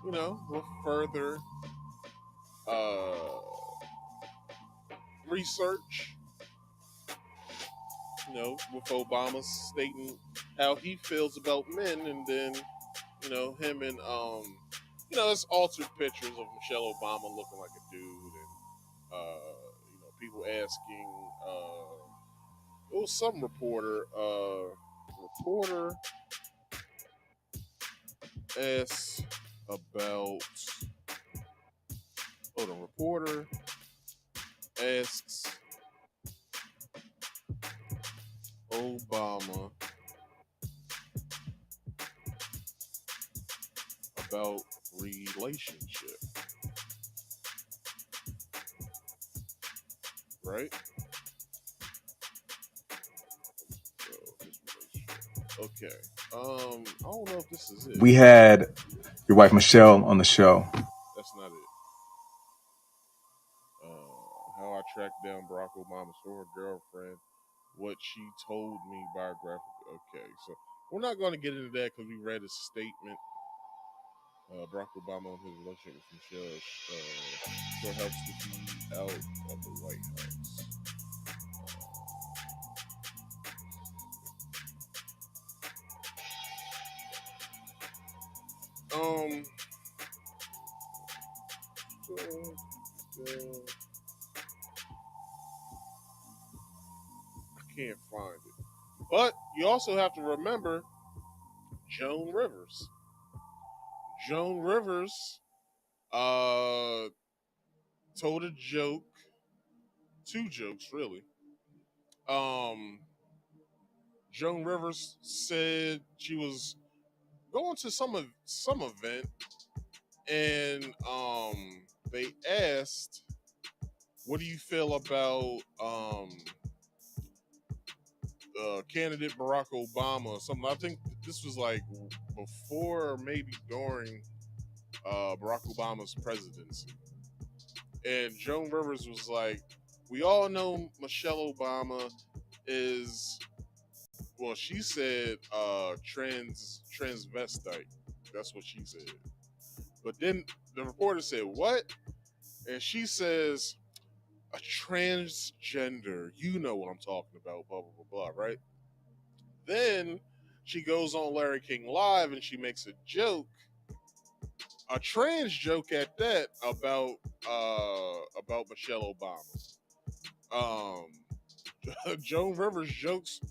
you know, with further research, you know, with Obama stating how he feels about men, and then, you know, him and it's altered pictures of Michelle Obama looking like a dude, and people asking. It was some reporter. Reporter asks about. Hold on. Reporter asks Obama about relationship. Right? Okay. I don't know if this is it. We had your wife Michelle on the show. That's not it. How I tracked down Barack Obama's former girlfriend. What she told me biographically. Okay, so we're not going to get into that because we read his statement. Barack Obama on his relationship with Michelle still helps to be out of the White House. I can't find it. But you also have to remember Joan Rivers. Joan Rivers told a joke, two jokes really. Joan Rivers said she was going to some event, and they asked, "What do you feel about candidate Barack Obama?" or something. I think this was like before or maybe during Barack Obama's presidency. And Joan Rivers was like, "We all know Michelle Obama is." Well, she said transvestite. That's what she said. But then the reporter said, "What?" And she says, "A transgender. You know what I'm talking about, blah, blah, blah, blah," right? Then she goes on Larry King Live and she makes a joke, a trans joke at that, about Michelle Obama. Joan Rivers jokes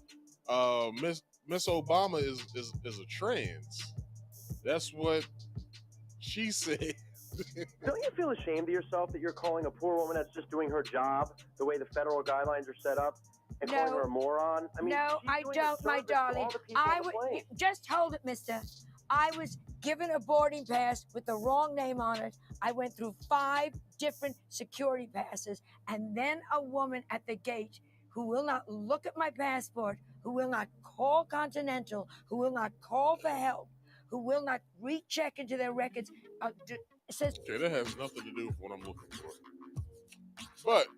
Miss Obama is a trans. That's what she said. Don't you feel ashamed of yourself that you're calling a poor woman that's just doing her job the way the federal guidelines are set up and calling her a moron? I mean, no, I don't, my darling. Just hold it, mister. I was given a boarding pass with the wrong name on it. I went through 5 different security passes, and then a woman at the gate who will not look at my passport, who will not call Continental, who will not call for help, who will not recheck into their records, says... Okay, that has nothing to do with what I'm looking for. But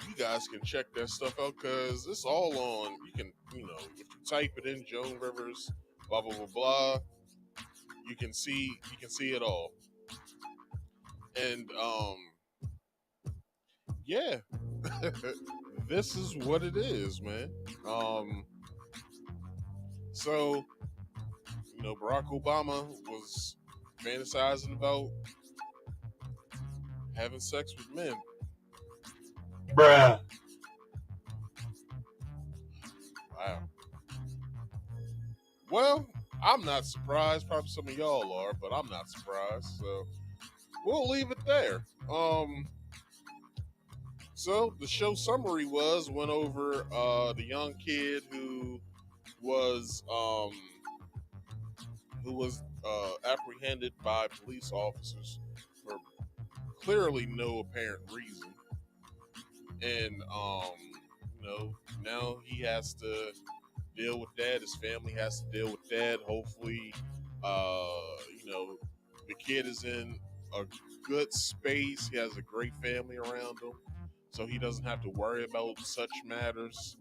you guys can check that stuff out because it's all on. You can, if you type it in, Joan Rivers, blah blah blah blah, you can see it all. And yeah, this is what it is, man. So Barack Obama was fantasizing about having sex with men. Bruh. Wow. Well, I'm not surprised. Probably some of y'all are, but I'm not surprised. So we'll leave it there. So the show summary went over the young kid who was apprehended by police officers for clearly no apparent reason, and now he has to deal with that. His family has to deal with that. Hopefully, the kid is in a good space. He has a great family around him, so he doesn't have to worry about such matters.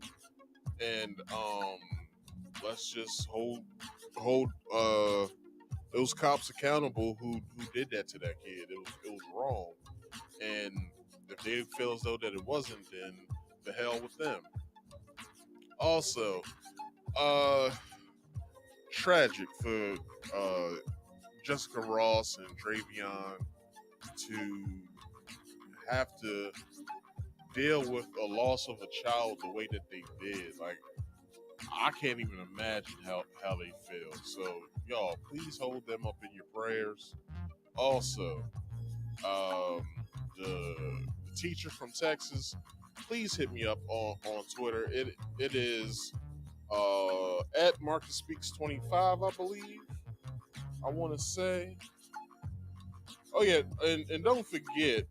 And let's just hold those cops accountable who did that to that kid. It was wrong, and if they feel as though that it wasn't, then the hell with them. Also, tragic for Jessica Ross and Travion to have to deal with a loss of a child the way that they did. Like, I can't even imagine how they feel. So, y'all, please hold them up in your prayers. Also, the teacher from Texas, please hit me up on Twitter. It is at Marcus Speaks 25, I believe. I want to say. Oh yeah, and don't forget,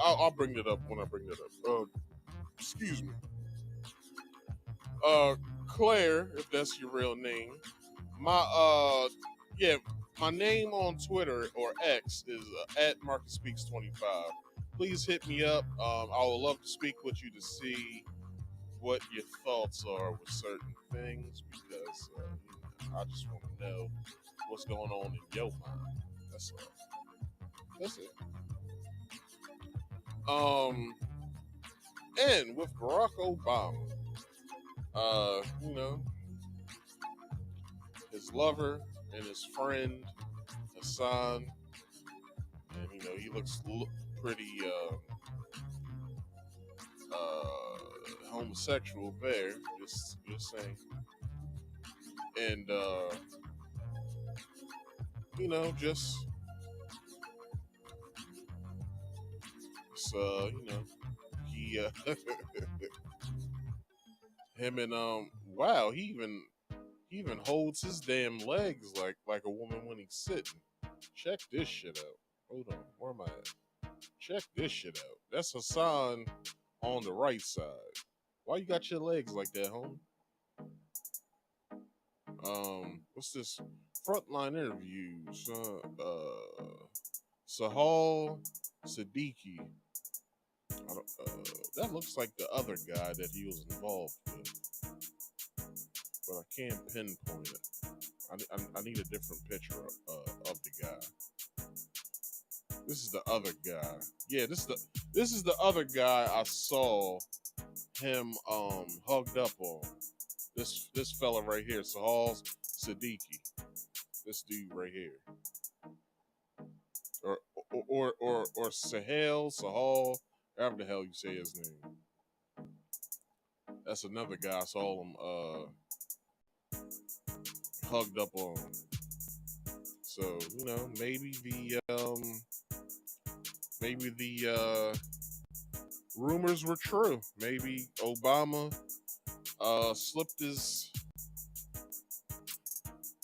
I'll bring it up when I bring it up. Excuse me. Claire, if that's your real name. My my name on Twitter or X is at Marcus Speaks 25. Please hit me up. I would love to speak with you to see what your thoughts are with certain things, because I just want to know what's going on in your mind. That's all. That's it. And with Barack Obama, his lover and his friend Hassan, and he looks pretty homosexual there. Just saying. And just he him and wow, he even holds his damn legs like a woman when he's sitting. Check this shit out. Hold on, where am I at? Check this shit out. That's Hassan on the right side. Why you got your legs like that, homie? What's this? Frontline interviews. Sahal Siddiqui. That looks like the other guy that he was involved with, but I can't pinpoint it. I need a different picture of the guy. This is the other guy. Yeah, this is the other guy I saw him hugged up on. This fella right here, Sahal Siddiqui. This dude right here. Or Sahal, however the hell you say his name. That's another guy I saw him hugged up on. So, maybe the rumors were true. Maybe Obama slipped his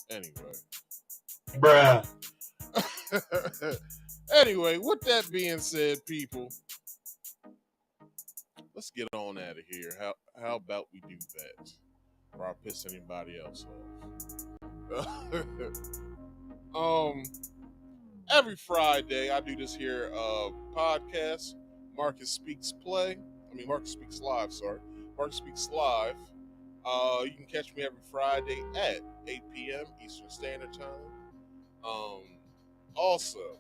anyway. Bruh. Anyway, with that being said, people, let's get on out of here. How about we do that? Or I piss anybody else off. Every Friday I do this here podcast, Marcus Speaks Live, sorry. Marcus Speaks Live. You can catch me every Friday at 8 p.m. Eastern Standard Time. Also,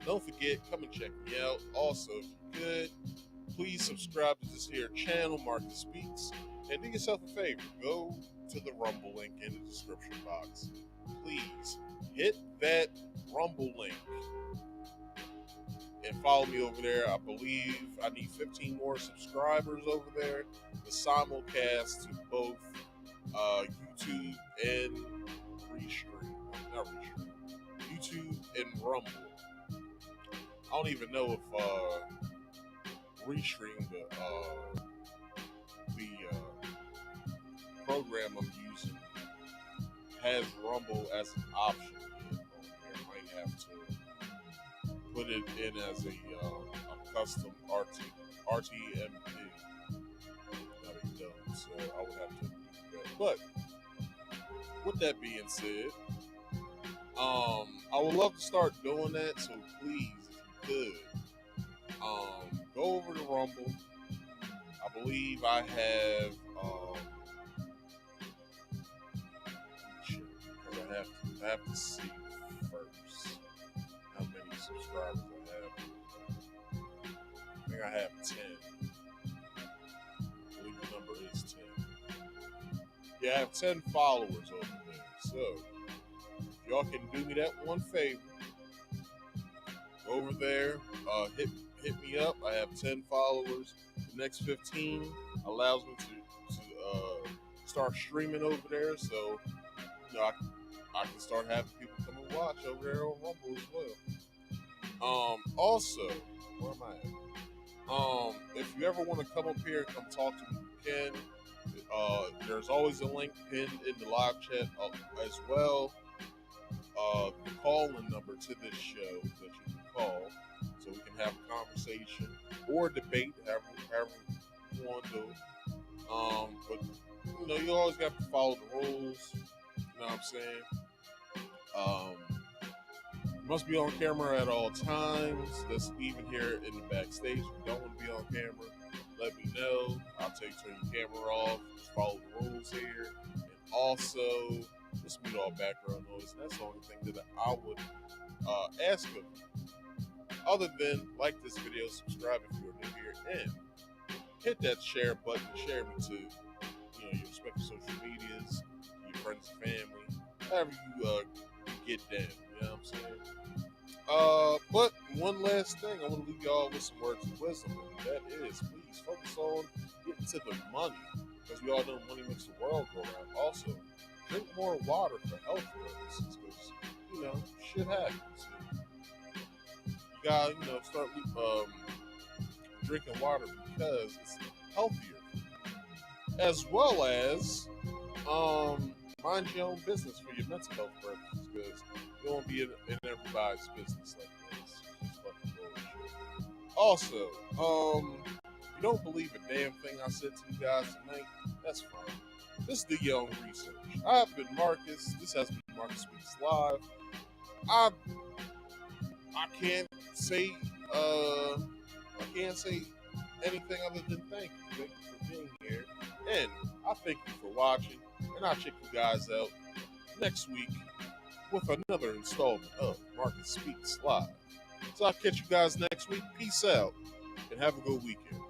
don't forget, come and check me out. Also, if you could, please subscribe to this here channel, Marcus Speaks, and do yourself a favor. Go to the Rumble link in the description box. Please hit that Rumble link and follow me over there. I believe I need 15 more subscribers over there. The simulcast to both YouTube and YouTube and Rumble. I don't even know if Restream, the program I'm using, has Rumble as an option yet on there. I might have to put it in as a custom RTMP that it does. So I would have to do that. But with that being said, I would love to start doing that. So please, if you could, go over to Rumble. I believe I have I have to see first how many subscribers I have. I think I have 10. I believe the number is 10. Yeah, I have 10 followers over there. So if y'all can do me that one favor, go over there, hit me up. I have 10 followers. The next 15 allows me to start streaming over there, so I can start having people come and watch over there on Rumble as well. Also, where am I at? If you ever want to come up here and come talk to me, you can. There's always a link pinned in the live chat as well. The call-in number to this show that you can call, so we can have a conversation or debate, however you want to do it. But you always got to follow the rules. You know what I'm saying? You must be on camera at all times. That's even here in the backstage. If you don't want to be on camera, let me know. I'll tell you to turn your camera off. Just follow the rules here. And also, just mute all background noise. That's the only thing that I would ask of you. Other than like this video, subscribe if you're new here, and hit that share button. Share me to your respective social medias, your friends and family, however you get down. You know what I'm saying? But one last thing, I want to leave y'all with some words of wisdom, and that is, please focus on getting to the money, because we all know money makes the world go round. Also, drink more water for health purposes, because shit happens. You gotta start drinking water because it's healthier, as well as mind your own business for your mental health purposes, because you don't be in everybody's business like this. It's fucking bullshit. Also, if you don't believe a damn thing I said to you guys tonight, that's fine. Just do your own research. I've been Marcus. This has been Marcus Speaks Live. I can't say anything other than thank you. Thank you for being here, and I thank you for watching. And I'll check you guys out next week with another installment of Marcus Speaks Live. So I'll catch you guys next week. Peace out, and have a good weekend.